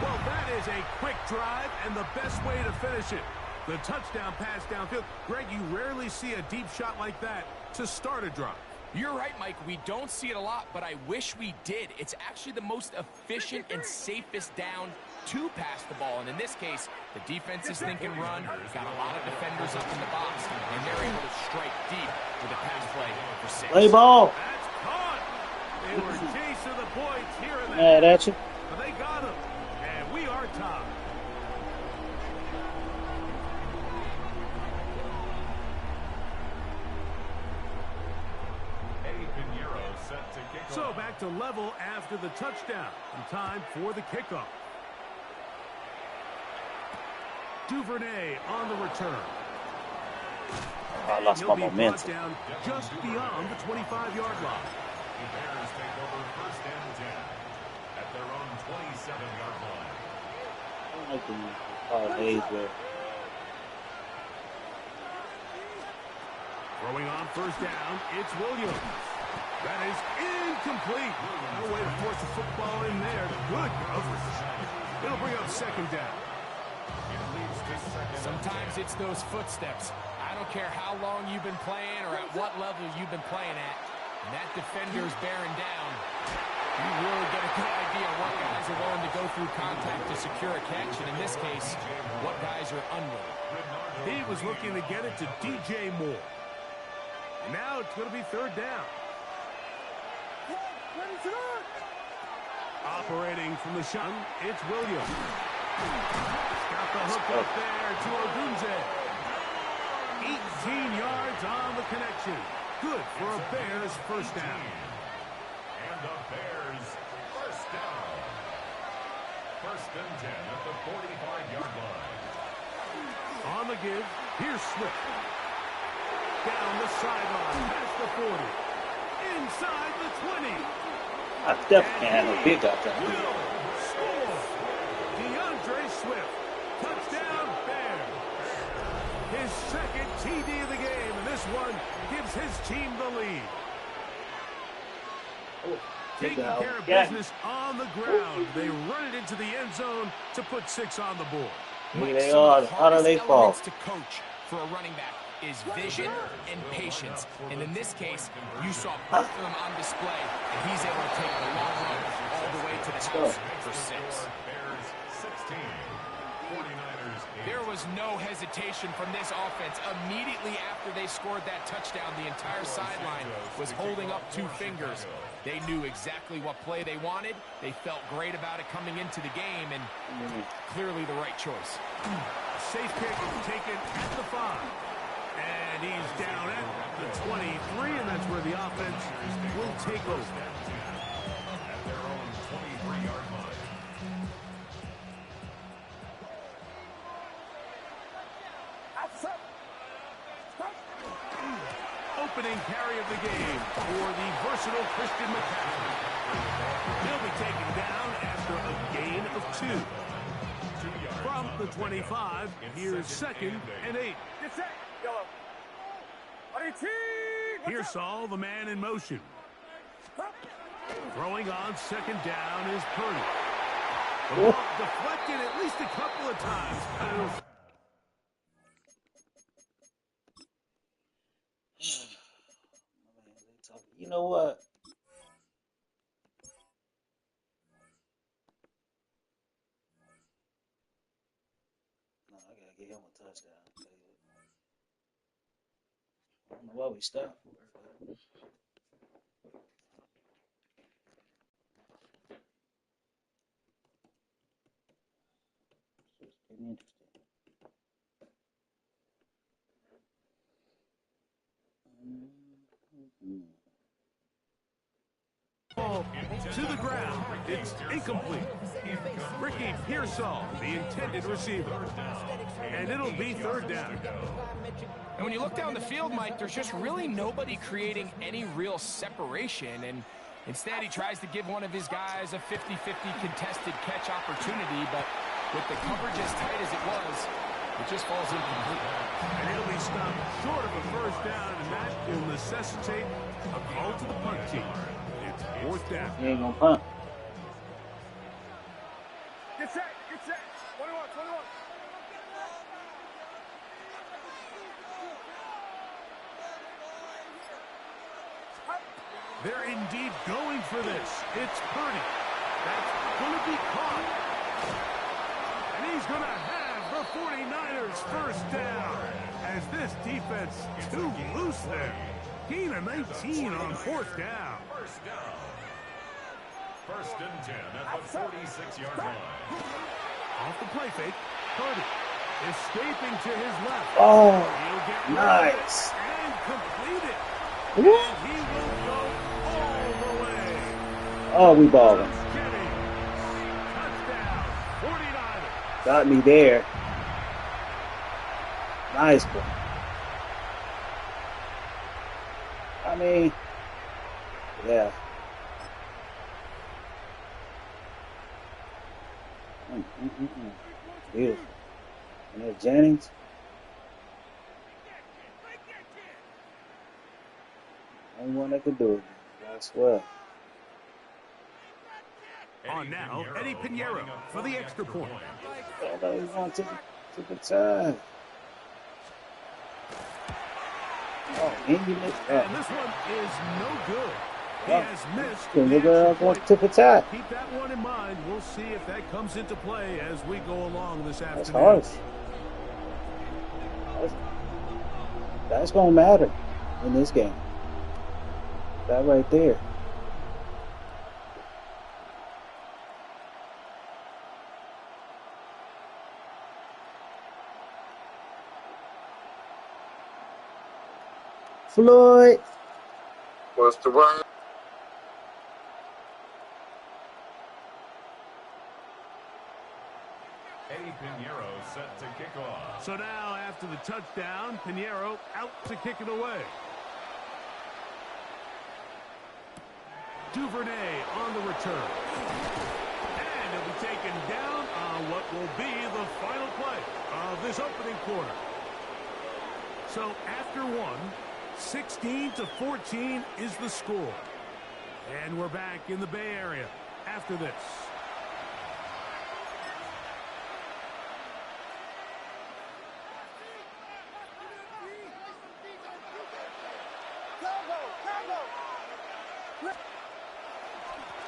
Well, that is a quick drive and the best way to finish it. The touchdown pass downfield. Greg, you rarely see a deep shot like that to start a drive. You're right, Mike. We don't see it a lot, but I wish we did. It's actually the most efficient and safest down to pass the ball. And in this case, the defense is thinking run, got a lot of defenders up in the box, and they're able to strike deep with a pass play for 6. Play ball. That's caught. They were chasing the points here and Mad there. at you. But they got him. And we are tied. So back to level after the touchdown. And time for the kickoff. Duvernay on the return. I lost my momentum. Down just beyond the 25-yard line. The Bears take over first and 10 at their own 27-yard line. I like the parlays there. Throwing on first down, it's Williams. That is incomplete. No way to force the football in there. Good coverage. It'll bring up second down. Sometimes it's those footsteps. I don't care how long you've been playing or at what level you've been playing at. And that defender's bearing down. You really get a good idea what guys are willing to go through contact to secure a catch. And in this case, what guys are unwilling. He was looking to get it to DJ Moore. And now it's going to be third down. Operating from the shot, it's Williams. Got the hook up there to Odunze. 18 yards on the connection. Good for a Bears first down. And the Bears first down. First and 10 at the 45-yard line. On the give, here's Swift. Down the sideline, past the 40. Inside the 20. I definitely can't handle big out there. Will score. DeAndre Swift. Touchdown, Bears. His second TD of the game, and this one gives his team the lead. Taking care of business on the ground. They run it into the end zone to put 6 on the board. Here they are. How do they fall? To coach for a running back is vision and patience. And in this case, you saw both of them on display, and he's able to take the long run all the way to the house for 6. Bears 16. 49ers 8. There was no hesitation from this offense. Immediately after they scored that touchdown, the entire sideline was holding up 2 fingers. They knew exactly what play they wanted. They felt great about it coming into the game, and clearly the right choice. Safe kick taken at the 5. And he's down at the 23, and that's where the offense will take over. At their own 23-yard line. Opening carry of the game for the versatile Christian McCaffrey. He'll be taken down after a gain of 2. From the 25, here's second and 8. Here's Saul, the man in motion. Throwing on second down is Purdy. The ball deflected at least a couple of times. You know what? No, I gotta get him a touchdown. I don't know why we stopped. It's pretty interesting. Ball to the ground. It's incomplete. Ricky Pearsall, the intended receiver. And it'll be third down. And when you look down the field, Mike, there's just really nobody creating any real separation. And instead, he tries to give one of his guys a 50-50 contested catch opportunity. But with the coverage as tight as it was, it just falls incomplete. And it'll be stopped short of a first down, and that will necessitate a call to the punt team. It's fourth down. He ain't gonna punt. Get set, get set. 21, 21. They're indeed going for this. It's Purdy. That's going to be caught. And he's going to have the 49ers first down. As this defense too loose there. Gain of 19 on fourth down. First down. First and 10 at the 46-yard line. Off the play fake. Purdy escaping to his left. Oh, He'll get nice. and complete it. Woo. And he will go all the way. Oh, we balling. Touchdown, 49ers. Got me there. Nice one. I mean, yeah. Beautiful. And there's Jennings. Only one that could do it. I swear. On now, Eddie Pinheiro for the extra point. I thought he was going to the time. Oh, and you missed. And this one is no good. He has missed. We're going to the tie. Keep that one in mind. We'll see if that comes into play as we go along this afternoon. That's harsh. That's going to matter in this game. That right there. Floyd. What's the word? Eddie Pinheiro set to kick off. So now, after the touchdown, Pinheiro out to kick it away. Duvernay on the return. And he'll be taken down on what will be the final play of this opening quarter. So after one, 16-14 is the score. And we're back in the Bay Area after this.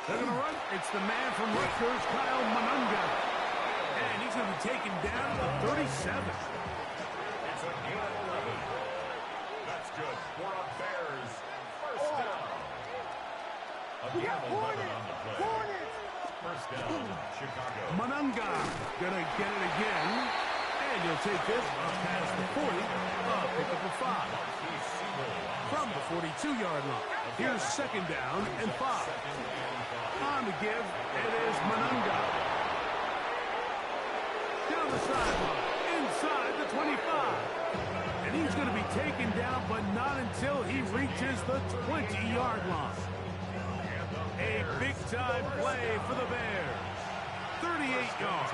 They're going to run. It's the man from Rutgers, Kyle Manunga. And he's going to be taken down to 37. It's a gain of 11. That's good for a Bears first down. A gain of 11 on the play. First down, Chicago. Manunga going to get it again. And he'll take this up past the 40. Pick up a 5. From the 42-yard line. Here's second down and 5. On the give, it is Manunga. Down the sideline, inside the 25. And he's going to be taken down, but not until he reaches the 20-yard line. A big-time play for the Bears. 38 yards.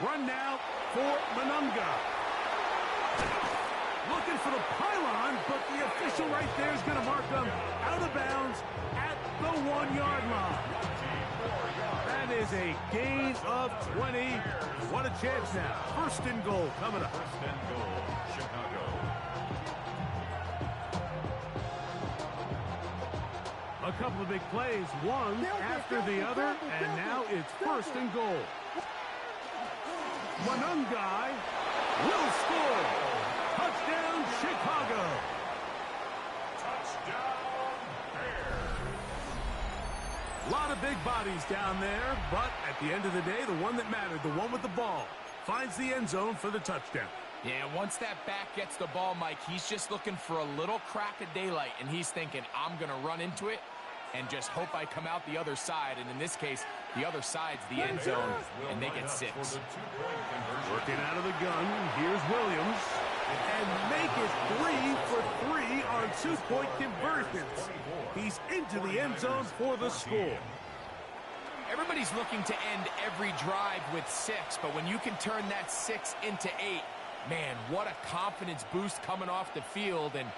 Run now for Manunga. Looking for the pylon, but the official right there is going to mark him out of bounds at the 1-yard line. That is a gain of 20. What a chance now. First and goal coming up. First and goal, Chicago. A couple of big plays, one after the other, and now it's first and goal. Manunga will score. Touchdown, Chicago. Touchdown, Bears. A lot of big bodies down there, but at the end of the day, the one that mattered, the one with the ball, finds the end zone for the touchdown. Yeah, once that back gets the ball, Mike, he's just looking for a little crack of daylight, and he's thinking, I'm going to run into it and just hope I come out the other side. And in this case, the other side's the end zone, and they get 6. Working out of the gun, here's Williams. And make it 3 for 3 on 2-point conversions. He's into the end zone for the score. Everybody's looking to end every drive with 6, but when you can turn that 6 into 8, man, what a confidence boost coming off the field, and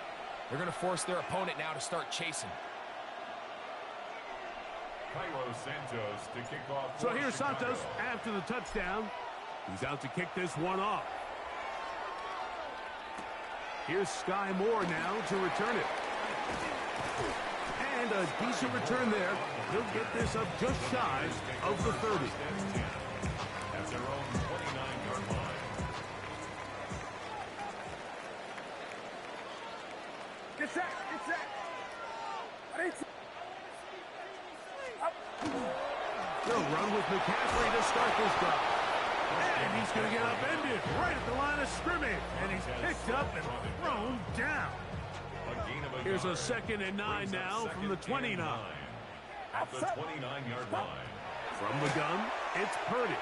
they're going to force their opponent now to start chasing. Santos to kick off. So here's Santos after the touchdown. He's out to kick this one off. Here's Sky Moore now to return it. And a decent return there. He'll get this up just shy of the 30. At their own 29-yard line. Get set, get set. They'll run with McCaffrey to start this drive. And he's going to get upended right at the line of scrimmage. And he's picked up and thrown down. Here's a 2nd and 9 now from the 29. At the 29-yard line. From the gun, it's Purdy.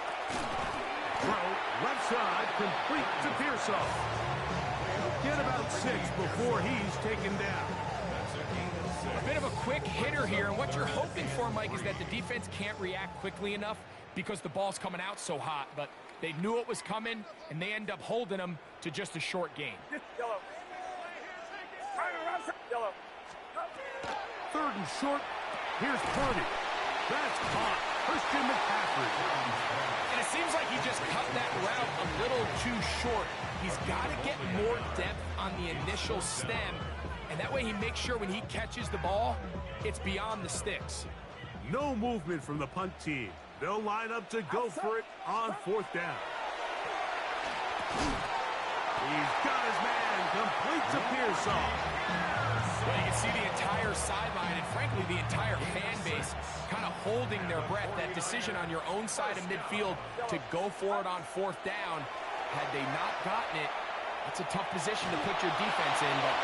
Throw, left side, complete to Pearsall. Get about 6 before he's taken down. A bit of a quick hitter here, and what you're hoping for, Mike, is that the defense can't react quickly enough because the ball's coming out so hot, but they knew it was coming, and they end up holding them to just a short gain. Yellow. 3rd and short. Here's Purdy. That's caught. Christian McCaffrey. And it seems like he just cut that route a little too short. He's got to get more depth on the initial stem, and that way he makes sure when he catches the ball, it's beyond the sticks. No movement from the punt team. They'll line up to go for it on 4th down. He's got his man complete to Pearsall. Well, you can see the entire sideline and, frankly, the entire fan base kind of holding their breath. That decision on your own side of midfield to go for it on 4th down, had they not gotten it, that's a tough position to put your defense in, but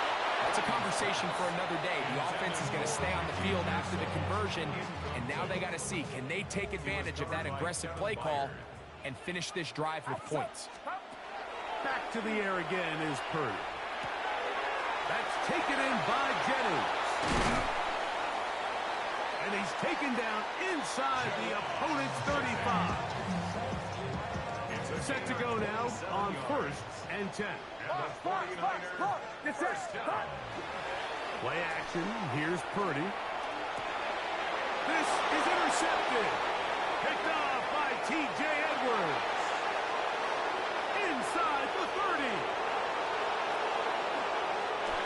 that's a conversation for another day. The offense is going to stay on the field after the conversion, and now they got to see, can they take advantage of that aggressive play call and finish this drive with points? Back to the air again is Purdy. That's taken in by Jennings. And he's taken down inside the opponent's 35. Set to go now on 1st and 10. Play action. Here's Purdy. This is intercepted. Picked off by T.J. Edwards. Inside the 30.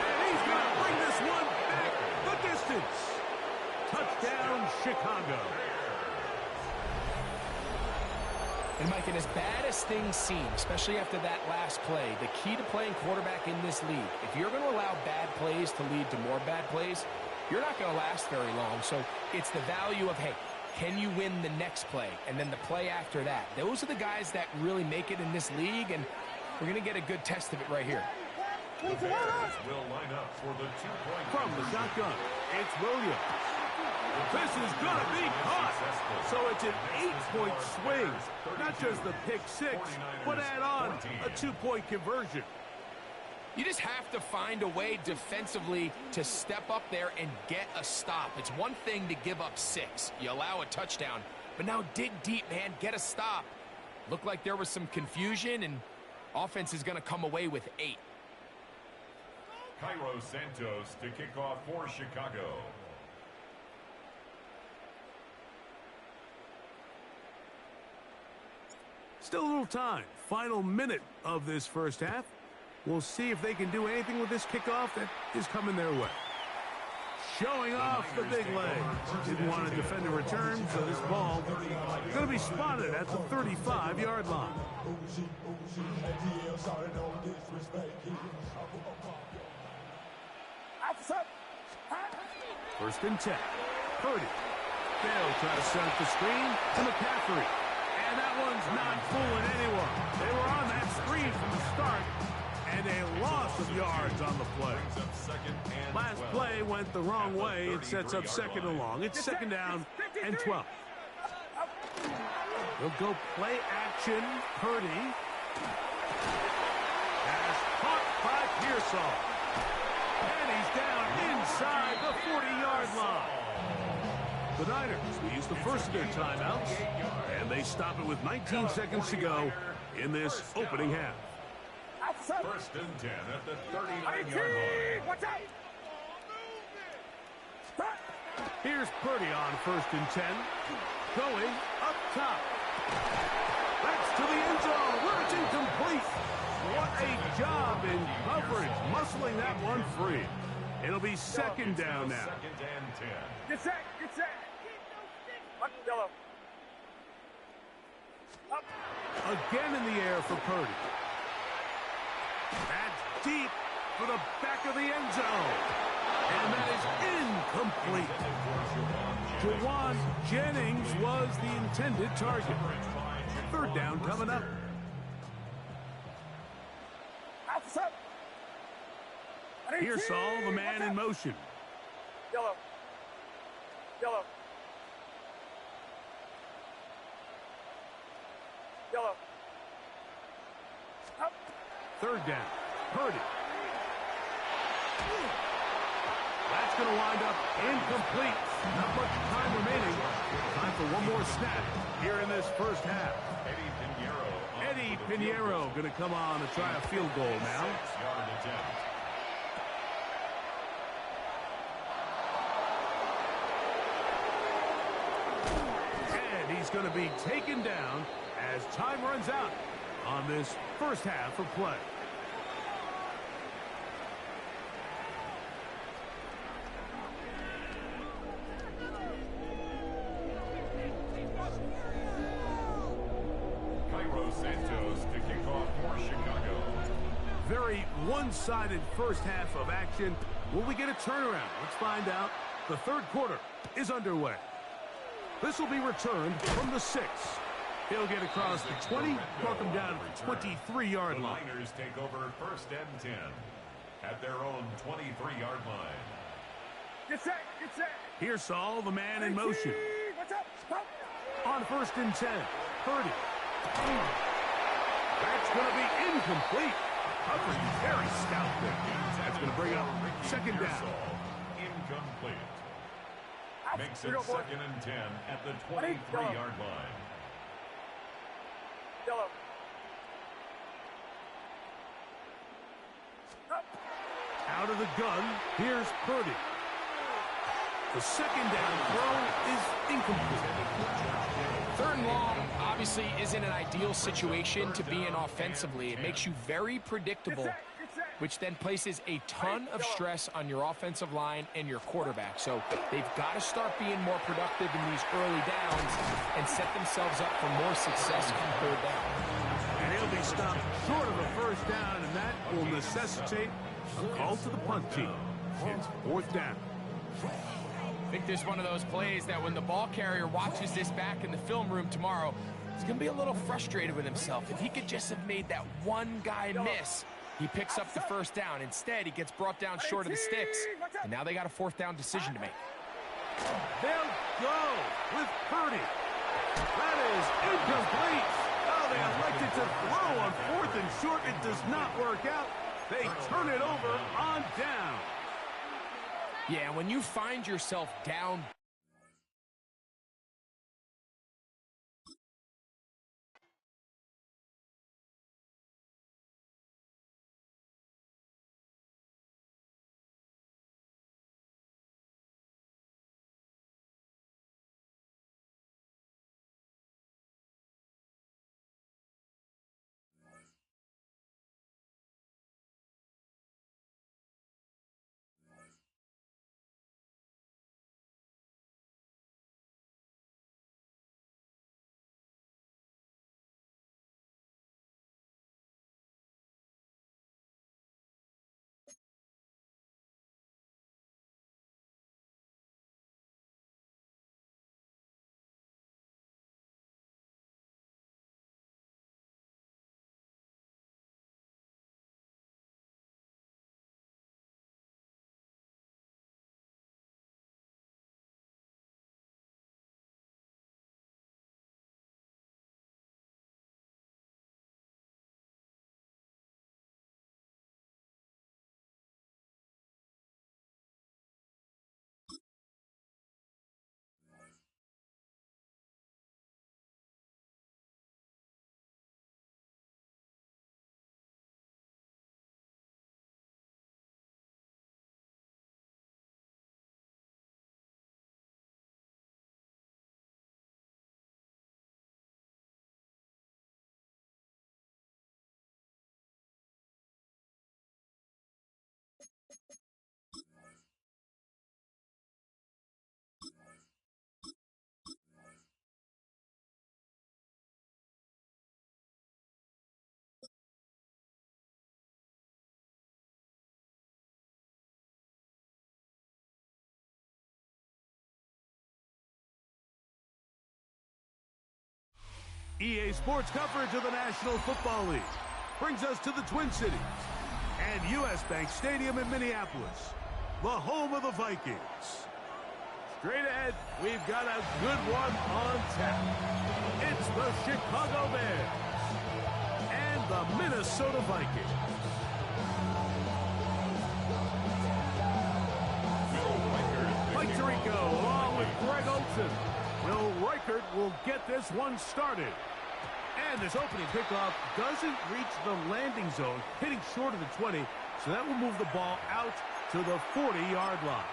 And he's going to bring this one back the distance. Touchdown, Chicago. And, Mike, and as bad as things seem, especially after that last play, the key to playing quarterback in this league, if you're going to allow bad plays to lead to more bad plays, you're not going to last very long. So it's the value of, hey, can you win the next play and then the play after that? Those are the guys that really make it in this league, and we're going to get a good test of it right here. The Bears will line up for the 2-point From the shotgun, it's Williams. This is going to be caught. So it's an 8-point swing. Not just the pick 6, but add on a 2-point conversion. You just have to find a way defensively to step up there and get a stop. It's one thing to give up 6. You allow a touchdown. But now dig deep, man. Get a stop. Looked like there was some confusion, and offense is going to come away with 8. Cairo Santos to kick off for Chicago. Still a little time. Final minute of this first half. We'll see if they can do anything with this kickoff that is coming their way. Showing off the big leg. Didn't want to defend a return, so this ball going to be spotted at the 35-yard line. First and 10. Purdy. They'll try to set up the screen to McCaffrey. And that one's not fooling anyone. They were on that screen from the start, and a loss of yards on the play. Last play went the wrong way. It sets up 2nd and long. It's 2nd down and 12. They'll go play action. Purdy. Pass caught by Pearsall. And he's down inside the 40-yard line. The Niners will use the first of their timeouts, and they stop it with 19 seconds to go in this opening half. First and 10 at the 39-yard line. Here's Purdy on 1st and 10. Going up top. That's to the end zone where it's incomplete. What a job in coverage, muscling that one free. It'll be 2nd down now. 2nd and 10. Get set, get set. Yellow. Up. Again in the air for Purdy. That's deep for the back of the end zone. And that is incomplete. Jawan Jennings was the intended target. 3rd down coming up. Pearsall, the man in motion. Yellow. Yellow. Yellow. Up. 3rd down. Purdy. That's going to wind up incomplete. Not much time remaining. Time for one more snap here in this first half. Eddie Pinheiro going to come on and try a field goal now. 6-yard attempt. And he's going to be taken down as time runs out on this first half of play. Cairo Santos to kick off for Chicago. Very one-sided first half of action. Will we get a turnaround? Let's find out. The third quarter is underway. This will be returned from the 6. He'll get across the 20, mark him down at the 23-yard line. The Niners take over 1st and 10 at their own 23-yard line. Get set, get set. Here's Saul, the man in motion. What's up? Stop. On 1st and 10, 30. That's going to be incomplete. Coverage very stout there. That's going to bring up 2nd down. Incomplete. Makes it 2nd and 10 at the 23-yard line. Yellow. Out of the gun, here's Purdy. The 2nd down throw is incomplete. 3rd and long obviously isn't an ideal situation to be in offensively. It makes you very predictable, which then places a ton of stress on your offensive line and your quarterback. So they've got to start being more productive in these early downs and set themselves up for more success on 3rd down. And he'll be stopped short of a 1st down, and that will necessitate a call to the punt team. It's 4th down. I think there's one of those plays that when the ball carrier watches this back in the film room tomorrow, he's going to be a little frustrated with himself. If he could just have made that one guy miss, he picks up the 1st down. Instead, he gets brought down short of the sticks, and now they got a 4th down decision to make. They'll go with Purdy. That is incomplete. Oh, they elected to throw on 4th and short. It does not work out. They turn it over on down. Yeah, when you find yourself down EA Sports coverage of the National Football League brings us to the Twin Cities and U.S. Bank Stadium in Minneapolis, the home of the Vikings. Straight ahead, we've got a good one on tap. It's the Chicago Bears and the Minnesota Vikings. Mike Tirico along with Greg Olsen. Will Reichert will get this one started. And this opening kickoff doesn't reach the landing zone, hitting short of the 20, so that will move the ball out to the 40-yard line.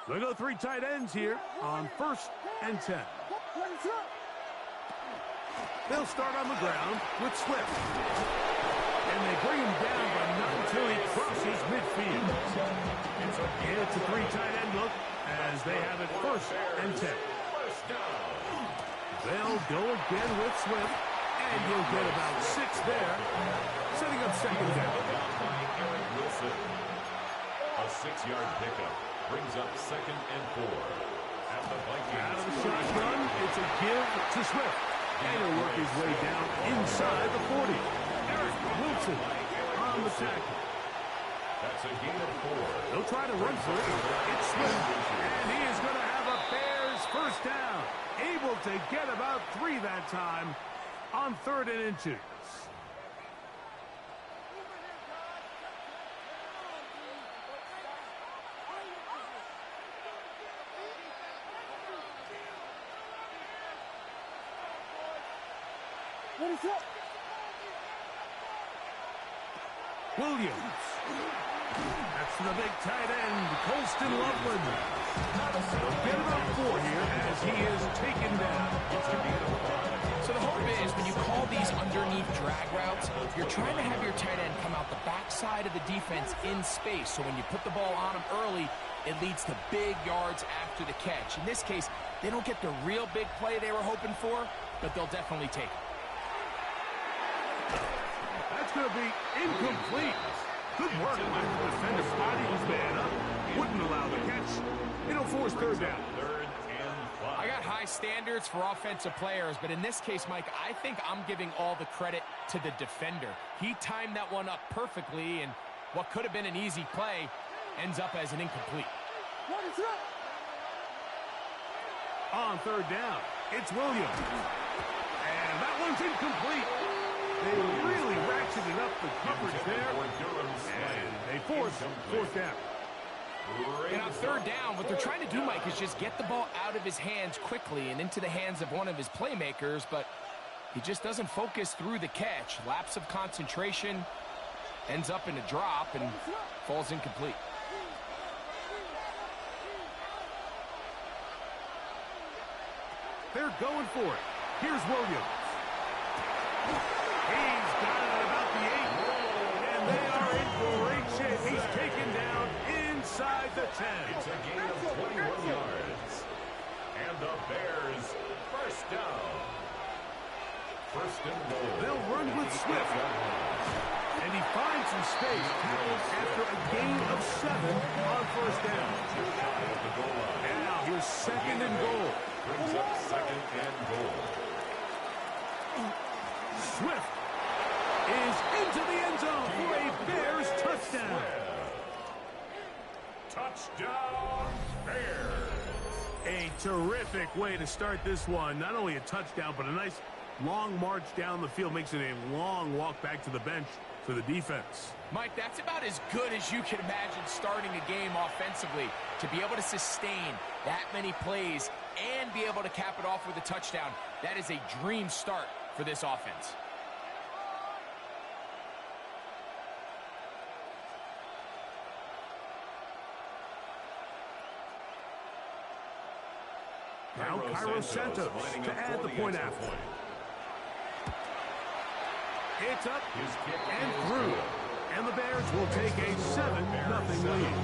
They go 3 tight ends here on 1st and 10. They'll start on the ground with Swift. And they bring him down, but not until he crosses midfield. It's a 3 tight end look as they have it 1st and 10. They'll go again with Swift, And you'll get about 6 there, setting up second down. A 6-yard pickup brings up 2nd and 4. At the Vikings. Out of the shotgun, it's a give to Swift. And he'll work his way down inside the 40. Eric Wilson on the tackle. That's a gain of 4. They'll try to run for it. It's Swift. And he is going to have a Bears first down. Able to get about 3 that time on 3rd and inches. Williams. That's the big tight end, Colston Loveland. They'll get about 4 here as he is taken down. So the hope is when you call these underneath drag routes, you're trying to have your tight end come out the backside of the defense in space. So when you put the ball on him early, it leads to big yards after the catch. In this case, they don't get the real big play they were hoping for, but they'll definitely take it. That's going to be incomplete. Good work by the defender. Body his man up. Wouldn't allow the catch. It'll force 3rd down. 3rd and 5. I got high standards for offensive players, but in this case, Mike, I think I'm giving all the credit to the defender. He timed that one up perfectly, and what could have been an easy play ends up as an incomplete. On 3rd down, it's Williams. And that one's incomplete. They really ratcheted up the coverage there, and they force 4th down. And on 3rd down, what they're trying to do, Mike, is just get the ball out of his hands quickly and into the hands of one of his playmakers, but he just doesn't focus through the catch. Lapse of concentration, ends up in a drop, and falls incomplete. They're going for it. Here's Williams. He's got it at about the 8. And they are in great shape. He's taken down inside the 10. It's a gain of 21 yards. And the Bears first down. 1st and goal. They'll run with Swift. And he finds some space tackled after a gain of 7 on 1st down. And now here's 2nd and goal. Brings up 2nd and goal. Swift is into the end zone for a Bears touchdown. Touchdown, Bears. A terrific way to start this one. Not only a touchdown, but a nice long march down the field. Makes it a long walk back to the bench for the defense. Mike, that's about as good as you can imagine starting a game offensively. To be able to sustain that many plays and be able to cap it off with a touchdown, that is a dream start for this offense. Now Cairo Santos to add the point after. It's up and through. And the Bears will take a 7-0 lead.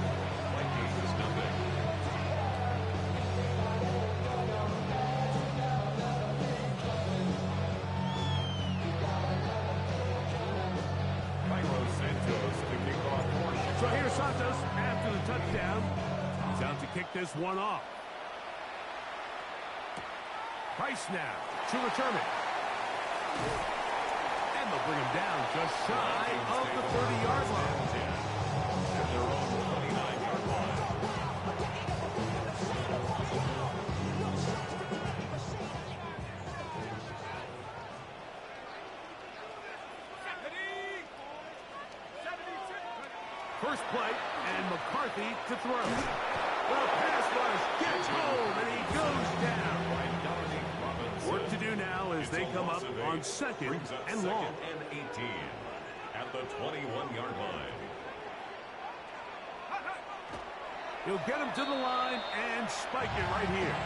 So here's Santos after the touchdown. He's out to kick this one off. Price now to return it. And they'll bring him down just shy of the 30-yard line. At their own 29-yard line. First play, and McCarthy to throw. The pass rush gets home, and he goes down. Work to do now as they come up on 2nd and long. 2nd and 18 at the 21-yard line. He'll get him to the line and spike it right here.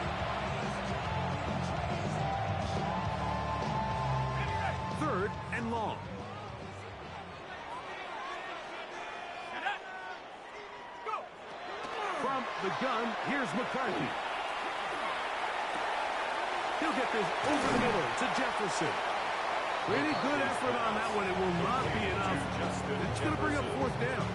Third and long. From the gun, here's McCarthy. He'll get this over the middle to Jefferson. Pretty good effort on that one. It will not be enough. It's going to bring up fourth down.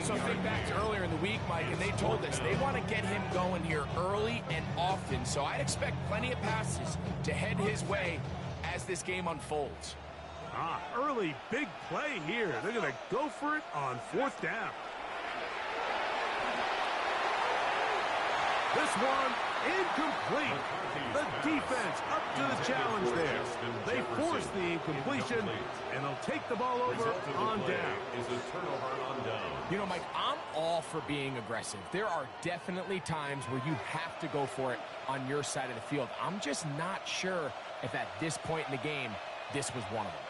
So think back to earlier in the week, Mike, and they told us they want to get him going here early and often. So I'd expect plenty of passes to head his way as this game unfolds. Early big play here. They're going to go for it on fourth down. This one incomplete. The defense up to the challenge there. They force the incompletion, and they'll take the ball over on down. You know, Mike, I'm all for being aggressive. There are definitely times where you have to go for it on your side of the field. I'm just not sure if at this point in the game, this was one of them.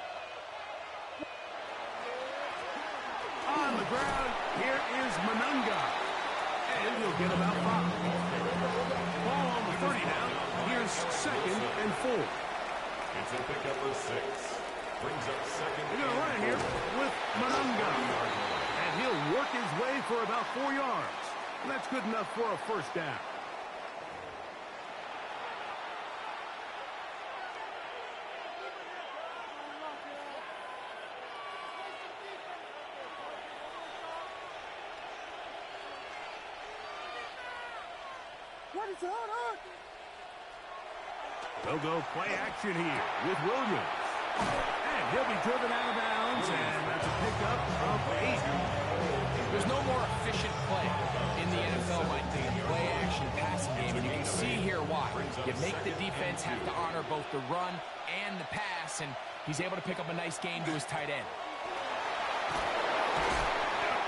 On the ground, here is Manunga. And he'll get about 5. Ball on the 30 now. Here's 2nd and 4. It's a pickup of 6. Brings up 2nd. They're going to run it here with Manunga. And he'll work his way for about 4 yards. And that's good enough for a first down. They'll go play action here with Williams. And he'll be driven out of bounds, and that's a pickup of 8. There's no more efficient play in the NFL like the play-action passing game, and you can see here why. You make the defense have to honor both the run and the pass, and he's able to pick up a nice gain to his tight end.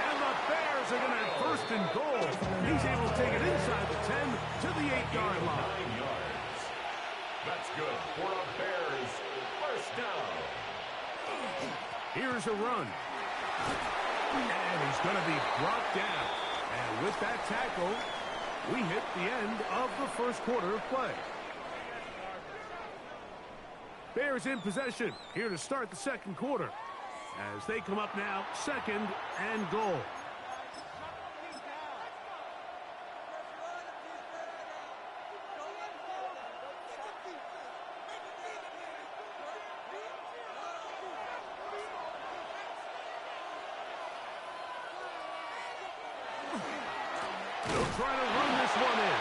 And the Bears are going to have first and goal. He's able to take it inside the 10 to the 8-yard line. That's good for the Bears. First down. Here's a run. And he's going to be brought down. And with that tackle, we hit the end of the first quarter of play. Bears in possession here to start the second quarter. As they come up now, 2nd and goal. They'll try to run this one in.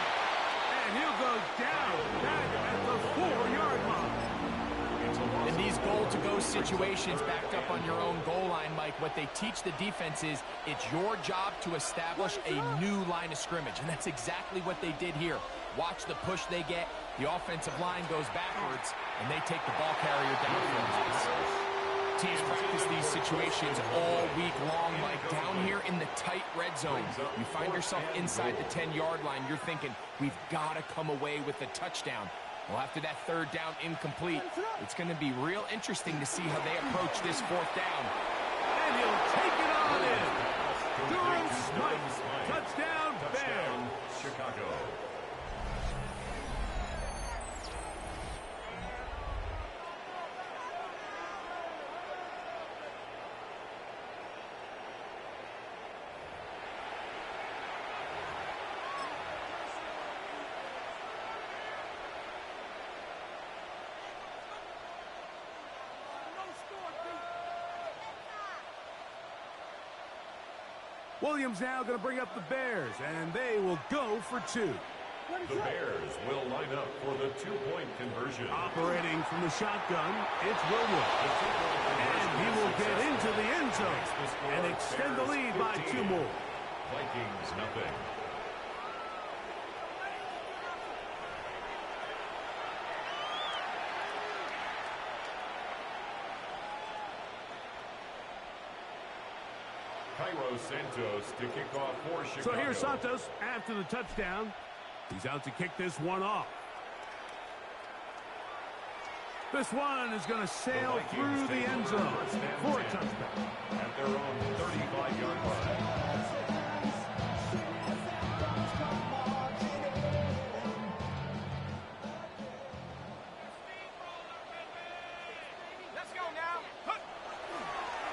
And he'll go down back at the 4-yard line. In these goal-to-go situations backed up on your own goal line, Mike, what they teach the defense is it's your job to establish a new line of scrimmage, and that's exactly what they did here. Watch the push they get. The offensive line goes backwards, and they take the ball carrier down. Teams practice these situations all week long, Mike. Down here in the tight red zone, you find yourself inside the 10-yard line. You're thinking, we've got to come away with a touchdown. Well, after that third down incomplete, it's going to be real interesting to see how they approach this fourth down. And he'll take it on in. Durham Smythe. Touchdown, Bears. Chicago. Williams now going to bring up the Bears, and they will go for 2. The Bears will line up for the 2-point conversion. Operating from the shotgun, it's Williams. And he will get into the end zone and extend the lead by 2 more. Vikings, nothing. Santos to kick off for Chicago. So here's Santos after the touchdown. He's out to kick this one off. This one is going to sail through the end zone for a touchdown. At their own 35-yard line.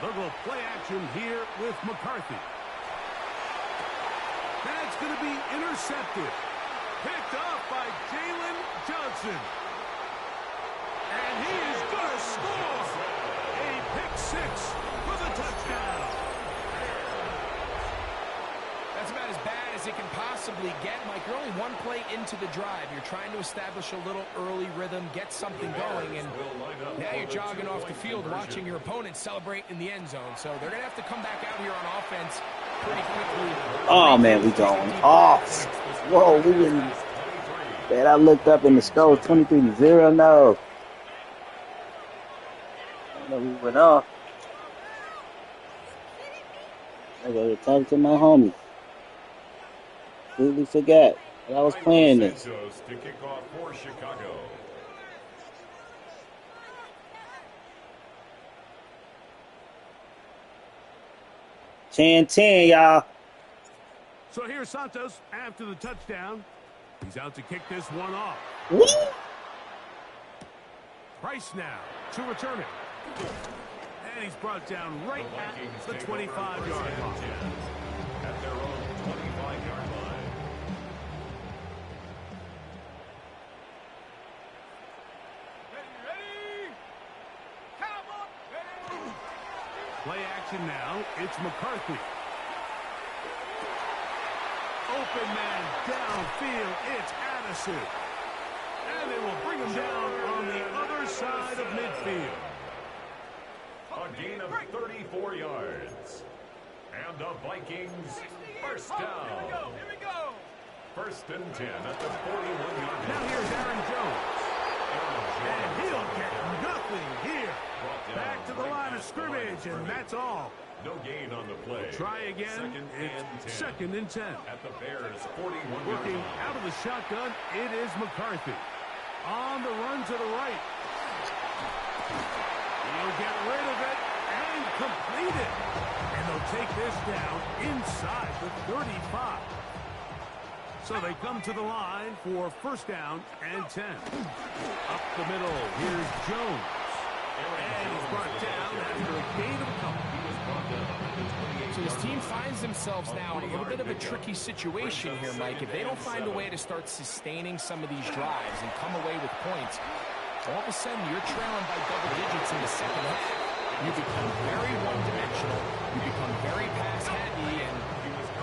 They'll go play action here with McCarthy. That's going to be intercepted. Picked off by Jalen Johnson. And he is gonna score. A pick six for the touchdown. That's about as bad as it can possibly get, Mike. You're only one play into the drive. You're trying to establish a little early rhythm, get something going, and now you're jogging off the field watching your opponent celebrate in the end zone. So they're going to have to come back out here on offense pretty quickly. Oh, man, we going off. Whoa, we didn't. Man, I looked up and the score was 23-0. No. I know we went off. I gotta talk to my homie. Completely forgot that I was playing this. To kick off for Chicago. Ten, y'all. So here's Santos after the touchdown. He's out to kick this one off. Woo! Price now to return it. And he's brought down right at the 25-yard line. At their own 25-yard line. Play action now. It's McCarthy. Open man downfield. It's Addison. And they will bring him down on the other side of midfield. A gain of 34 yards. And the Vikings first down. Here we go. First and 10 at the 41-yard line. Now here's Aaron Jones. And he'll get nothing here. Back to the line of scrimmage, and that's all. No gain on the play. Try again. It's second and 10. At the Bears' 41-yard Working line. out of the shotgun, it is McCarthy. On the run to the right. He'll get rid of it and complete it. And they'll take this down inside the 35. So they come to the line for first down and 10. Up the middle, here's Jones. And he's brought down after a gain of a couple. So this team finds themselves now in a little bit of a tricky situation here, Mike. If they don't find a way to start sustaining some of these drives and come away with points, all of a sudden you're trailing by double digits in the second half. You become very one-dimensional. You become very pass-heavy, and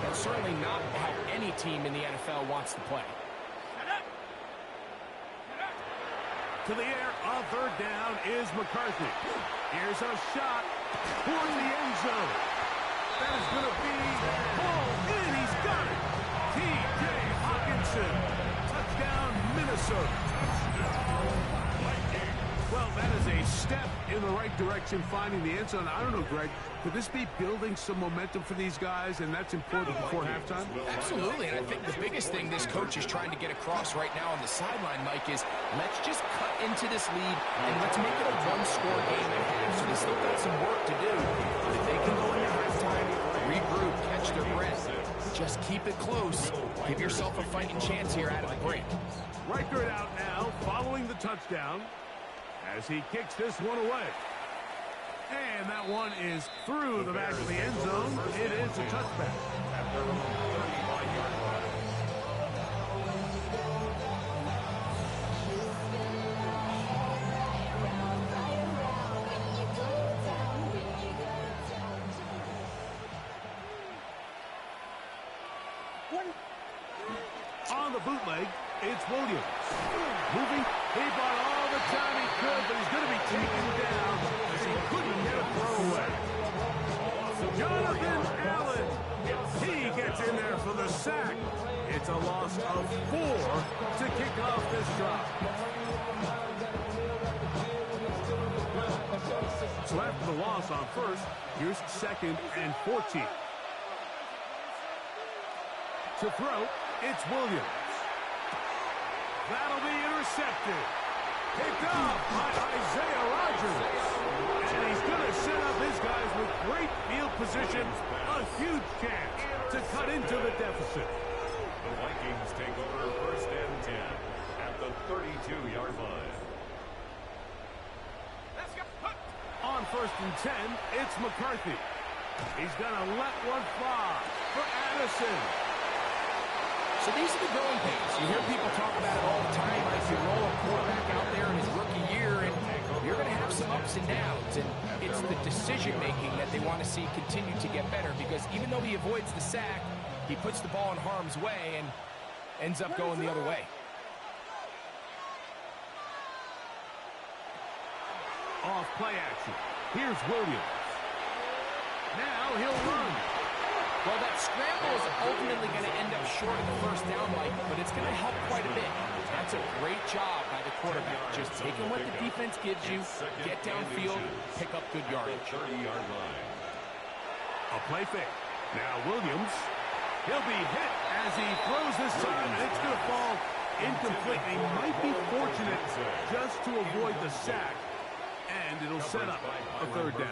that's certainly not how any team in the NFL wants to play. To the air on third down is McCarthy. Here's a shot toward the end zone. That is going to be pulled in. He's got it. T.J. Hawkinson. Touchdown, Minnesota. Well, that is a step in the right direction, finding the end zone. I don't know, Greg, could this be building some momentum for these guys, and that's important before halftime? Absolutely, and I think the biggest thing this coach is trying to get across right now on the sideline, Mike, is let's just cut into this lead and let's make it a one-score game at half. So they still got some work to do, but if they can go into halftime, regroup, catch their breath, just keep it close. Give yourself a fighting chance here out of the break. Reichert out now, following the touchdown, as he kicks this one away. And that one is through the back of the end zone. It is a touchback. At their own 35-yard line. On the bootleg, it's Williams. Moving, he bought all the time he could, but he's going to be taken down as he couldn't get a throw away. Jonathan Allen, he gets in there for the sack. It's a loss of 4 to kick off this drive. So after the loss on first, here's second and 14. To throw, it's Williams. That'll be intercepted. Picked up by Isaiah Rodgers. And he's going to set up his guys with great field position. A huge chance to cut into the deficit. The Vikings take over first and 10 at the 32-yard line. On first and 10, it's McCarthy. He's going to let one fly for Addison. So these are the growing pains. You hear people talk about it all the time. Right? If you roll a quarterback out there in his rookie year, and you're going to have some ups and downs, and it's the decision-making that they want to see continue to get better, because even though he avoids the sack, he puts the ball in harm's way and ends up going the other way. Off play action. Here's Williams. Now he'll run. Well, that scramble is ultimately going to end up short of the first down, Mike, but it's going to help quite a bit. That's a great job by the quarterback. Just taking what the defense gives you, get downfield, pick up good yardage. 30-yard line. A play fake. Now Williams. He'll be hit as he throws this time, and it's going to fall incomplete. He might be fortunate just to avoid the sack, and it'll set up a third down.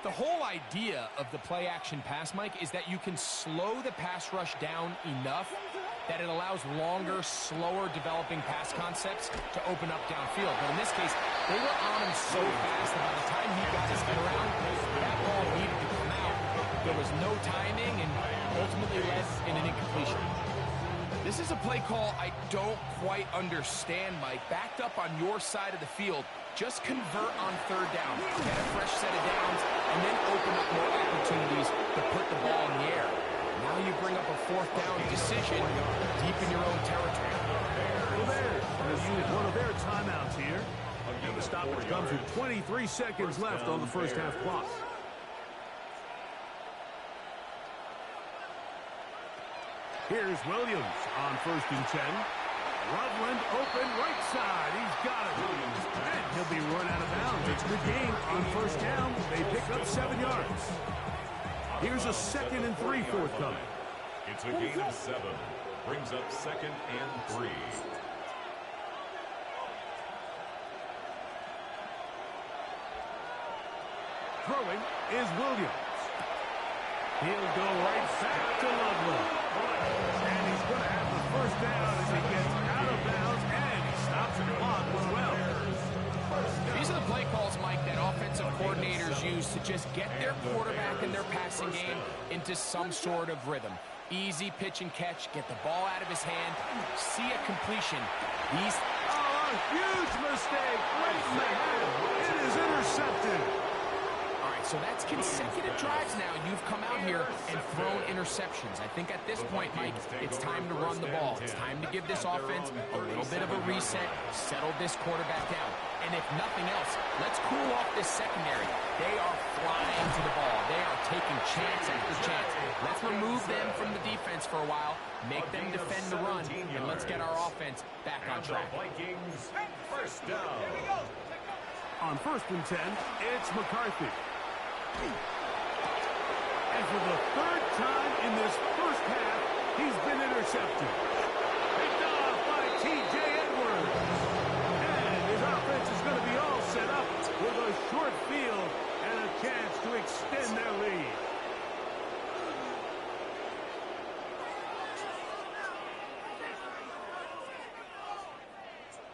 The whole idea of the play-action pass, Mike, is that you can slow the pass rush down enough that it allows longer, slower developing pass concepts to open up downfield. But in this case, they were on him so fast that by the time he got his head around, that ball needed to come out. There was no timing and ultimately led in an incompletion. This is a play call I don't quite understand, Mike. Backed up on your side of the field, just convert on third down. Get a fresh set of downs, and then open up more opportunities to put the ball in the air. Now you bring up a fourth down decision deep in your own territory. The Bears will use one of their timeouts here. And the stoppage comes with 23 seconds left on the first half clock. Here's Williams on 1st and 10. Loveland open right side. He's got it. And he'll be run out of bounds. It's a good game on 1st down. They pick up 7 yards. Here's a 2nd and 3 forthcoming. It's a gain of 7. Brings up 2nd and 3. Throwing is Williams. He'll go right back to Loveland. And he's going to have the first down as he gets out of bounds, and he stops the clock as well. These are the play calls, Mike, that offensive coordinators use to just get their quarterback and their passing game into some sort of rhythm. Easy pitch and catch, get the ball out of his hand, see a completion. These... Oh, a huge mistake right in the head. It is intercepted. All right, so that's consecutive drives now. You've come out here and thrown interceptions. I think at this point, Mike, it's time to run the ball. It's time to give this offense a little bit of a reset, settle this quarterback down. And if nothing else, let's cool off this secondary. They are flying to the ball. They are taking chance after chance. Let's remove them from the defense for a while, make them defend the run, and let's get our offense back on track. Vikings, first down. On 1st and 10, it's McCarthy. And for the 3rd time in this first half, he's been intercepted. Picked off by T.J. Edwards. And his offense is going to be all set up with a short field and a chance to extend their lead.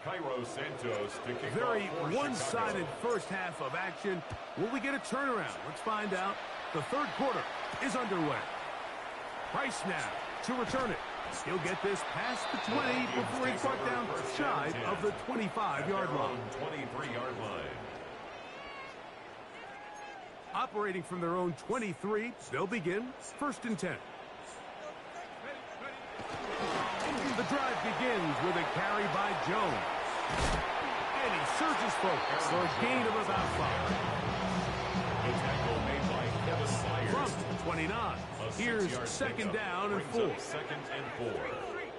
Cairo Santos to kick Very off for one-sided Chicago. first half of action. Will we get a turnaround? Let's find out. The 3rd quarter is underway. Price now to return it. He'll get this past the 20 before he's brought down shy of the 25-yard line. 23-yard line. Operating from their own 23, they'll begin 1st and 10. The drive begins with a carry by Jones. And he surges forward for a gain of about 5. The tackle made by Kevin Myers. From 29, here's 2nd down and 4. 2nd and 4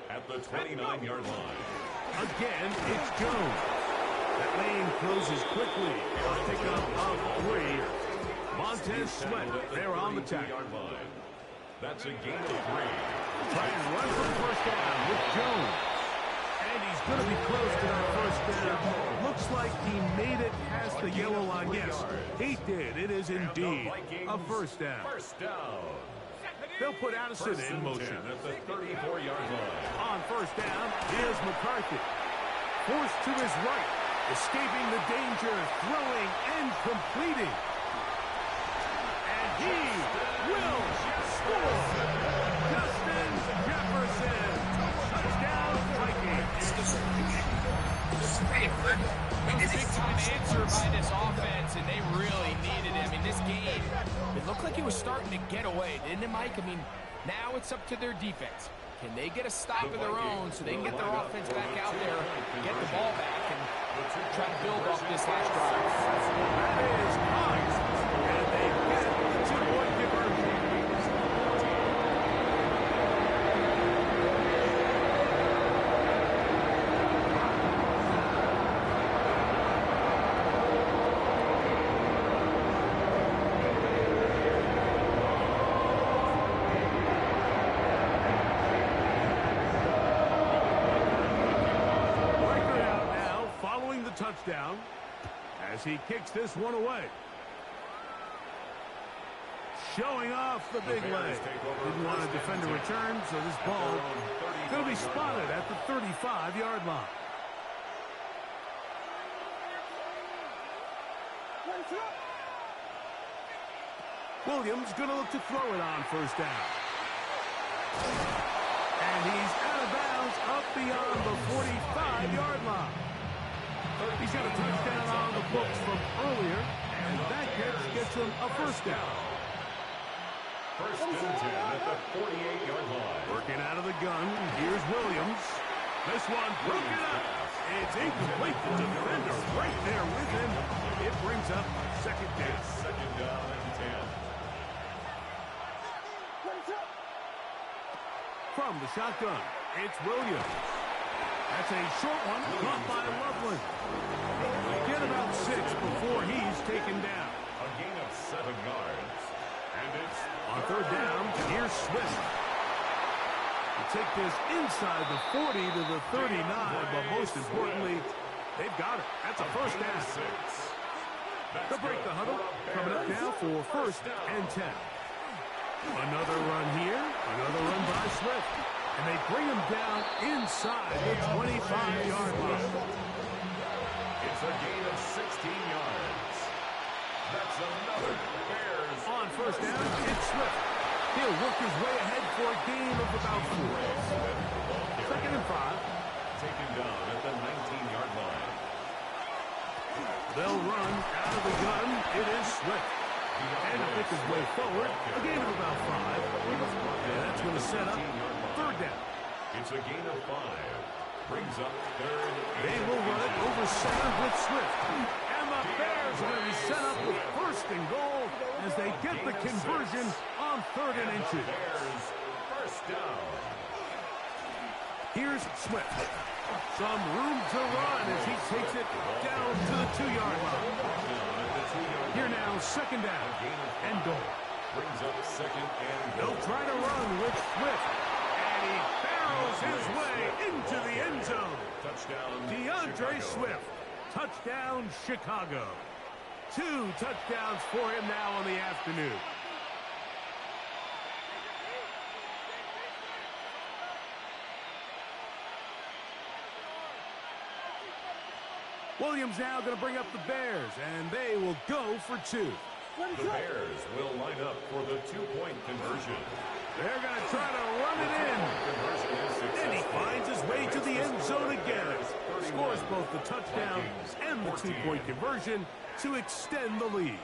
at the 29-yard line. Again, it's Jones. That lane closes quickly. A pickup of 3. Montez Sweat there on the tackle. That's a gain of 3. Try and run for the first down with Jones. And he's going to be close to that first down. Looks like he made it past the yellow line. Yes, he did. It is indeed a first down. First down. They'll put Addison in motion. At the 34-yard line. On first down, here's McCarthy. Forced to his right. Escaping the danger. Throwing and completing. And he will score. Justin Jefferson. Touchdown Vikings. was a big-time answer by this offense, and they really needed it. I mean, this game, it looked like it was starting to get away, didn't it, Mike? I mean, now it's up to their defense. Can they get a stop of their own so they can get their offense back out there, get the ball back, and try to build off this last drive? That is nice. And they get the two-point conversion. Touchdown as he kicks this one away. Showing off the big leg. Didn't want to defend a return, so this ball going to be spotted at the 35-yard line. Williams going to look to throw it on first down. And he's out of bounds up beyond the 45-yard line. He's got a touchdown on the books from earlier, and that catch gets him a first down. First and 10 at the 48-yard line. Working out of the gun, here's Williams. This one broken up. It's incomplete. The defender right there with him. It brings up second down. Second down and 10. From the shotgun, it's Williams. That's a short one, caught by Loveland. Get about 6 before he's taken down. A gain of 7 yards. And it's on third down, here's Swift. You take this inside the 40 to the 39, but most importantly, they've got it. That's a first down. They'll break the huddle. Coming up now for first and 10. Another run here, another run by Swift. And they bring him down inside the 25-yard line. It's a gain of 16 yards. That's another Bears. On first down, it's Swift. He'll work his way ahead for a gain of about 4. Second and 5. Taken down at the 19-yard line. They'll run out of the gun. It is Swift. And to pick his way forward, a gain of about 5. And that's going to set up third down. It's a gain of 5. Brings up third. They will run it over center with Swift. And the Bears are going to be set up with first and goal as they get the conversion on third and inches. Bears first down. Here's Swift. Some room to run as he takes it down to the 2-yard line. Here now, second down and goal. Brings up second and goal. They'll try to run with Swift. And he barrels his way into the end zone. Touchdown, DeAndre Swift. Touchdown, Chicago. 2 touchdowns for him now on the afternoon. Williams now going to bring up the Bears, and they will go for 2. The Bears will line up for the 2-point conversion. They're going to try to run it in. And he finds his way to the end zone again. Scores both the touchdown and the 2-point conversion to extend the lead.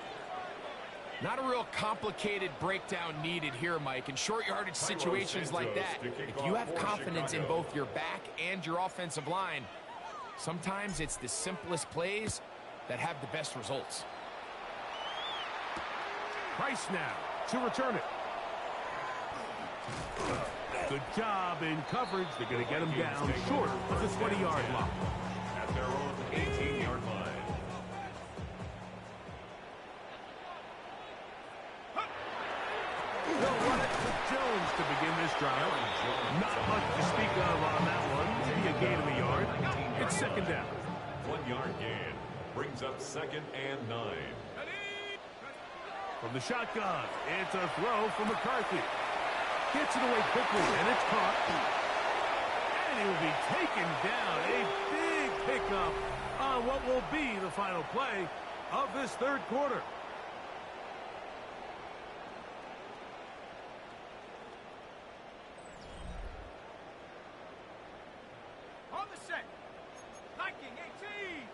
Not a real complicated breakdown needed here, Mike. In short yardage situations like that, if you have confidence in both your back and your offensive line, sometimes it's the simplest plays that have the best results. Price now to return it. Good job in coverage. They're going to get him down short of the 20-yard line. At their own 18-yard line. They'll run it with Jones to begin this drive. Not much to speak of on that one. Maybe a gain of a yard. It's second down. 1-yard gain. Brings up second and 9. From the shotgun, it's a throw from McCarthy. Gets it away quickly, and it's caught. And he will be taken down. A big pickup on what will be the final play of this third quarter. On the set. Liking 18.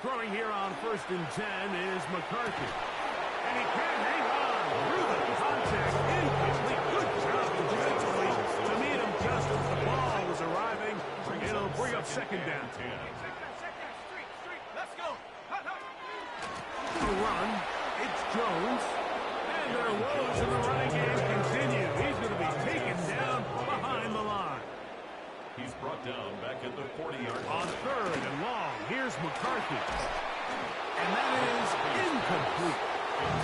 Throwing here on 1st and 10 is McCarthy. And he can't hang on through the contact. Incomplete. Good job defensively to meet him just as the ball was arriving. It'll bring up 2nd down. Let's go. The run. It's Jones. And their woes in the running game continue. He's going to be taken down behind the line. He's brought down back at the 40-yard line. On 3rd and long, here's McCarthy. And that is incomplete.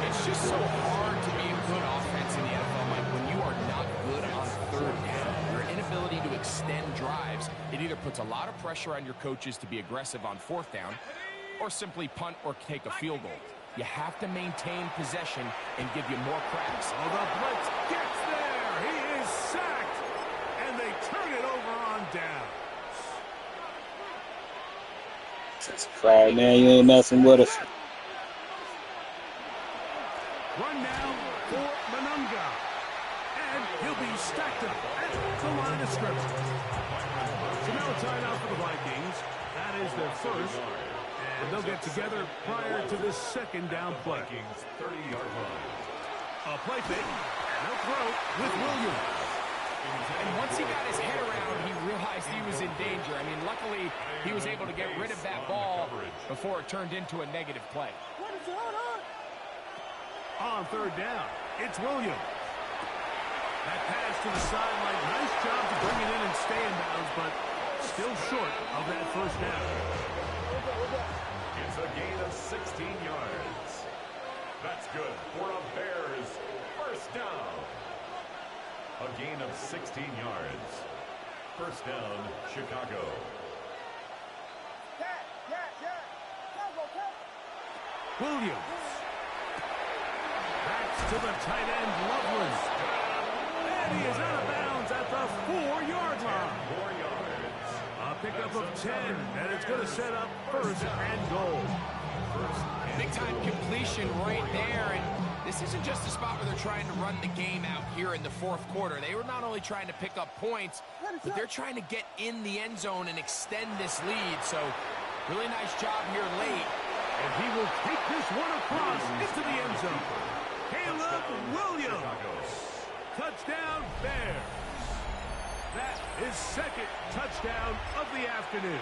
It's just so hard to be a good offense in the NFL, Mike, when you are not good on 3rd down. Your inability to extend drives, it either puts a lot of pressure on your coaches to be aggressive on 4th down or simply punt or take a field goal. You have to maintain possession and give you more cracks. Oh, the blitz gets there. He is sacked. And they turn it over on down. It's Friday, man. You ain't messing with us. Run now for Manunga. And he'll be stacked up at the line of scrimmage. So now a timeout for the Vikings. That is their first. And they'll get together prior to this 2nd down play. 30-yard line. A play fake. And a throw with Williams. And once he got his head around, he realized he was in danger. I mean, luckily, he was able to get rid of that ball before it turned into a negative play. On 3rd down, it's Williams. That pass to the sideline. Nice job to bring it in and stay in bounds, but still short of that 1st down. It's a gain of 16 yards. That's good for a Bears 1st down. A gain of 16 yards. 1st down, Chicago. Williams. Backs to the tight end, Loveland. And he is out of bounds at the 4-yard line. 4 yards. A pickup of 10, and it's going to set up 1st and goal. Big-time completion right there, and this isn't just a spot where they're trying to run the game out here in the 4th quarter. They were not only trying to pick up points, but they're trying to get in the end zone and extend this lead. So, really nice job here late. And he will take this one across into the end zone. Caleb Williams. Touchdown, Bears. That is 2nd touchdown of the afternoon.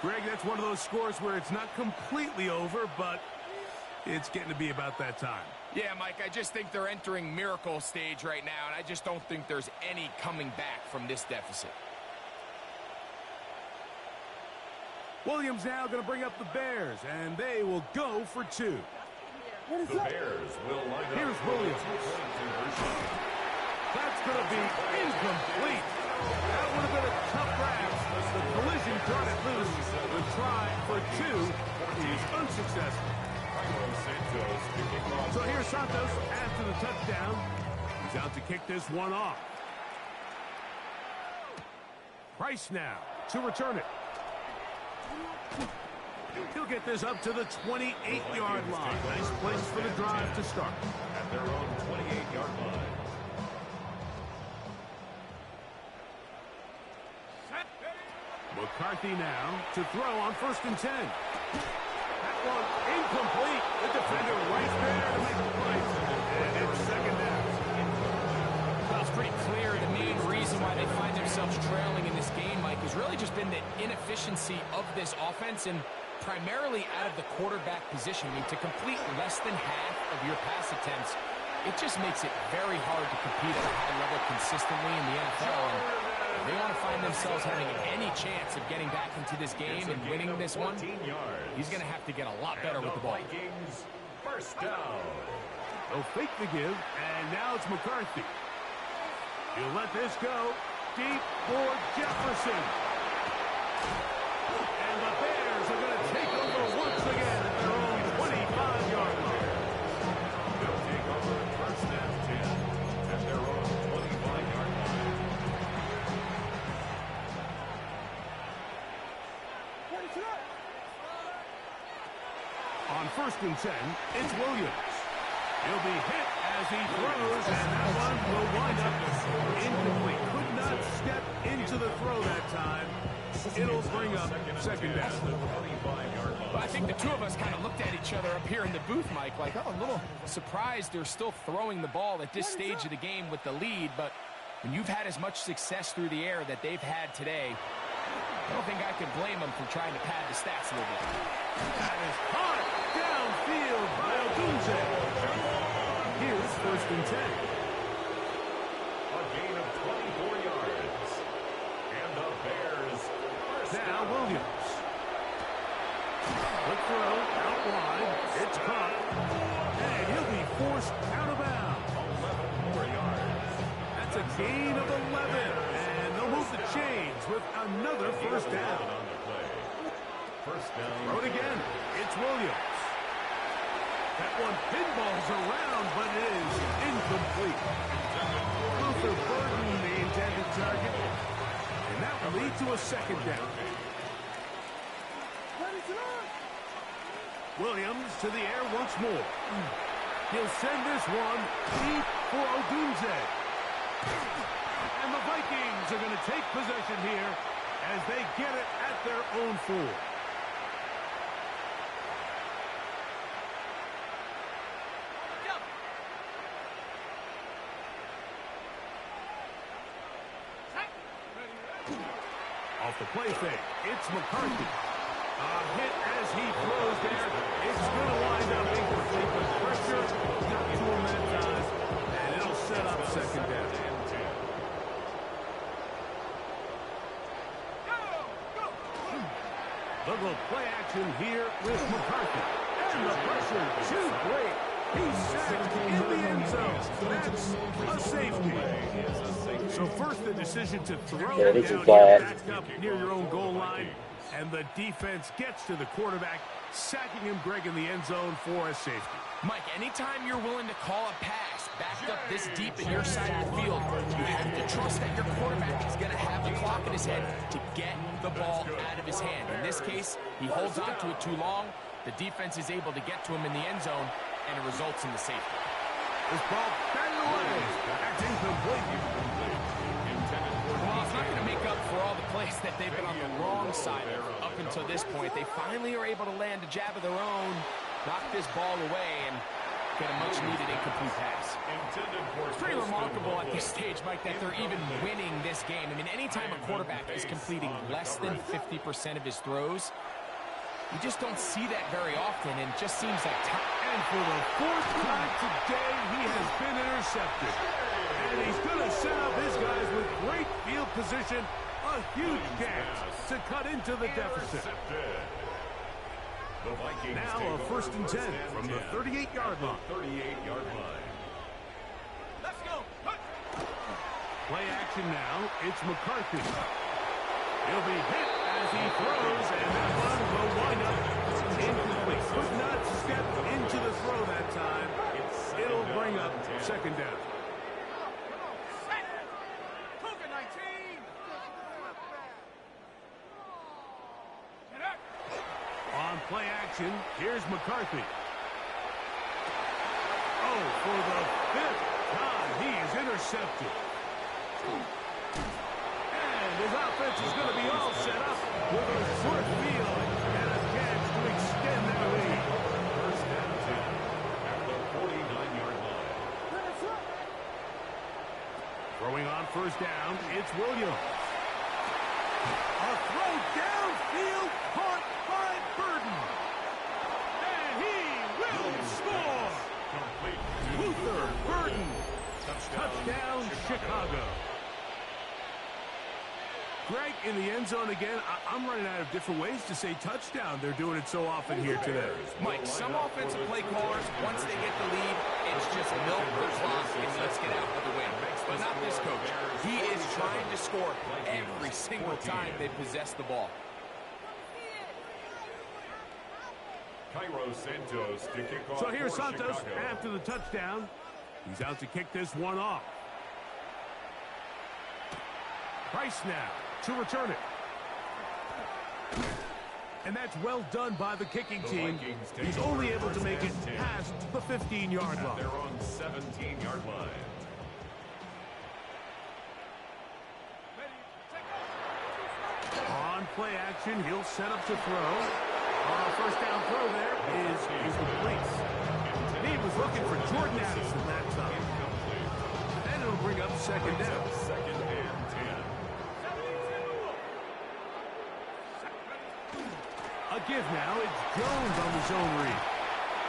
Greg, that's one of those scores where it's not completely over, but it's getting to be about that time. Yeah, Mike, I just think they're entering miracle stage right now, and I just don't think there's any coming back from this deficit. Williams now going to bring up the Bears, and they will go for 2. The Bears will line up. Here's Williams. That's going to be incomplete. That would have been a tough grab. The collision brought it loose. The try for 2 is unsuccessful. So here's Santos after the touchdown. He's out to kick this one off. Price now to return it. He'll get this up to the 28-yard line. Nice place for the drive to start. At their own 28-yard line. McCarthy now to throw on 1st and 10. That one incomplete. The defender right there to make the play. And it's 2nd down. Well, it's pretty clear the main reason why they find themselves trailing in this game, Mike, has really just been the inefficiency of this offense and primarily out of the quarterback position. I mean, to complete less than half of your pass attempts, it just makes it very hard to compete at a high level consistently in the NFL. And if they want to find themselves having any chance of getting back into this game and winning this one, he's going to have to get a lot better with the ball. Vikings 1st down. They'll fake the give, and now it's McCarthy. He'll let this go deep for Jefferson. And the Bears are going to take over once again at their own 25-yard line. They'll take over 1st and 10 at their own 25-yard line. On 1st and 10, it's Williams. He'll be hit as he throws, and that one will wind up incomplete. Could not step into the throw that time. It'll bring up second down. Well, I think the two of us kind of looked at each other up here in the booth, Mike, like, oh, a little surprised they're still throwing the ball at this stage of the game with the lead, but when you've had as much success through the air that they've had today, I don't think I can blame them for trying to pad the stats a little bit. That is hot downfield by Odunze. Here's first and 10. A gain of 24 yards. And the Bears first Now down. Williams. The throw out wide. It's caught. And he'll be forced out of bounds. 11 more yards. That's a gain of 11. And they'll move the chains with another first down. On the play. First down. Throw it again. It's Williams. That one pinballs around, but it is incomplete. Luther Burden, the intended target. And that will lead to a second down. Williams to the air once more. He'll send this one deep for Odunze. And the Vikings are going to take possession here as they get it at their own 4. Off the play fake, it's McCarthy. A hit as he throws there. It's going to wind up incomplete, but pressure got to him that time, and it'll set up second down. They'll go play action here with McCarthy. And the pressure, too great. He's sacked in the end zone. That's a safety. So first the decision to throw Yeah, it this is down bad. here, back up near your own goal line. And the defense gets to the quarterback, sacking him, Greg, in the end zone for a safety. Mike, anytime you're willing to call a pass backed up this deep in your side of the field, you have to trust that your quarterback is going to have the clock in his head to get the ball out of his hand. In this case, he holds on to it too long. The defense is able to get to him in the end zone, and it results in the safety. This ball batted away. That's incomplete. Well, it's not going to make up for all the plays that they've been on the wrong side of up until this point. They finally are able to land a jab of their own, knock this ball away, and get a much-needed incomplete pass. It's pretty remarkable at this stage, Mike, that they're even winning this game. I mean, anytime a quarterback is completing less than 50% of his throws, you just don't see that very often, and it just seems like time. And for the 4th time today, he has been intercepted. And he's going to set up his guys with great field position. A huge chance to cut into the deficit. Now a first and 10 from the 38-yard line. Let's go. Play action now. It's McCarthy. He'll be hit as he throws, and that one will wind up incomplete. Could not step into the throw that time. It'll bring up second down. On play action, here's McCarthy. Oh, for the 5th time, he is intercepted. And his offense is going to be all set up with a short field and a chance to extend their lead. First down 10 at the 49-yard line. Throwing on first down, it's Williams. A throw downfield, caught by Burden. And he will score. Luther Burden. Touchdown, Chicago. Greg, in the end zone again, I'm running out of different ways to say touchdown. They're doing it so often here today. Mike, some offensive play callers, once they get the lead, it's just milk the clock and let's get out with the win. But not this coach. He is trying to score every single time they possess the ball. Cairo Santos to kick off. So here's for Santos Chicago. after the touchdown. He's out to kick this one off. Price now to return it. And that's well done by the kicking team. He's only able to make it past the 15-yard line. They're on 17-yard line. On play action, he'll set up to throw. First down throw there is incomplete. He was looking for Jordan Addison that time. And it'll bring up second down. Second and 10. A give now. It's Jones on the zone read.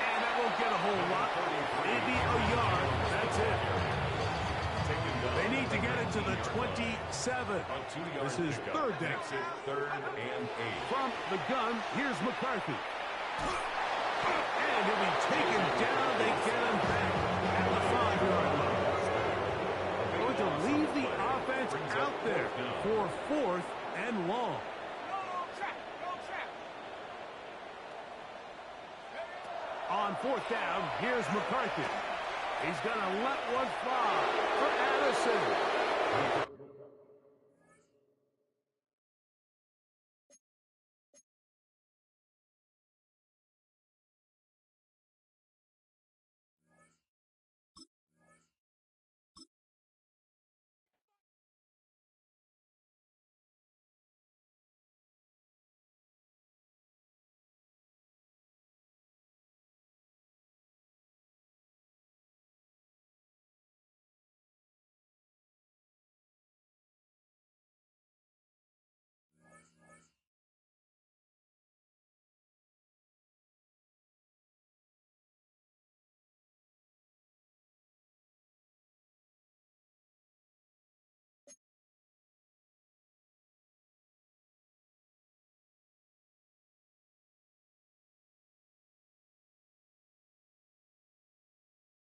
And that won't get a whole lot. Maybe a yard. That's it. They need to get it to the 27. This is third down. Third and 8. From the gun, here's McCarthy. And he'll be taken down. They get him back at the 5-yard line. Going to leave the offense out there for 4th and long. On 4th down, here's McCarthy. He's going to let one fly for Addison.